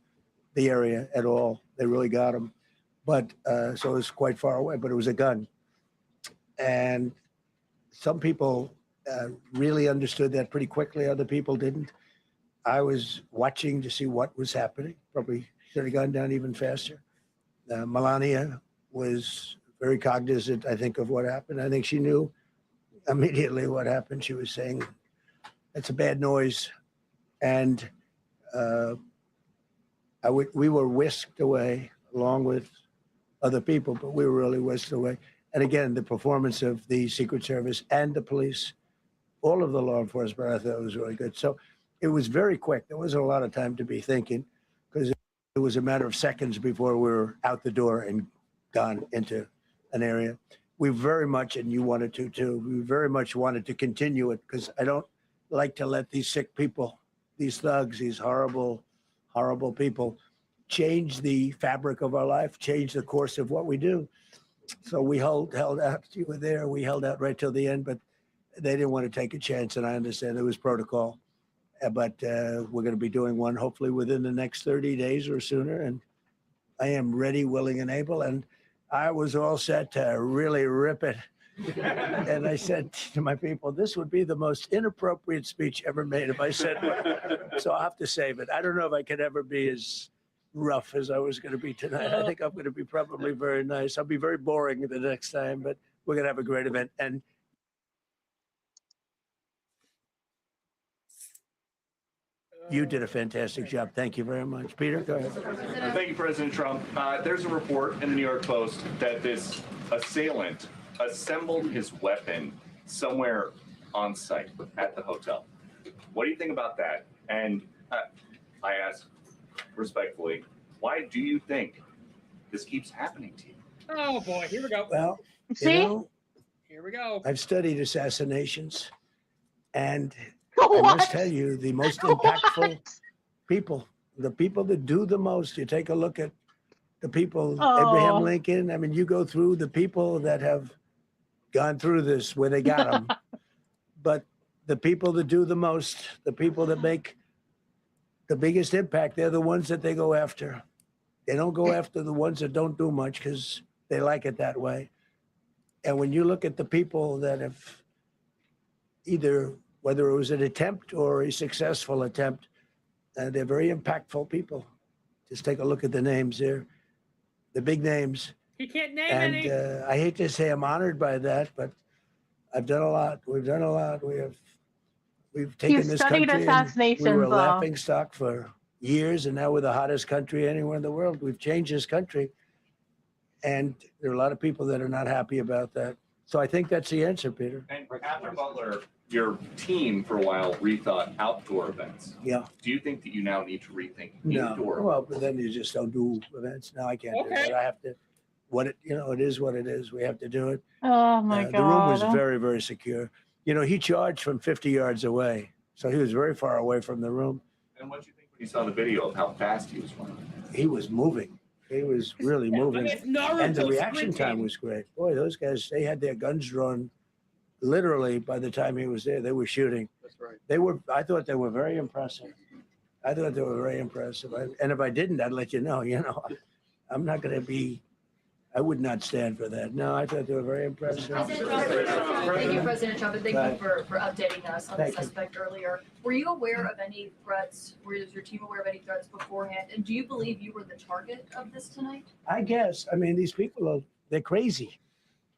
the area at all. They really got him. But so it was quite far away, but it was a gun. And some people really understood that pretty quickly. Other people didn't. I was watching to see what was happening. Probably should have gone down even faster. Melania was very cognizant, I think, of what happened. I think she knew immediately what happened. She was saying, "That's a bad noise." And we were whisked away along with other people, but we were really whisked away. And again, the performance of the Secret Service and the police, all of the law enforcement, I thought was really good. So it was very quick. There wasn't a lot of time to be thinking because it was a matter of seconds before we were out the door and gone into an area. We very much, and you wanted to too, we very much wanted to continue it because I don't like to let these sick people, these thugs, these horrible, horrible people change the fabric of our life, change the course of what we do. So we held out. You were there. We held out right till the end, but they didn't want to take a chance, and I understand it was protocol. But we're going to be doing one hopefully within the next 30 days or sooner, and I am ready, willing, and able. And I was all set to really rip it. And I said to my people, this would be the most inappropriate speech ever made if I said one. So I'll have to save it. I don't know if I could ever be as rough as I was going to be tonight. I think I'm going to be probably very nice. I'll be very boring the next time, but we're going to have a great event. And you did a fantastic job. Thank you very much. Peter, go ahead. Thank you, President Trump. There's a report in the New York Post that this assailant assembled his weapon somewhere on site at the hotel. What do you think about that? And I ask respectfully, why do you think this keeps happening to you? Oh boy, here we go. Well, See? Here we go. I've studied assassinations, and I must tell you, the most impactful people, the people that do the most, you take a look at the people, Abraham Lincoln. I mean, you go through the people that have gone through this where they got them. But the people that do the most, the people that make the biggest impact, they're the ones that they go after. They don't go after the ones that don't do much because they like it that way. And when you look at the people that have either, whether it was an attempt or a successful attempt, they're very impactful people. Just take a look at the names there. The big names, He can't name And any. I hate to say I'm honored by that, but I've done a lot. We've done a lot. We've taken He's this studied country, and we were a assassinations, laughing stock for years, and now we're the hottest country anywhere in the world. We've changed this country, and there are a lot of people that are not happy about that. So I think that's the answer, Peter. And after Butler, your team for a while rethought outdoor events. Yeah. Do you think that you now need to rethink No. indoor? Well, but then you just don't do events. No, I can't do Okay. that. I have to. It is what it is. We have to do it. Oh my God. The room was very, very secure. He charged from 50 yards away, so he was very far away from the room. And what do you think when you saw the video of how fast he was running? He was moving. He was really moving. It's Naruto And the reaction sprinting. time was great. Boy, those guys, they had their guns drawn literally by the time he was there. They were shooting. That's right. I thought they were very impressive. And if I didn't, I'd let you know. I'm not going to be, I would not stand for that. No, I thought they were very impressive. Thank you, President Trump, and thank you for updating us on the Thank you. suspect earlier. Were you aware of any threats? Was your team aware of any threats beforehand? And do you believe you were the target of this tonight? I guess. I mean, these people they're crazy.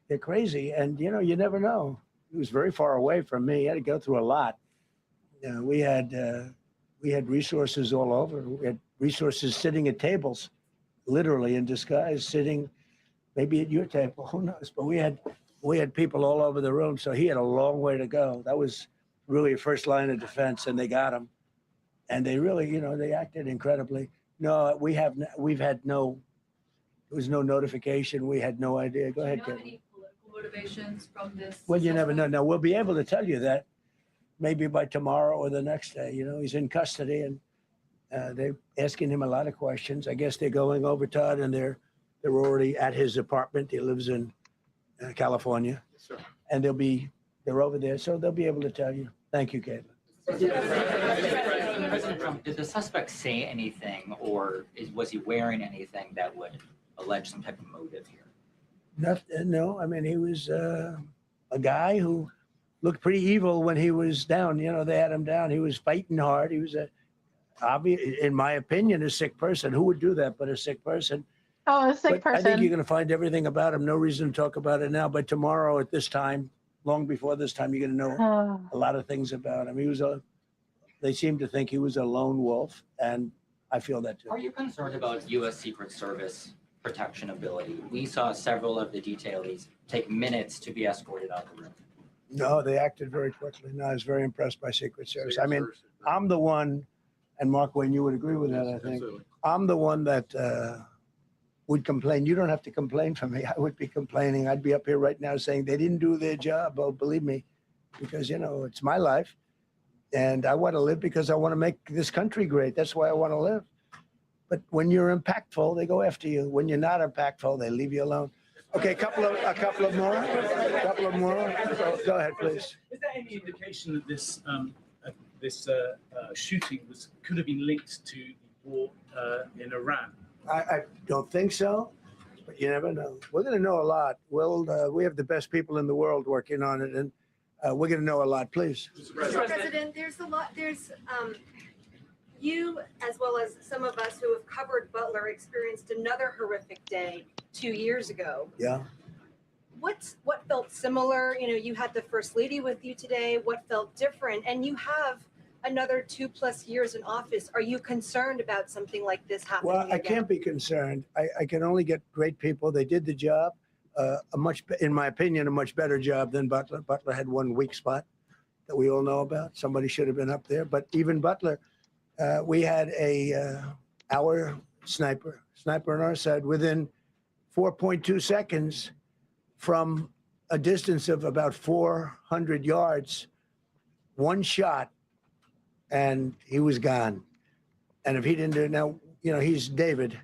They're crazy. And, you never know. He was very far away from me. He had to go through a lot. We had resources all over. We had resources sitting at tables, literally in disguise, sitting maybe at your table, who knows? But we had people all over the room. So he had a long way to go. That was really a first line of defense, and they got him. And they really, they acted incredibly. No, there was no notification. We had no idea. Go ahead, Do you know Kevin. any political motivations from this? Well, you never know. Now, we'll be able to tell you that maybe by tomorrow or the next day. He's in custody, and they're asking him a lot of questions. I guess they're going over, Todd, and they're already at his apartment. He lives in California. Yes, sir. And they're over there, so they'll be able to tell you. Thank you, Caitlin. President Trump, did the suspect say anything, or was he wearing anything that would allege some type of motive here? No, I mean, he was a guy who looked pretty evil when he was down. They had him down. He was fighting hard. He was in my opinion, a sick person. Who would do that but a sick person? Oh, a sick But I think you're person. going to find everything about him. No reason to talk about it now. But tomorrow at this time, long before this time, you're going to know Oh. a lot of things about him. They seem to think he was a lone wolf, and I feel that too. Are you concerned about U.S. Secret Service protection ability? We saw several of the detailees take minutes to be escorted out of the room. No, they acted very quickly. No, I was very impressed by Secret Service. I mean, I'm the one, and Mark Wayne, you would agree with that, I think. Absolutely. I'm the one that would complain. You don't have to complain for me. I would be complaining. I'd be up here right now saying they didn't do their job. Oh, believe me, because, it's my life. And I want to live because I want to make this country great. That's why I want to live. But when you're impactful, they go after you. When you're not impactful, they leave you alone. Okay, a couple of more. Go ahead, please. Is there any indication that this shooting could have been linked to the war in Iran? I don't think so, but you never know. We're going to know a lot. We have the best people in the world working on it, and we're going to know a lot. Please. Mr. President, there's a lot. You, as well as some of us who have covered Butler, experienced another horrific day 2 years ago. Yeah. What felt similar? You had the First Lady with you today. What felt different? And you have another 2+ years in office. Are you concerned about something like this happening Well, I again? can't be concerned. I can only get great people. They did the job, in my opinion, a much better job than Butler. Butler had one weak spot that we all know about. Somebody should have been up there. But even Butler, we had our sniper on our side within 4.2 seconds from a distance of about 400 yards, one shot, and he was gone. And if he didn't do it now, he's David.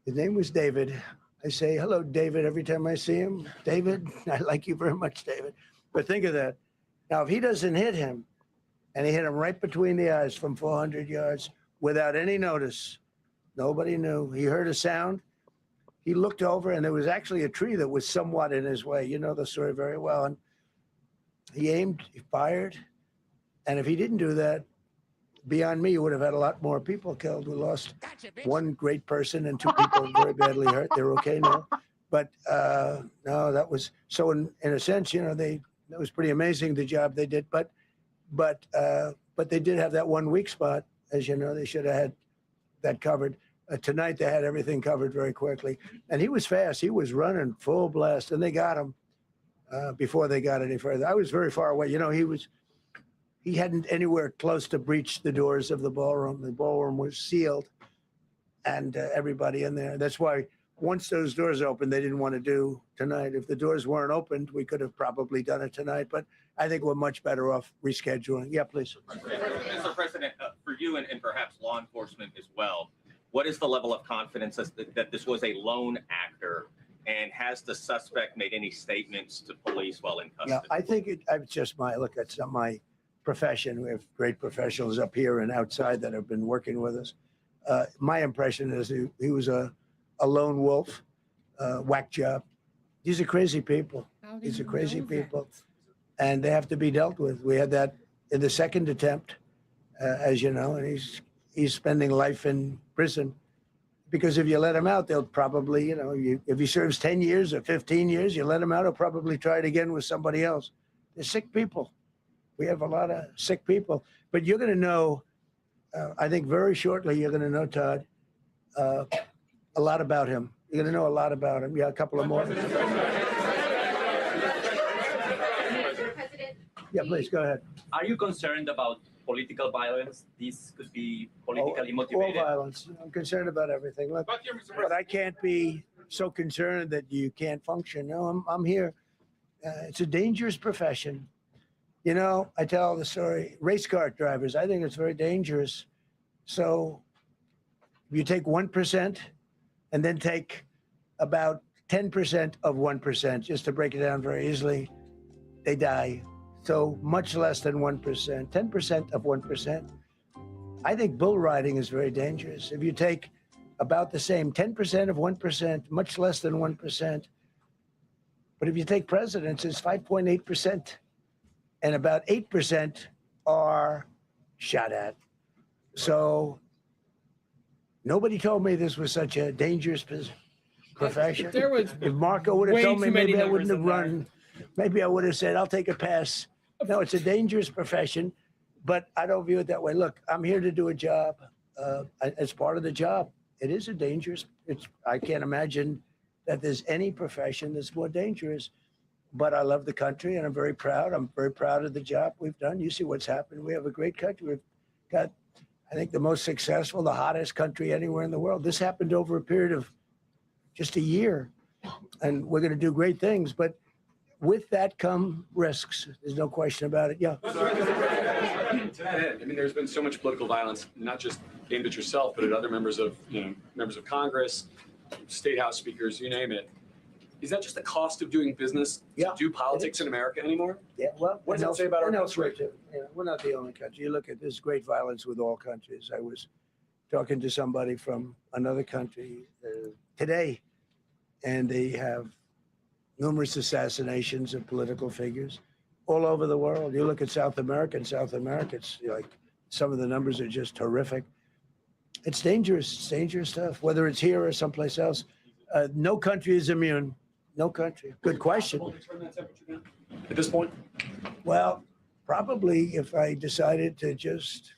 His name was David. I say, hello, David, every time I see him. David, I like you very much, David. But think of that. Now, if he doesn't hit him, and he hit him right between the eyes from 400 yards without any notice, nobody knew. He heard a sound. He looked over, and there was actually a tree that was somewhat in his way. You know the story very well. And he aimed, he fired. And if he didn't do that, beyond me, you would have had a lot more people killed. We lost one great person and 2 people very badly hurt. They're okay now. But no, that was so. In a sense, that was pretty amazing the job they did. But they did have that one weak spot, as you know. They should have had that covered. Tonight they had everything covered very quickly, and he was fast. He was running full blast, and they got him before they got any further. I was very far away. He hadn't anywhere close to breach the doors of the ballroom. The ballroom was sealed, and everybody in there. That's why once those doors opened, they didn't want to do tonight. If the doors weren't opened, we could have probably done it tonight. But I think we're much better off rescheduling. Yeah, please. Mr. President, for you and perhaps law enforcement as well, what is the level of confidence that this was a lone actor? And has the suspect made any statements to police while in custody? Yeah, I think it's just it's not my profession. We have great professionals up here and outside that have been working with us. My impression is he was a lone wolf, whack job. These are crazy people. These are crazy people. And they have to be dealt with. We had that in the second attempt, as you know, and he's spending life in prison. Because if you let him out, they'll probably, if he serves 10 years or 15 years, you let him out, he'll probably try it again with somebody else. They're sick people. We have a lot of sick people. But you're going to know, I think very shortly, you're going to know, Todd, a lot about him. You're going to know a lot about him. Yeah, a couple of more. Yeah, please, go ahead. Are you concerned about political violence? This could be politically motivated. All violence. I'm concerned about everything. Look, but I can't be so concerned that you can't function. No, I'm here. It's a dangerous profession. I tell the story, race car drivers, I think it's very dangerous. So if you take 1% and then take about 10% of 1%, just to break it down very easily, they die. So much less than 1%, 10% of 1%. I think bull riding is very dangerous. If you take about the same 10% of 1%, much less than 1%. But if you take presidents, it's 5.8%. And about 8% are shot at. So nobody told me this was such a dangerous profession. If Marco would have told me, maybe I wouldn't have run. Maybe I would have said, I'll take a pass. No, it's a dangerous profession, but I don't view it that way. Look, I'm here to do a job. As part of the job, it is a dangerous. I can't imagine that there's any profession that's more dangerous. But I love the country, and I'm very proud. I'm very proud of the job we've done. You see what's happened. We have a great country. We've got, I think, the most successful, the hottest country anywhere in the world. This happened over a period of just a year, and we're going to do great things. But with that come risks. There's no question about it. Yeah. To that end, I mean, there's been so much political violence, not just aimed at yourself, but at other members of Congress, state house speakers, you name it. Is that just the cost of doing business to do politics in America anymore? Yeah. Well, what does that say about our elsewhere country? too? We're not the only country. You look at this great violence with all countries. I was talking to somebody from another country today, and they have numerous assassinations of political figures all over the world. You look at South America, it's like some of the numbers are just horrific. It's dangerous. It's dangerous stuff, whether it's here or someplace else. No country is immune. No country. Good question. At this point? Well, probably if I decided to just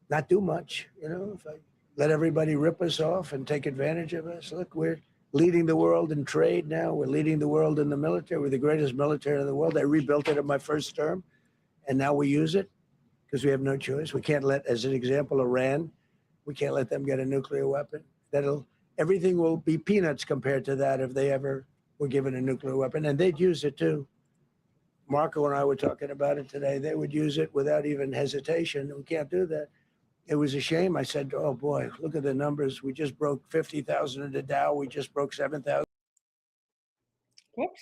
not do much, if I let everybody rip us off and take advantage of us. Look, we're leading the world in trade now. We're leading the world in the military. We're the greatest military in the world. I rebuilt it in my first term, and now we use it because we have no choice. We can't let, as an example, Iran, we can't let them get a nuclear weapon. Everything will be peanuts compared to that if they ever were given a nuclear weapon, and they'd use it too. Marco and I were talking about it today. They would use it without even hesitation. We can't do that. It was a shame. I said, oh boy, look at the numbers. We just broke 50,000 in the Dow. We just broke 7,000. Whoops.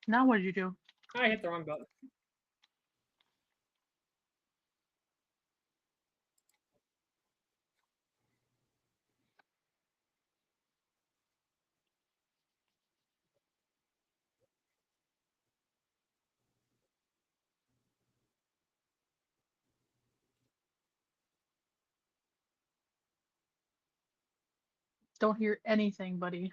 Now what did you do? I hit the wrong button. Don't hear anything, buddy.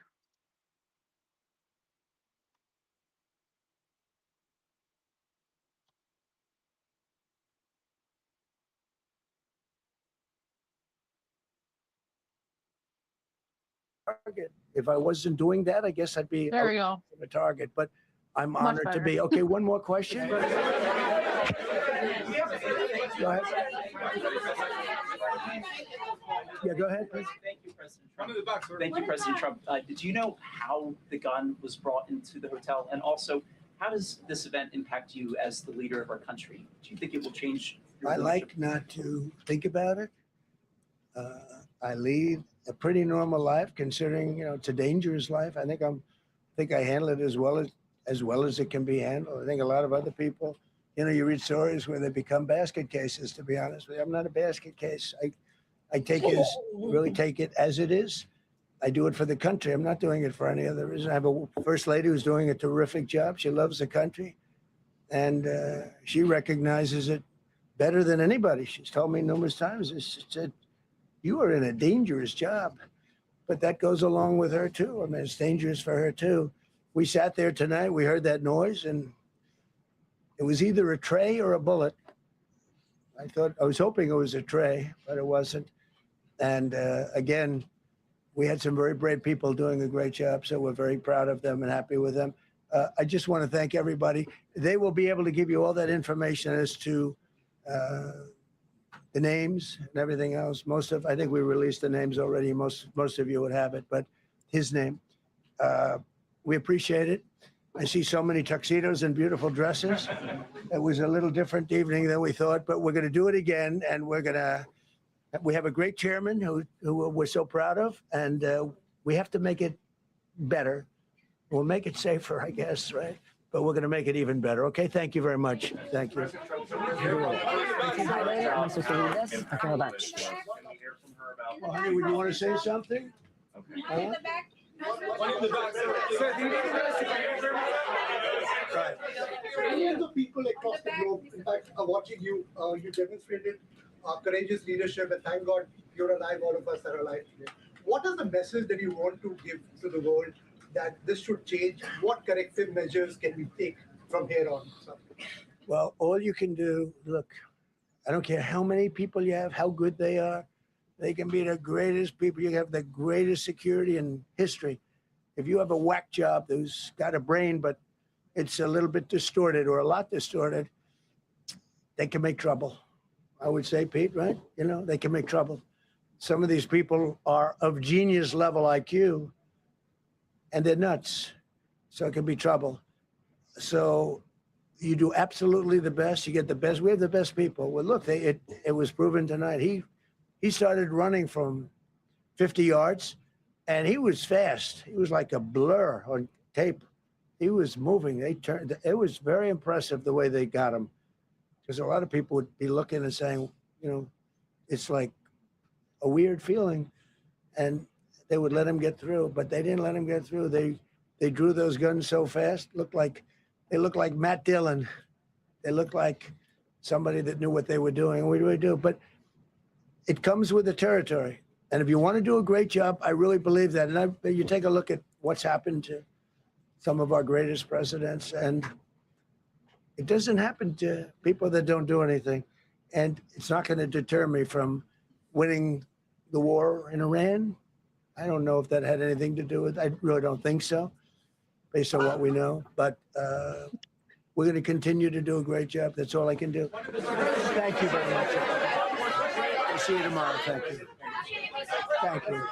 Target. If I wasn't doing that, I guess I'd be There we go. a target, but I'm Much honored to better. be. Okay, one more question. Go ahead. Yeah, go ahead, please. Thank you, President Trump. Thank you, President Trump. Did you know how the gun was brought into the hotel? And also, how does this event impact you as the leader of our country? Do you think it will change your I leadership? like not to think about it. I lead a pretty normal life, considering it's a dangerous life. I think I handle it as well as it can be handled. I think a lot of other people, you read stories where they become basket cases. To be honest with you, I'm not a basket case. I really take it as it is. I do it for the country. I'm not doing it for any other reason. I have a first lady who's doing a terrific job. She loves the country, and she recognizes it better than anybody. She's told me numerous times. She said, "You are in a dangerous job," but that goes along with her too. I mean, it's dangerous for her too. We sat there tonight. We heard that noise, and it was either a tray or a bullet. I was hoping it was a tray, but it wasn't. And again, we had some very brave people doing a great job, so we're very proud of them and happy with them. I just want to thank everybody. They will be able to give you all that information as to the names and everything else. I think we released the names already. Most of you would have it, but his name. We appreciate it. I see so many tuxedos and beautiful dresses. It was a little different evening than we thought, but we're going to do it again, and we have a great chairman who we're so proud of, and we have to make it better. We'll make it safer, I guess, right? But we're going to make it even better. Okay, thank you very much. Thank you. Am I supposed to read this? Okay, hold on. Well, honey, would you want to say something? Okay. Millions of people across the globe, in fact, are watching you. You demonstrated courageous leadership, and thank God you're alive. All of us are alive today. What is the message that you want to give to the world that this should change? What corrective measures can we take from here on? Well, all you can do, look, I don't care how many people you have, how good they are. They can be the greatest people. You have the greatest security in history. If you have a whack job who's got a brain, but it's a little bit distorted or a lot distorted, they can make trouble. I would say, Pete, right? They can make trouble. Some of these people are of genius level IQ, and they're nuts. So it can be trouble. So you do absolutely the best. You get the best. We have the best people. Well, look, it was proven tonight. He started running from 50 yards, and he was fast. He was like a blur on tape. He was moving. It was very impressive the way they got him, because a lot of people would be looking and saying, it's like a weird feeling, and they would let him get through, but they didn't let him get through. They drew those guns so fast. They looked like Matt Dillon. They looked like somebody that knew what they were doing. We really do, but it comes with the territory. And if you want to do a great job, I really believe that. And you take a look at what's happened to some of our greatest presidents, and it doesn't happen to people that don't do anything. And it's not going to deter me from winning the war in Iran. I don't know if that had anything to do with it. I really don't think so, based on what we know. But we're going to continue to do a great job. That's all I can do. Thank you very much. I'll see you tomorrow. Thank you. Thank you.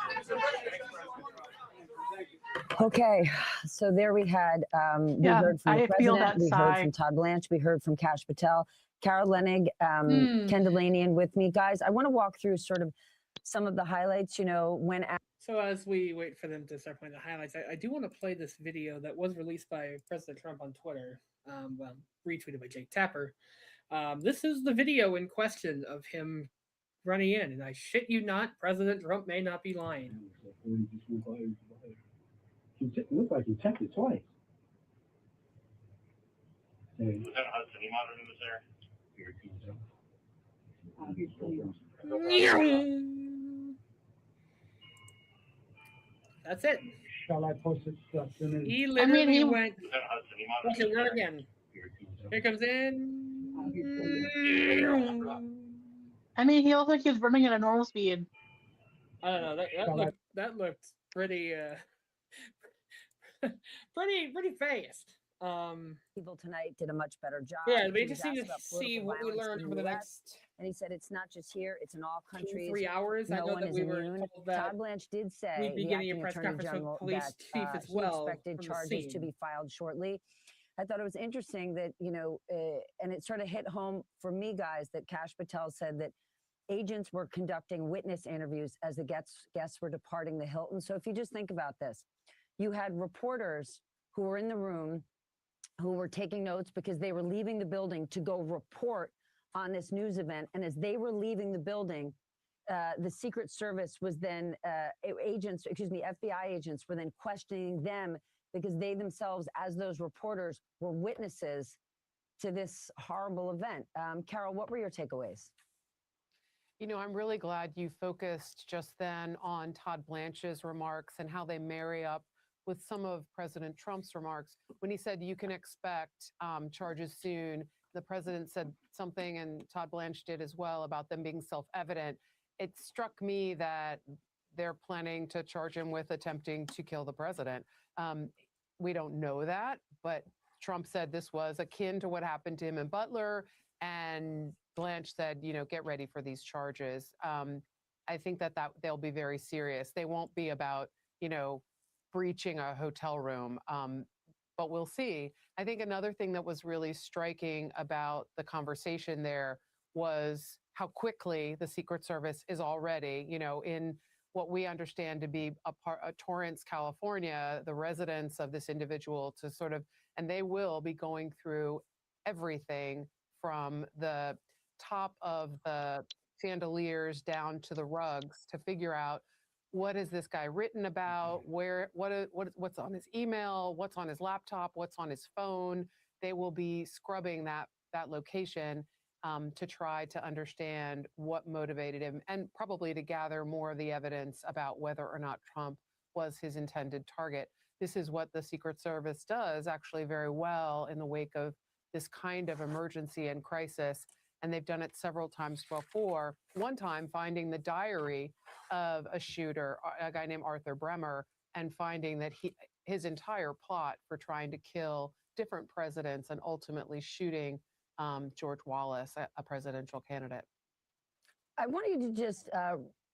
Okay, so there we had, we Yeah, heard from the I feel president, that we heard sigh. from Todd Blanche, we heard from Kash Patel, Carol Leonnig, Ken Delaney, and with me. Guys, I want to walk through sort of some of the highlights, when So as we wait for them to start playing the highlights, I do want to play this video that was released by President Trump on Twitter, retweeted by Jake Tapper. This is the video in question of him running in, and I shit you not, President Trump may not be lying. It looks like you checked it twice. Lieutenant Hudson, you monitoring this area? That's it. Shall I post it as soon as? He I mean, literally he went. Okay, run again. Here comes in. I mean, he looked like he was running at a normal speed. I don't know. That looked pretty pretty fast. People tonight did a much better job. Yeah, we He just was need asked to about see political what we violence learn in over the US, next and he said it's not just here, it's in all countries. 3 hours. I No know one that is we were immune. told that Todd Blanche did we'd say, be the getting a acting press attorney conference with general, police that chief as he well expected from the charges to scene. be filed shortly. I thought it was interesting that, and it sort of hit home for me, guys, that Kash Patel said that agents were conducting witness interviews as the guests were departing the Hilton. So if you just think about this, you had reporters who were in the room who were taking notes because they were leaving the building to go report on this news event. And as they were leaving the building, the Secret Service was then, FBI agents were then questioning them because they themselves, as those reporters, were witnesses to this horrible event. Carol, what were your takeaways? I'm really glad you focused just then on Todd Blanche's remarks and how they marry up with some of President Trump's remarks. When he said you can expect charges soon, the president said something, and Todd Blanche did as well, about them being self-evident. It struck me that they're planning to charge him with attempting to kill the president. We don't know that, but Trump said this was akin to what happened to him in Butler, and Blanche said, get ready for these charges. I think that they'll be very serious. They won't be about, breaching a hotel room, but we'll see. I think another thing that was really striking about the conversation there was how quickly the Secret Service is already, in what we understand to be Torrance, California, the residence of this individual, to sort of, and they will be going through everything from the top of the chandeliers down to the rugs to figure out what has this guy written about, what's on his email, what's on his laptop, what's on his phone. They will be scrubbing that location to try to understand what motivated him, and probably to gather more of the evidence about whether or not Trump was his intended target. This is what the Secret Service does actually very well in the wake of this kind of emergency and crisis. And they've done it several times before. One time finding the diary of a shooter, a guy named Arthur Bremer, and finding that his entire plot for trying to kill different presidents and ultimately shooting George Wallace, a presidential candidate. I want you to just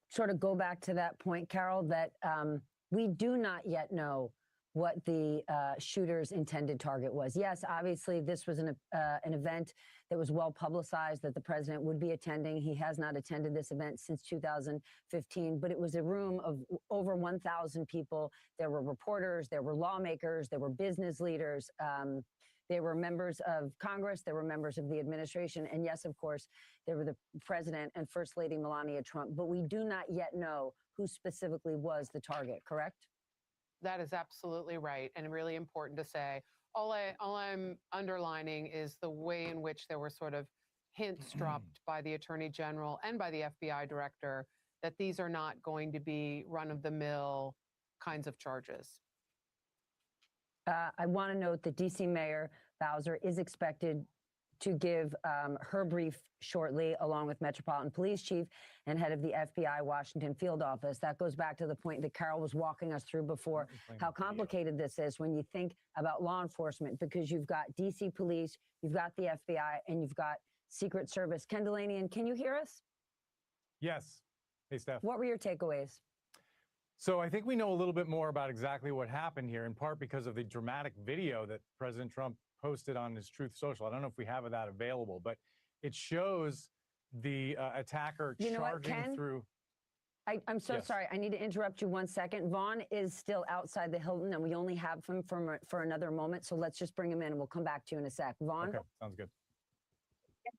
sort of go back to that point, Carol, that we do not yet know what the shooter's intended target was. Yes, obviously, this was an event that was well publicized that the president would be attending. He has not attended this event since 2015, but it was a room of over 1,000 people. There were reporters, there were lawmakers, there were business leaders. There were members of Congress, there were members of the administration, and yes, of course, there were the president and First Lady Melania Trump. But we do not yet know who specifically was the target, correct? That is absolutely right, and really important to say. All I'm underlining is the way in which there were sort of hints dropped by the Attorney General and by the FBI Director that these are not going to be run-of-the-mill kinds of charges. I want to note that DC Mayor Bowser is expected to give her brief shortly, along with Metropolitan Police Chief and head of the FBI Washington Field Office. That goes back to the point that Carol was walking us through before, how complicated this is when you think about law enforcement, because you've got DC Police, you've got the FBI, and you've got Secret Service. Ken Delanian, can you hear us? Yes. Hey, Steph. What were your takeaways? So I think we know a little bit more about exactly what happened here, in part because of the dramatic video that President Trump posted on his Truth Social. I don't know if we have that available, but it shows the attacker charging through. I'm so sorry. I need to interrupt you 1 second. Vaughn is still outside the Hilton, and we only have him for another moment. So let's just bring him in, and we'll come back to you in a sec. Vaughn? Okay, sounds good.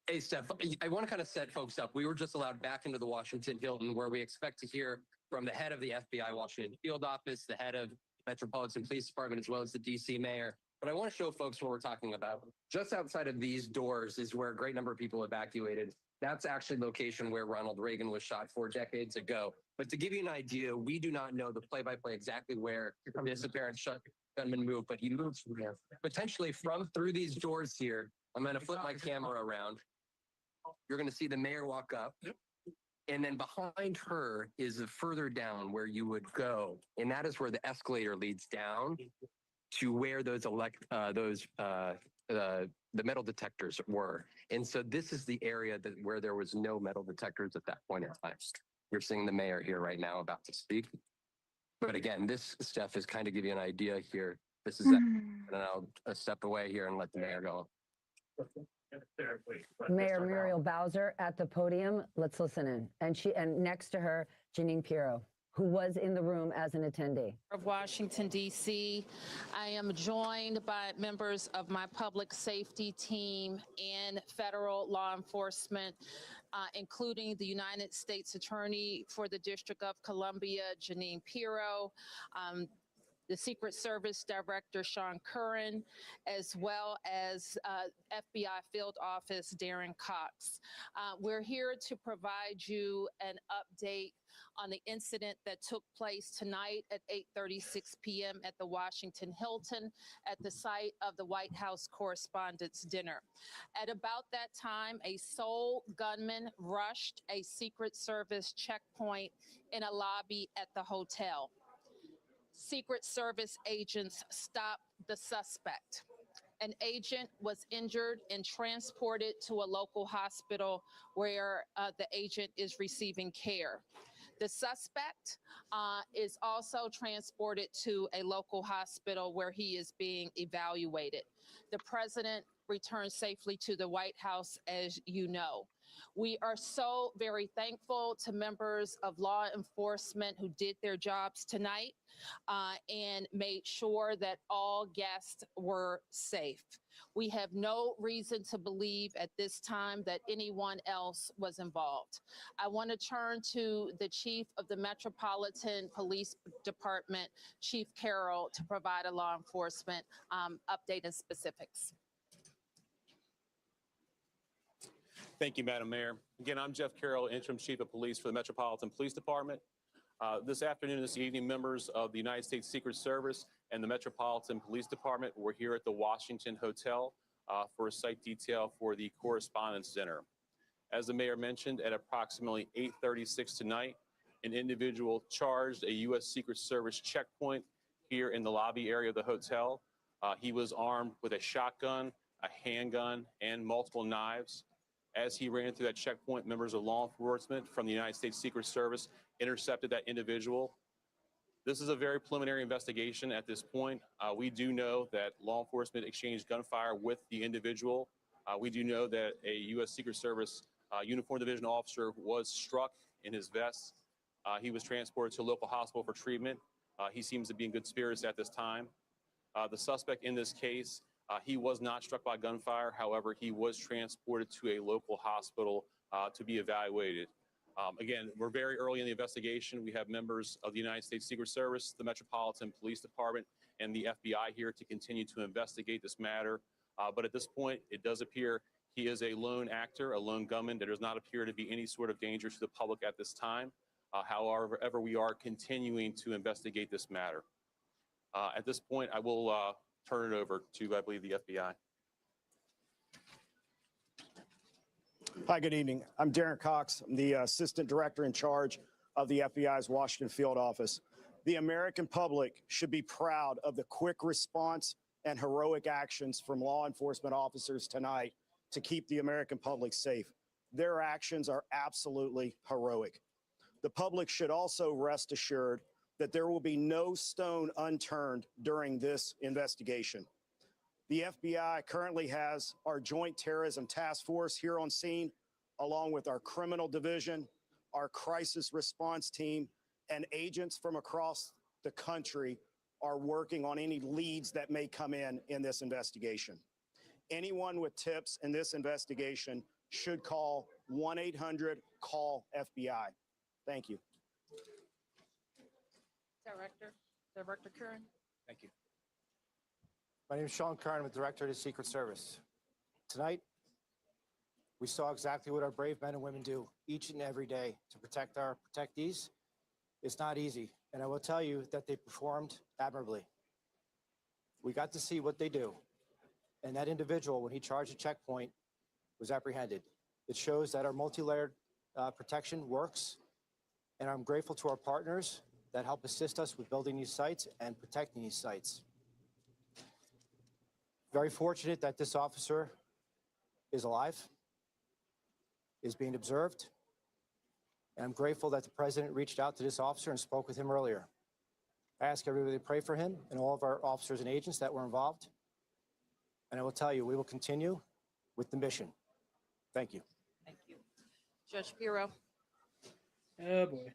Hey, Steph, I want to kind of set folks up. We were just allowed back into the Washington Hilton, where we expect to hear from the head of the FBI Washington Field Office, the head of Metropolitan Police Department, as well as the DC Mayor. But I want to show folks what we're talking about. Just outside of these doors is where a great number of people evacuated That's actually the location where Ronald Reagan was shot 4 decades ago. But to give you an idea, we do not know the play-by-play exactly where this apparent gunman moved, but he moved from there. Potentially through these doors here. I'm going to flip my camera around. You're going to see the mayor walk up. And then behind her is further down where you would go. And that is where the escalator leads down to where the metal detectors were. And so this is the area where there was no metal detectors at that point in time. You're seeing the mayor here right now about to speak. But again, this stuff is kind of give you an idea here. This is, and I'll step away here and let the mayor go. Mayor Muriel Bowser at the podium. Let's listen in. And next to her, Janine Pirro, who was in the room as an attendee. Of Washington, D.C. I am joined by members of my public safety team and federal law enforcement, including the United States Attorney for the District of Columbia, Janine Pirro, the Secret Service Director, Sean Curran, as well as FBI Field Office, Darren Cox. We're here to provide you an update on the incident that took place tonight at 8:36 p.m. at the Washington Hilton at the site of the White House Correspondents' Dinner. At about that time, a sole gunman rushed a Secret Service checkpoint in a lobby at the hotel. Secret Service agents stopped the suspect. An agent was injured and transported to a local hospital where the agent is receiving care. The suspect is also transported to a local hospital where he is being evaluated. The president returned safely to the White House, as you know. We are so very thankful to members of law enforcement who did their jobs tonight and made sure that all guests were safe. We have no reason to believe at this time that anyone else was involved. I want to turn to the chief of the Metropolitan Police Department, Chief Carroll, to provide a law enforcement update and specifics. Thank you, Madam Mayor. Again, I'm Jeff Carroll, Interim Chief of Police for the Metropolitan Police Department. This afternoon, this evening, members of the United States Secret Service and the Metropolitan Police Department were here at the Washington Hotel for a site detail for the Correspondents' Dinner. As the mayor mentioned, at approximately 8:36 tonight, an individual charged a U.S. Secret Service checkpoint here in the lobby area of the hotel. He was armed with a shotgun, a handgun, and multiple knives. As he ran through that checkpoint, members of law enforcement from the United States Secret Service intercepted that individual. This is a very preliminary investigation at this point. We do know that law enforcement exchanged gunfire with the individual. We do know that a U.S. Secret Service uniformed division officer was struck in his vest. He was transported to a local hospital for treatment. He seems to be in good spirits at this time. The suspect in this case, he was not struck by gunfire. However, he was transported to a local hospital to be evaluated. Again, we're very early in the investigation. We have members of the United States Secret Service, the Metropolitan Police Department, and the FBI here to continue to investigate this matter. But at this point, it does appear he is a lone actor, a lone gunman. There does not appear to be any sort of danger to the public at this time. However, we are continuing to investigate this matter. At this point, I will turn it over to, I believe, the FBI. Hi, good evening. I'm Darren Cox. I'm the Assistant Director in charge of the FBI's Washington Field Office. The American public should be proud of the quick response and heroic actions from law enforcement officers tonight to keep the American public safe. Their actions are absolutely heroic. The public should also rest assured that there will be no stone unturned during this investigation. The FBI currently has our Joint Terrorism Task Force here on scene, along with our criminal division, our crisis response team, and agents from across the country are working on any leads that may come in this investigation. Anyone with tips in this investigation should call 1-800-CALL-FBI. Thank you. Director Curran. Thank you. My name is Sean Curran. I'm the Director of the Secret Service. Tonight, We saw exactly what our brave men and women do each and every day to protect our protectees. It's not easy, and I will tell you that they performed admirably. We got to see what they do, and that individual, when he charged a checkpoint, was apprehended. It shows that our multi-layered protection works, and I'm grateful to our partners that help assist us with building these sites and protecting these sites. Very fortunate that this officer is alive, is being observed, and I'm grateful that the president reached out to this officer and spoke with him earlier. I ask everybody to pray for him and all of our officers and agents that were involved. And I will tell you, we will continue with the mission. Thank you. Thank you. Judge Pirro. Oh, boy.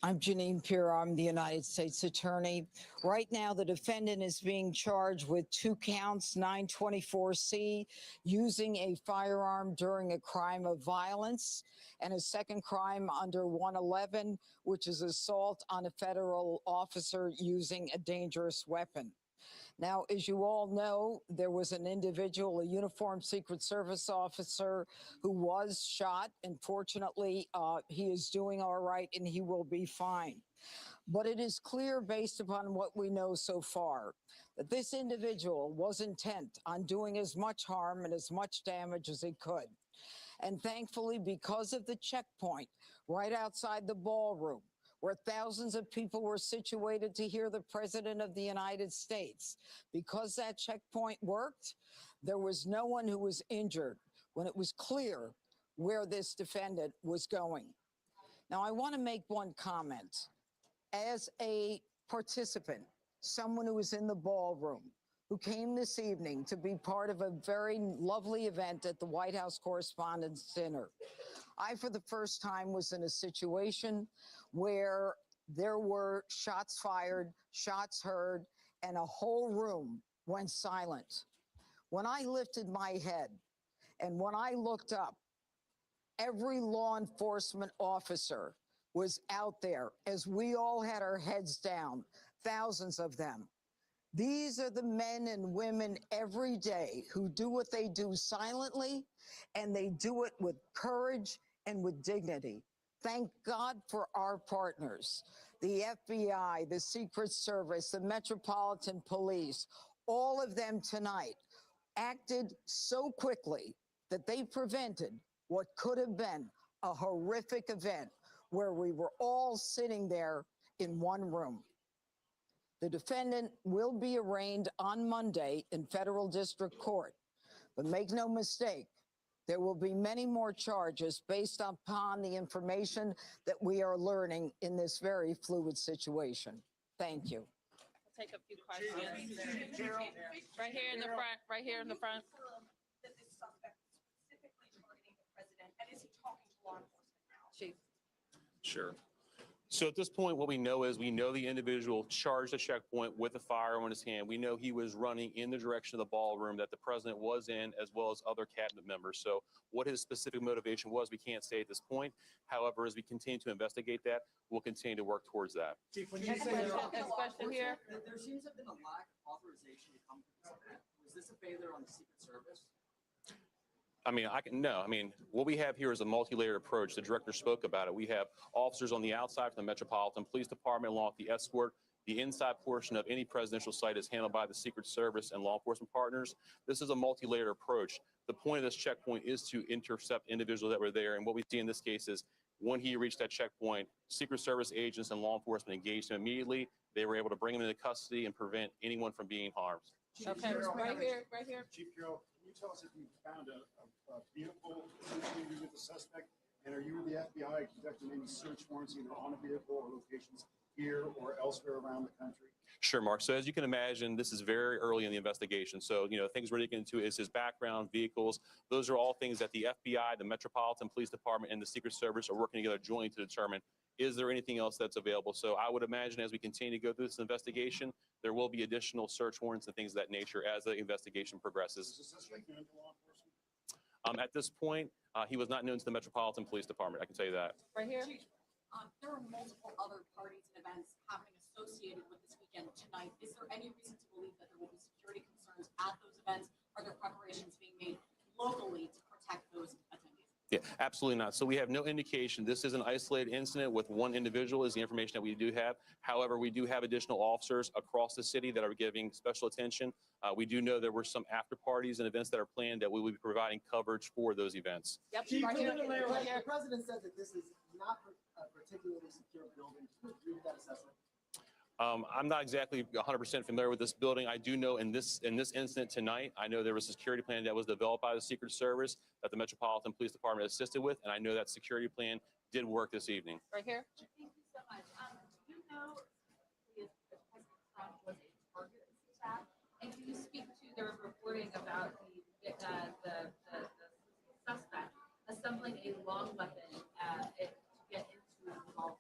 I'm Janine Pirro. I'm the United States Attorney. Right now, the defendant is being charged with 2 counts, 924C, using a firearm during a crime of violence, and a second crime under 111, which is assault on a federal officer using a dangerous weapon. Now, as you all know, there was an individual, a uniformed Secret Service officer, who was shot. And fortunately, he is doing all right and he will be fine. But it is clear, based upon what we know so far, that this individual was intent on doing as much harm and as much damage as he could. And thankfully, because of the checkpoint right outside the ballroom, where thousands of people were situated to hear the President of the United States, because that checkpoint worked, there was no one who was injured when it was clear where this defendant was going. Now, I want to make one comment. As a participant, someone who was in the ballroom, who came this evening to be part of a very lovely event at the White House Correspondents' Dinner, I, for the first time, was in a situation where there were shots fired, shots heard, and a whole room went silent. When I lifted my head and when I looked up, every law enforcement officer was out there as we all had our heads down, thousands of them. These are the men and women every day who do what they do silently, and they do it with courage and with dignity. Thank God for our partners, the FBI, the Secret Service, the Metropolitan Police. All of them tonight acted so quickly that they prevented what could have been a horrific event where we were all sitting there in one room. The defendant will be arraigned on Monday in federal district court, but make no mistake, there will be many more charges based upon the information that we are learning in this very fluid situation. Thank you. I'll take a few questions. Right here in the front, right here in the front. That this suspect is specifically targeting the president, and is he talking to law enforcement now? Chief. Sure. So at this point, what we know is we know the individual charged a checkpoint with a firearm in his hand. We know he was running in the direction of the ballroom that the president was in, as well as other cabinet members. So what his specific motivation was, we can't say at this point. However, as we continue to investigate that, we'll continue to work towards that. Chief, when Next question here. There seems to have been a lack of authorization to come to this event. Was this a failure on the Secret Service? What we have here is a multi-layered approach. The director spoke about it. We have officers on the outside from the Metropolitan Police Department, along with the escort. The inside portion of any presidential site is handled by the Secret Service and law enforcement partners. This is a multi-layered approach. The point of this checkpoint is to intercept individuals that were there. And what we see in this case is when he reached that checkpoint, Secret Service agents and law enforcement engaged him immediately. They were able to bring him into custody and prevent anyone from being harmed. Okay, right here. Chief Carroll, can you tell us if you found a vehicle associated with the suspect? And are you, the FBI, conducting any search warrants either on a vehicle or locations here or elsewhere around the country? Sure, Mark. So as you can imagine, this is very early in the investigation. So, things we're digging into is his background, vehicles. Those are all things that the FBI, the Metropolitan Police Department, and the Secret Service are working together jointly to determine, is there anything else that's available? So I would imagine as we continue to go through this investigation, there will be additional search warrants and things of that nature as the investigation progresses. Is the suspect known to law enforcement? At this point, he was not known to the Metropolitan Police Department. I can tell you that. Right here. There are multiple other parties and events happening associated with this weekend tonight. Is there any reason to believe that there will be security concerns at those events? Are there preparations being made Absolutely not. So we have no indication. This is an isolated incident with one individual is the information that we do have. However, we do have additional officers across the city that are giving special attention. We do know there were some after parties and events that are planned that we will be providing coverage for those events. Yep. Chief, right here. The president said that this is not a particularly secure building. Do you agree with that assessment? I'm not exactly 100% familiar with this building. I do know in this incident tonight, I know there was a security plan that was developed by the Secret Service that the Metropolitan Police Department assisted with, and I know that security plan did work this evening. Right here. Thank you so much. You know, if President Trump was a target of this attack, and can you speak to the reporting about the suspect assembling a long weapon to get into the ballroom?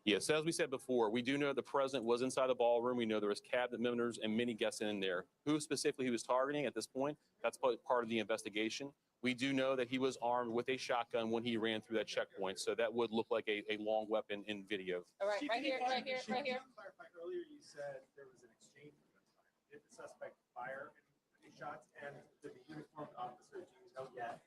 Yes, as we said before, we do know the president was inside the ballroom. We know there was cabinet members and many guests in there. Who specifically he was targeting at this point, that's part of the investigation. We do know that he was armed with a shotgun when he ran through that checkpoint, so that would look like a long weapon in video. All right, right here, right here, right here. Clarify, earlier you said there was an exchange of gunfire. Did the suspect fire any shots? And did the uniformed officer, do you know yet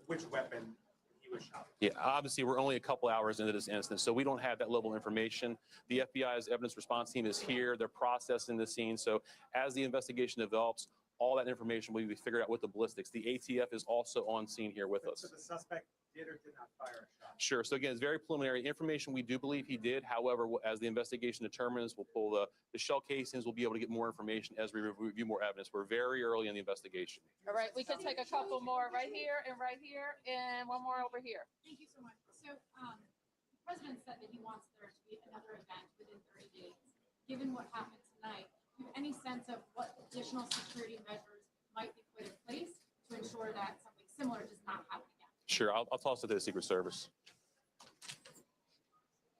which weapon he was shot? Yeah, obviously, we're only a couple hours into this incident, so we don't have that level of information. The FBI's evidence response team is here. They're processing the scene. So as the investigation develops, all that information will be figured out with the ballistics. The ATF is also on scene here with us. So the suspect did or did not fire a shot? Sure. So again, it's very preliminary information. We do believe he did. However, as the investigation determines, we'll pull the shell casings. We'll be able to get more information as we review more evidence. We're very early in the investigation. All right, we can take a couple more right here, and one more over here. Thank you so much. So, the president said that he wants there to be another event within 30 days. Given what happened tonight, do you have any sense of what additional security measures might be put in place to ensure that something similar does not happen again? Sure. I'll toss it to the Secret Service.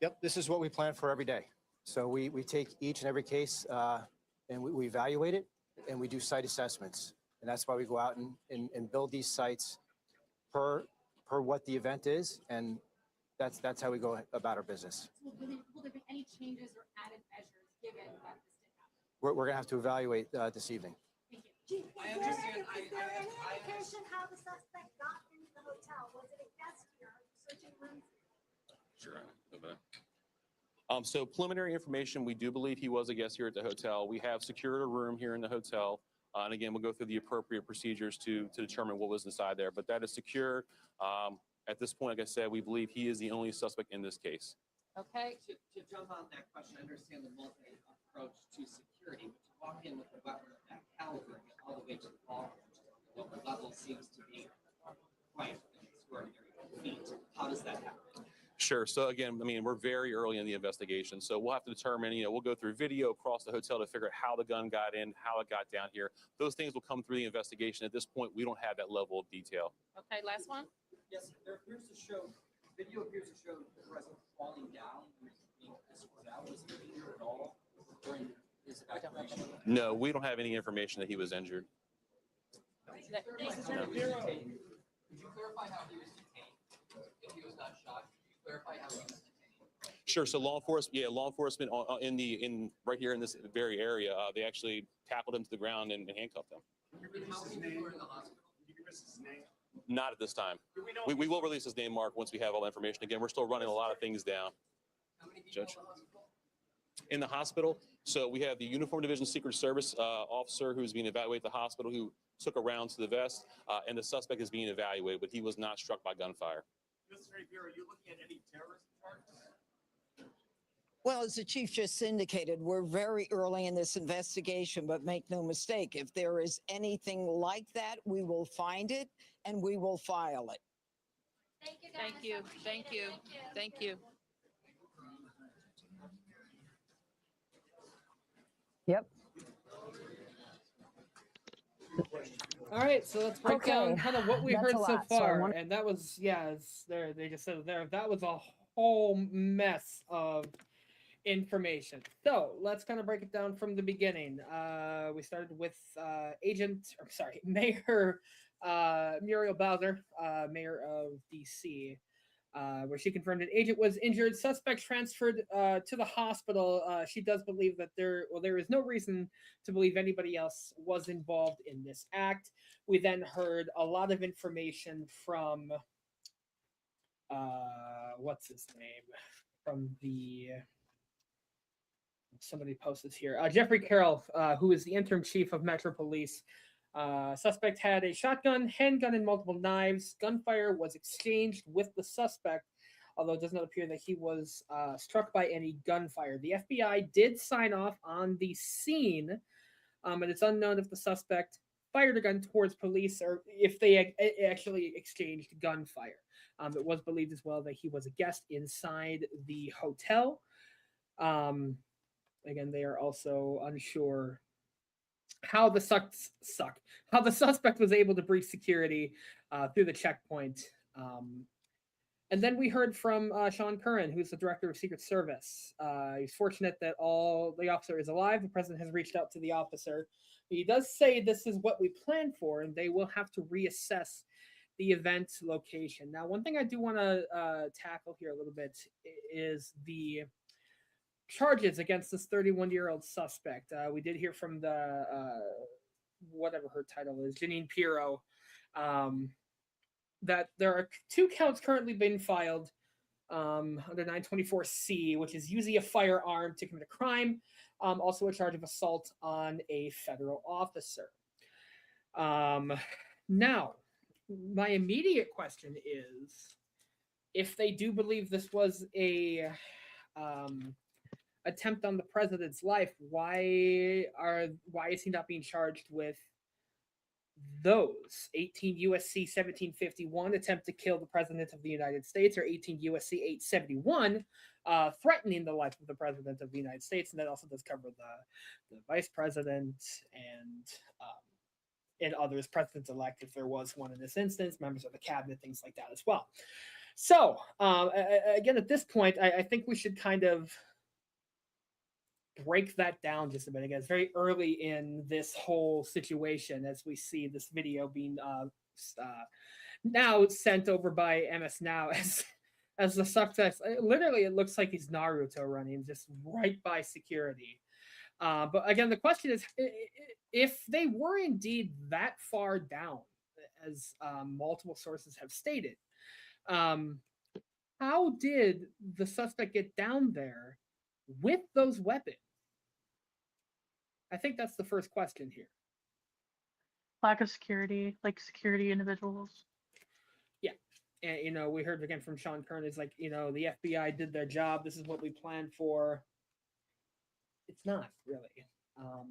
Yep, this is what we plan for every day. So we take each and every case and we evaluate it and we do site assessments. And that's why we go out and build these sites per what the event is. And that's how we go about our business. Will there be any changes or added measures given that this did happen? We're going to have to evaluate this evening. Thank you. I understand. Is there any indication how the suspect got into the hotel? Was it a guest here searching rooms? Sure. So preliminary information, we do believe he was a guest here at the hotel. We have secured a room here in the hotel. And again, we'll go through the appropriate procedures to determine what was inside there. But that is secure. At this point, like I said, we believe he is the only suspect in this case. Okay. To jump on that question, I understand the multi-approach to security, but to walk in with a weapon of that caliber and get all the way to the ballroom, the level seems to be quite an extraordinary feat. How does that happen? Sure. So again, I mean, we're very early in the investigation. So we'll have to determine, we'll go through video across the hotel to figure out how the gun got in, how it got down here. Those things will come through the investigation. At this point, we don't have that level of detail. Okay, last one. Yes, video appears to show the president falling down and being escorted out. Was he injured at all during his evacuation? No, we don't have any information that he was injured. Could you clarify how he was detained? If he was not shot, could you clarify how he was detained? Sure. So law enforcement right here in this very area, they actually tackled him to the ground and handcuffed him. How many people are in the hospital? Can you give us his name? Not at this time. We will release his name, Mark, once we have all the information. Again, we're still running a lot of things down. How many people Judge. In the hospital, so we have the Uniform Division Secret Service officer who's being evaluated at the hospital who took a round to the vest, and the suspect is being evaluated, but he was not struck by gunfire. Mr. Bureau, are you looking at any terrorist charges? Well, as the chief just indicated, we're very early in this investigation, but make no mistake, if there is anything like that, we will find it and we will file it. Thank you, guys. Thank you. Thank you. Thank you. Yep. All right, so let's break down kind of what we That's heard a so lot. So I far, wanna- and that was they just said there that was a whole mess of information. So let's kind of break it down from the beginning. We started with Mayor Muriel Bowser, mayor of DC. where she confirmed an agent was injured. Suspect transferred to the hospital. She does believe that there is no reason to believe anybody else was involved in this act. We then heard a lot of information from what's his name? From the somebody posted here. Jeffrey Carroll, who is the interim chief of Metro Police. Suspect had a shotgun, handgun, and multiple knives. Gunfire was exchanged with the suspect, although it does not appear that he was struck by any gunfire. The FBI did sign off on the scene, and it's unknown if the suspect fired a gun towards police or if they actually exchanged gunfire. It was believed as well that he was a guest inside the hotel. Again, they are also unsure how the suspect was able to breach security through the checkpoint. And then we heard from Sean Curran, who's the director of Secret Service. He's fortunate that the officer is alive. The president has reached out to the officer. He does say this is what we planned for, and they will have to reassess the event location. Now, one thing I do want to tackle here a little bit is the charges against this 31-year-old suspect. We did hear from the whatever her title is, Janine Pirro, that there are 2 counts currently being filed under 924C, which is using a firearm to commit a crime. Also a charge of assault on a federal officer. Now, my immediate question is, if they do believe this was a attempt on the president's life, why is he not being charged with those? 18 USC 1751, attempt to kill the president of the United States, or 18 USC 871, threatening the life of the president of the United States, and that also does cover the vice president and others, president-elect, if there was one in this instance, members of the cabinet, things like that as well. So, again, at this point, I think we should kind of break that down just a bit. Again, it's very early in this whole situation as we see this video being now sent over by MS Now as the suspect. Literally, it looks like he's Naruto running just right by security. But again, the question is, if they were indeed that far down, as multiple sources have stated, how did the suspect get down there with those weapons? I think that's the first question here. Lack of security, like security individuals. Yeah. And, we heard again from Sean Kern, is like, the FBI did their job. This is what we planned for. It's not really.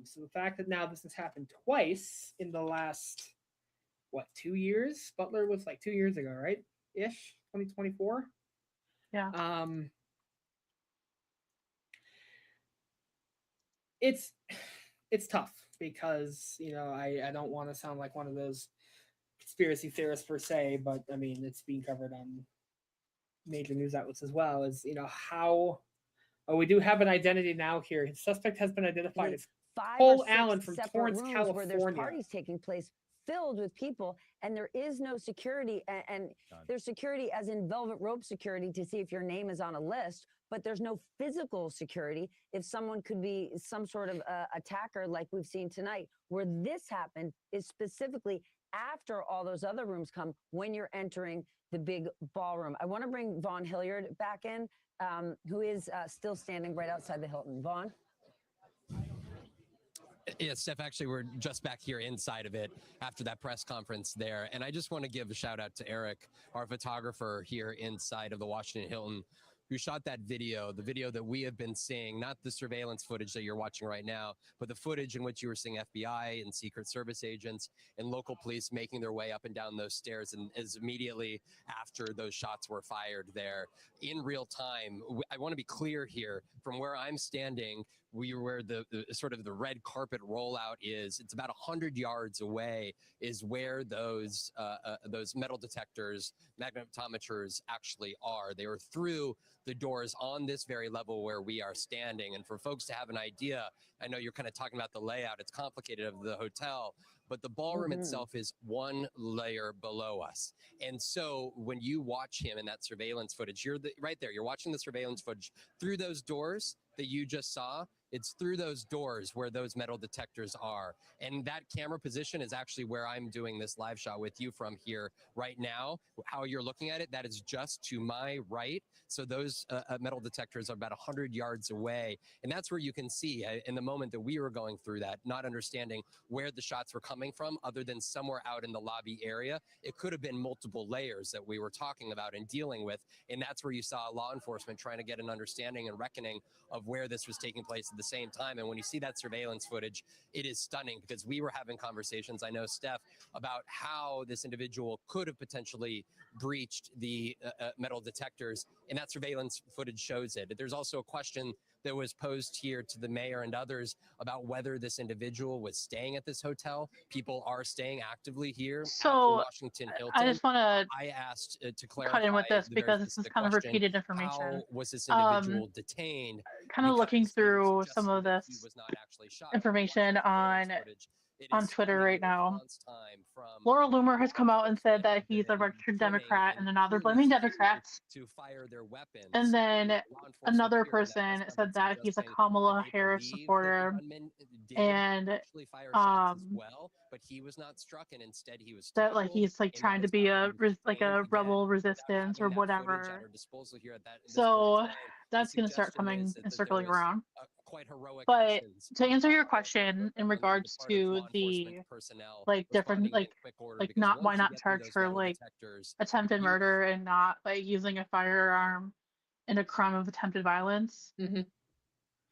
So the fact that now this has happened twice in the last, 2 years? Butler was like 2 years ago, right? Ish, 2024. Yeah. It's tough because, I don't want to sound like one of those conspiracy theorists per se, but I mean, it's being covered on major news outlets as well, as, how we do have an identity now here. His suspect has been identified as Cole Allen from Torrance, California. Where there's parties taking place filled with people, and there is no security, and there's security as in velvet rope security to see if your name is on a list, but there's no physical security if someone could be some sort of attacker like we've seen tonight. Where this happened is specifically after all those other rooms come, when you're entering the big ballroom. I want to bring Vaughn Hilliard back in, who is still standing right outside the Hilton. Vaughn? Yeah, Steph, actually, we're just back here inside of it after that press conference there. And I just want to give a shout out to Eric, our photographer here inside of the Washington Hilton, who shot that video, the video that we have been seeing, not the surveillance footage that you're watching right now, but the footage in which you were seeing FBI and Secret Service agents and local police making their way up and down those stairs, and as immediately after those shots were fired there in real time. I want to be clear here, from where I'm standing, where the sort of the red carpet rollout is, it's about 100 yards away is where those metal detectors, magnetometers actually are. They are through the doors on this very level where we are standing. And for folks to have an idea, I know you're kind of talking about the layout. It's complicated of the hotel, but the ballroom itself is one layer below us. And so when you watch him in that surveillance footage, right there, you're watching the surveillance footage through those doors that you just saw. It's through those doors where those metal detectors are. And that camera position is actually where I'm doing this live shot with you from here right now. How you're looking at it, that is just to my right. So those metal detectors are about 100 yards away. And that's where you can see in the moment that we were going through that, not understanding where the shots were coming from other than somewhere out in the lobby area. It could have been multiple layers that we were talking about and dealing with. And that's where you saw law enforcement trying to get an understanding and reckoning of where this was taking place at the same time. And when you see that surveillance footage, it is stunning because we were having conversations, I know, Steph, about how this individual could have potentially breached the metal detectors, and that surveillance footage shows it. There's also a question that was posed here to the mayor and others about whether this individual was staying at this hotel. People are staying actively here at the So Washington Hilton. I just want to I asked to clarify cut in with this the very because this is specific kind of question, repeated information. how was this individual detained? Kind of looking Because they were through some suggesting of that he this was not actually shot. information on It on is Twitter stunning right the now. response time from Laura Loomer has come out and said that he's a been registered brimming Democrat, and and now they're clearly blaming starting Democrats. to fire their weapons. And then Law enforcement another here in that press person said conference that he's a suggesting Kamala that they Harris believe that the supporter, gunman did and actually fire shots as well, but he was not struck, and instead he was that like tackled, he's like and that trying to was be how a he was like detained. a Again, rebel without resistance or having that footage at whatever. our disposal here at this So point in time, that's the going to start suggestion coming is and that there circling was around. quite heroic But actions to answer your on question in the regards part of to law enforcement the personnel like different responding in quick order, like because not why once you not get through charge those for metal like detectors, attempted murder and not like using a firearm in a crime of attempted violence. Mm-hmm.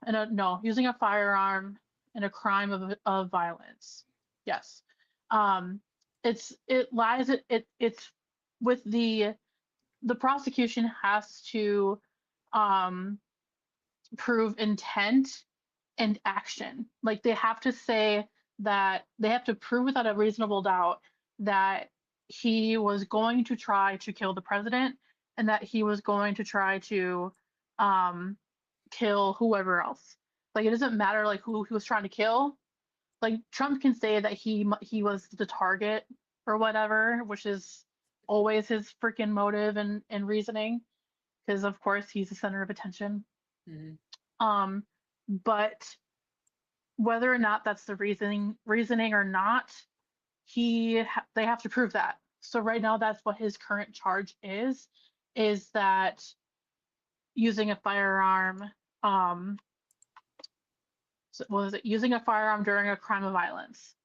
And no, using a firearm in a crime of violence. Yes. It's with the prosecution has to prove intent and action. Like they have to say that they have to prove without a reasonable doubt that he was going to try to kill the president and that he was going to try to kill whoever else. Like it doesn't matter like who he was trying to kill. Like Trump can say that he was the target or whatever, which is always his freaking motive and reasoning, because of course he's the center of attention. Mm-hmm. But whether or not that's the reasoning or not, they have to prove that. So right now, that's what his current charge is that using a firearm, using a firearm during a crime of violence.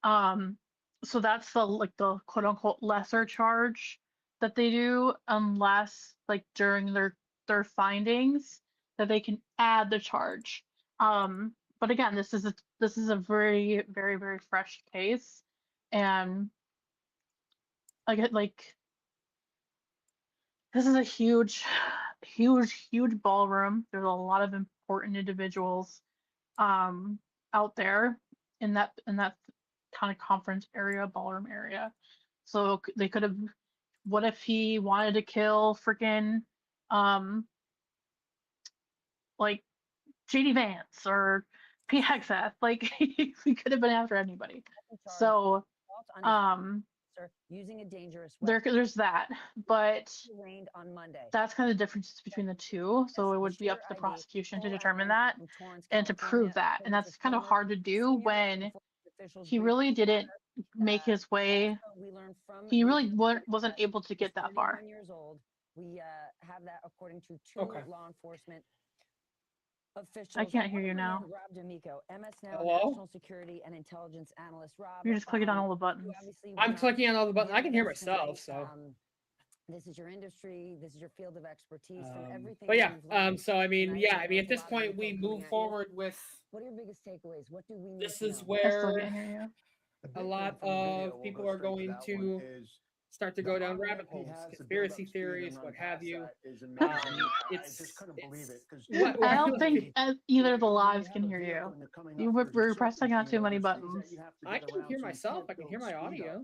So that's the quote unquote lesser charge that they do, unless like during their findings that they can add the charge. But again, this is a very, very, very fresh case, and like this is a huge, huge, huge ballroom. There's a lot of important individuals out there in that kind of conference area, ballroom area. So they could have. What if he wanted to kill freaking like JD Vance or Pete Hegseth? Like he could have been after anybody. So using a dangerous weapon. there's that, but Arraigned on Monday. that's kind of the difference between the two. So it would be up to the prosecution to determine that and to prove that, and that's kind of hard to do when he really didn't make his way. He really wasn't able to get that far. Years old. We have that according to two law enforcement officials. I can't hear you now. Rob D'Amico, MS Now Hello? National Security and Intelligence Analyst. Rob, You're just clicking on all the buttons. I'm clicking on all the buttons. I can hear myself, so. This is your industry. This is your field of expertise. From everything. But yeah, you've learned so I mean, tonight, yeah, I mean, at there's this a lot of point, info we coming move at you. forward with. What are your biggest takeaways? What do we need This to is know? I still where can't hear you. a lot of people are going to start to go down rabbit holes, conspiracy theories, what have you. I don't think either of the lives can hear you. We're pressing on too many buttons. I can hear myself. I can hear my audio.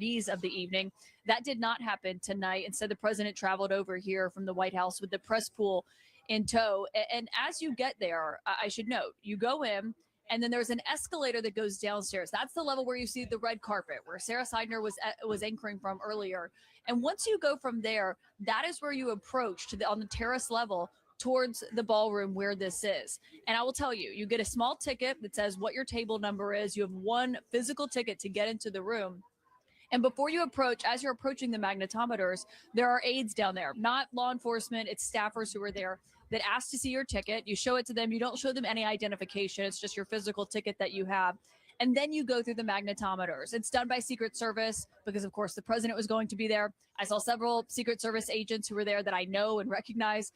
awardees of the evening. That did not happen tonight. Instead, the president traveled over here from the White House with the press pool in tow. And as you get there, I should note, you go in And then there's an escalator that goes downstairs. That's the level where you see the red carpet, where Sarah Seidner was anchoring from earlier. And once you go from there, that is where you approach on the terrace level towards the ballroom where this is. And I will tell you, you get a small ticket that says what your table number is. You have one physical ticket to get into the room. And before you approach, as you're approaching the magnetometers, there are aides down there, not law enforcement, it's staffers who are there that ask to see your ticket. You show it to them. You don't show them any identification. It's just your physical ticket that you have. And then you go through the magnetometers. It's done by Secret Service because, of course, the president was going to be there. I saw several Secret Service agents who were there that I know and recognize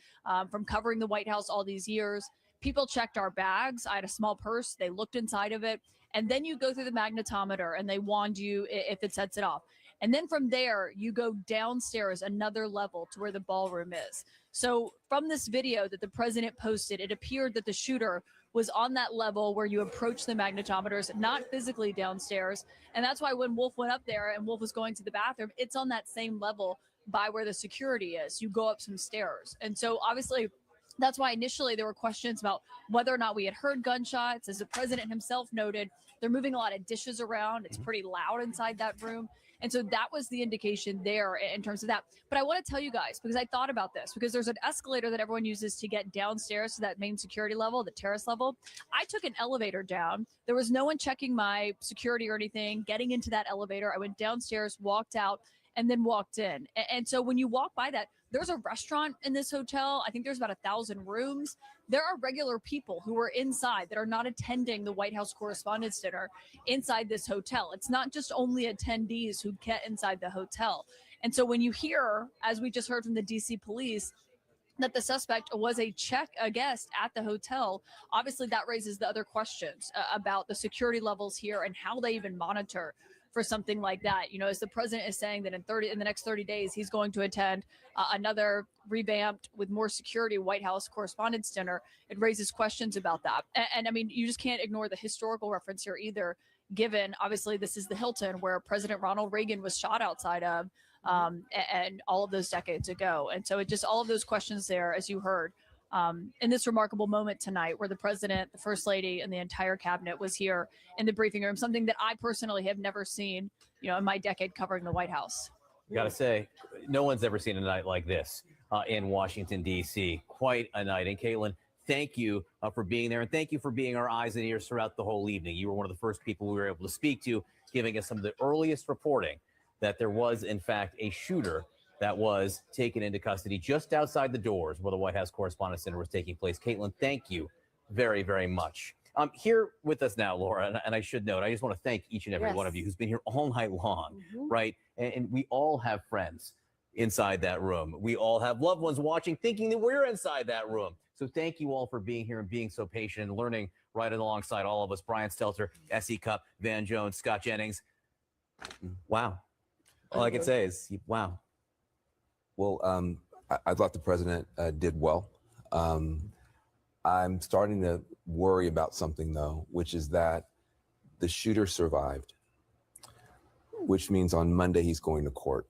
from covering the White House all these years. People checked our bags. I had a small purse. They looked inside of it. And then you go through the magnetometer and they wand you if it sets it off. And then from there, you go downstairs another level to where the ballroom is. So from this video that the president posted, it appeared that the shooter was on that level where you approach the magnetometers, not physically downstairs. And that's why when Wolf went up there and Wolf was going to the bathroom, it's on that same level by where the security is. You go up some stairs. And so obviously, that's why initially there were questions about whether or not we had heard gunshots. As the president himself noted, they're moving a lot of dishes around. It's pretty loud inside that room. And so that was the indication there in terms of that. But I want to tell you guys, because I thought about this, because there's an escalator that everyone uses to get downstairs to that main security level, the terrace level. I took an elevator down. There was no one checking my security or anything, getting into that elevator. I went downstairs, walked out, and then walked in. And so when you walk by that, there's a restaurant in this hotel. I think there's about 1,000 rooms. There are regular people who are inside that are not attending the White House Correspondents' Dinner inside this hotel. It's not just only attendees who get inside the hotel. And so when you hear, as we just heard from the DC police, that the suspect was a guest at the hotel, obviously that raises the other questions about the security levels here and how they even monitor for something like that. You know, as the president is saying that in the next 30 days, he's going to attend another revamped with more security White House Correspondents' Dinner, it raises questions about that. And I mean, you just can't ignore the historical reference here either, given obviously this is the Hilton where President Ronald Reagan was shot outside of and all of those decades ago. And so it just, all of those questions there, as you heard, in this remarkable moment tonight where the president, the first lady, and the entire cabinet was here in the briefing room, something that I personally have never seen, you know, in my decade covering the White House. Got to say, no one's ever seen a night like this in Washington, D.C. Quite a night. And Caitlin, thank you for being there. And thank you for being our eyes and ears throughout the whole evening. You were one of the first people we were able to speak to, giving us some of the earliest reporting that there was, in fact, a shooter that was taken into custody just outside the doors where the White House Correspondents' Dinner was taking place. Caitlin, thank you very, very much. Here with us now, Laura, and I should note, I just want to thank each and every one of you who's been here all night long, right? And we all have friends inside that room. We all have loved ones watching, thinking that we're inside that room. So thank you all for being here and being so patient and learning right alongside all of us. Brian Stelter, S.E. Cupp, Van Jones, Scott Jennings. Wow. All I can say is, wow. Well, I thought the president did well. I'm starting to worry about something, though, which is that the shooter survived, which means on Monday he's going to court,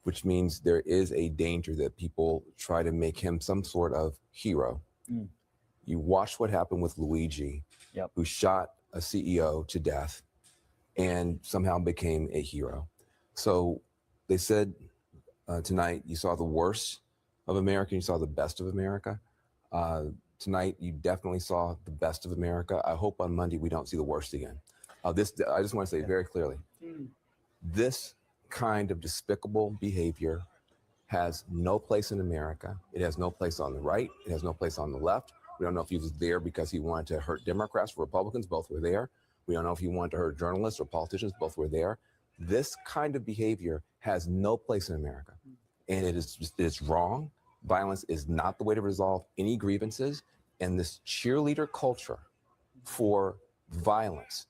which means there is a danger that people try to make him some sort of hero. You watch what happened with Luigi, who shot a CEO to death and somehow became a hero. So they said tonight you saw the worst of America, you saw the best of America. Tonight, you definitely saw the best of America. I hope on Monday we don't see the worst again. I just want to say very clearly, this kind of despicable behavior has no place in America. It has no place on the right. It has no place on the left. We don't know if he was there because he wanted to hurt Democrats or Republicans. Both were there. We don't know if he wanted to hurt journalists or politicians. Both were there. This kind of behavior has no place in America. And it's wrong. Violence is not the way to resolve any grievances. And this cheerleader culture for violence,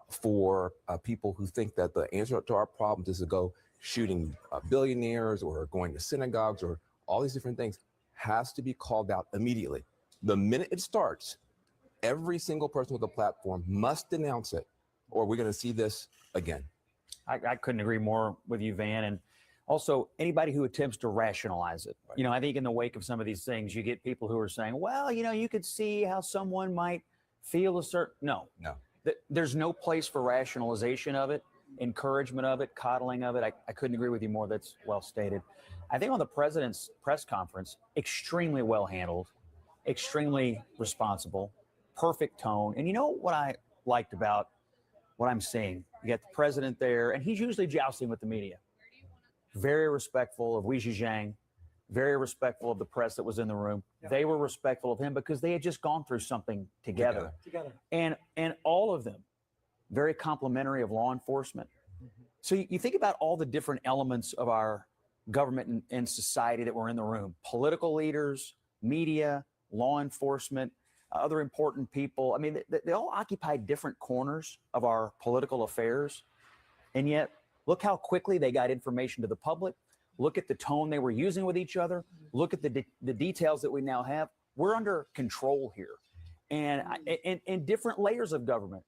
for people who think that the answer to our problems is to go shooting billionaires or going to synagogues or all these different things, has to be called out immediately. The minute it starts, every single person with a platform must denounce it, or we're going to see this again. I couldn't agree more with you, Van. And also, anybody who attempts to rationalize it. You know, I think in the wake of some of these things, you get people who are saying, well, you know, you could see how someone might feel a certain, no. There's no place for rationalization of it, encouragement of it, coddling of it. I couldn't agree with you more. That's well stated. I think on the president's press conference, extremely well handled, extremely responsible, perfect tone. And you know what I liked about what I'm seeing? You got the president there, and he's usually jousting with the media. Very respectful of Wei Zhejiang, very respectful of the press that was in the room. Yeah. They were respectful of him because they had just gone through something together. And all of them very complimentary of law enforcement. So you think about all the different elements of our government and society that were in the room: political leaders, media, law enforcement, other important people. I mean, they all occupy different corners of our political affairs. And yet, look how quickly they got information to the public. Look at the tone they were using with each other. Look at the details that we now have. We're under control here. And different layers of government,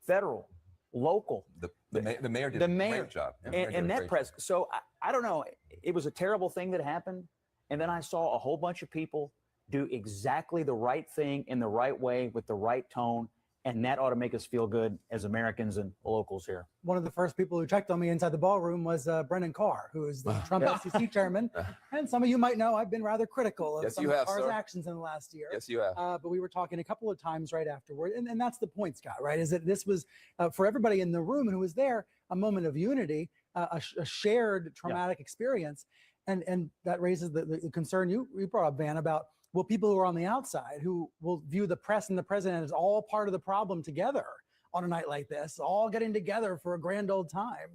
federal, local. The mayor did the a mayor, great job. And that press. So I don't know. It was a terrible thing that happened. And then I saw a whole bunch of people do exactly the right thing in the right way with the right tone. And that ought to make us feel good as Americans and locals here. One of the first people who checked on me inside the ballroom was Brendan Carr, who is the Trump FCC chairman. And some of you might know I've been rather critical of some of Carr's actions in the last year. Yes, you have. But we were talking a couple of times right afterward. And that's the point, Scott, right? Is that this was, for everybody in the room who was there, a moment of unity, a shared traumatic experience. And that raises the concern you brought up, Van, about, well, people who are on the outside who will view the press and the president as all part of the problem together on a night like this, all getting together for a grand old time.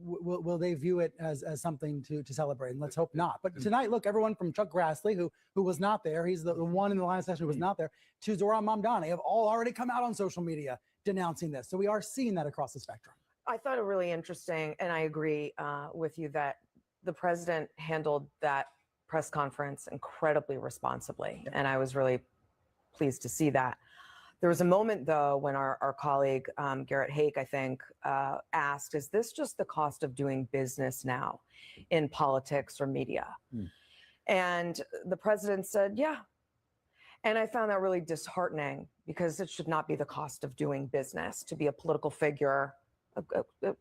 Will they view it as something to celebrate? And let's hope not. But tonight, look, everyone from Chuck Grassley, who was not there, he's the one in the line session who was not there, to Zoran Mamdani, have all already come out on social media denouncing this. So we are seeing that across the spectrum. I thought it really interesting, and I agree with you that the president handled that press conference incredibly responsibly, and I was really pleased to see that. There was a moment, though, when our colleague Garrett Haake, I think, asked, is this just the cost of doing business now in politics or media? And the president said, yeah. And I found that really disheartening, because it should not be the cost of doing business to be a political figure,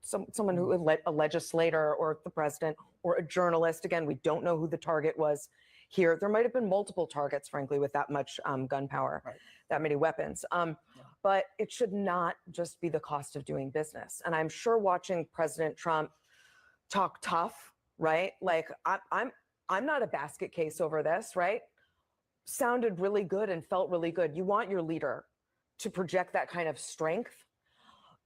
someone who, a legislator or the president or a journalist. Again, we don't know who the target was here. There might have been multiple targets, frankly, with that much gunpowder, that many weapons. But it should not just be the cost of doing business. And I'm sure watching President Trump talk tough, right? Like, I'm not a basket case over this, right? Sounded really good and felt really good. You want your leader to project that kind of strength.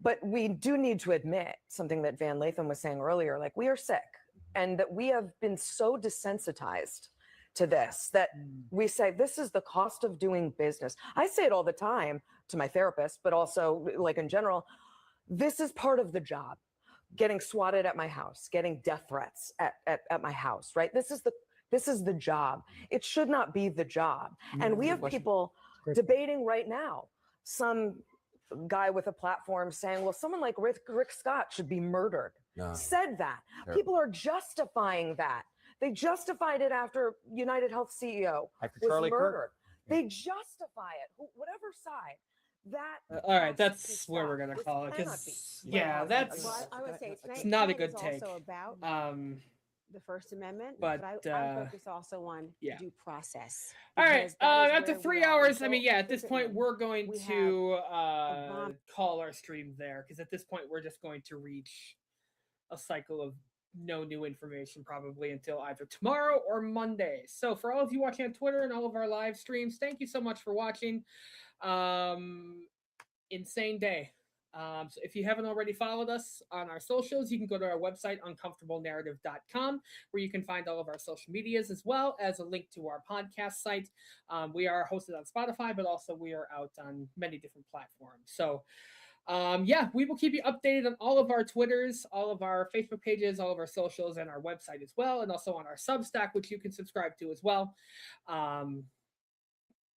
But we do need to admit something that Van Lathan was saying earlier, like, we are sick, and that we have been so desensitized to this that we say this is the cost of doing business. I say it all the time to my therapist, but also, like, in general, this is part of the job. Getting swatted at my house, getting death threats at my house, right? This is the job. It should not be the job. And we have people debating right now, some guy with a platform saying, well, someone like Rick Scott should be murdered. Said that. Terrible. People are justifying that. They justified it after United Health CEO was Charlie Kirk. murdered. They justify it, whatever side. That all right, that's where we're gonna call it, because that's Well, I would say it's not a good is take. also about the First Amendment, but I focus also on due process. All right, because that is after where 3 we are. hours, So I mean, at this point, frequently, we're going we to bomb- call our stream there, because at this point, we're just going to reach a cycle of no new information probably until either tomorrow or Monday. So for all of you watching on Twitter and all of our live streams, thank you so much for watching. Insane day. So if you haven't already followed us on our socials, you can go to our website, uncomfortablenarrative.com, where you can find all of our social medias, as well as a link to our podcast site. We are hosted on Spotify, but also we are out on many different platforms. So we will keep you updated on all of our Twitters, all of our Facebook pages, all of our socials, and our website as well, and also on our Substack, which you can subscribe to as well.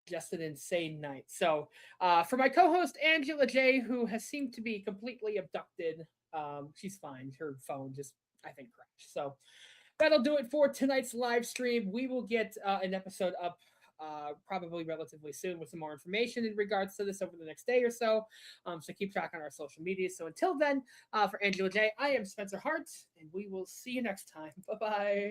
Just an insane night. So for my co-host Angela J, who has seemed to be completely abducted, she's fine. Her phone just, I think, crashed. So that'll do it for tonight's live stream. We will get an episode up probably relatively soon with some more information in regards to this over the next day or so. So keep track on our social media. So until then, for Angela J, I am Spencer Hart, and we will see you next time. Bye bye.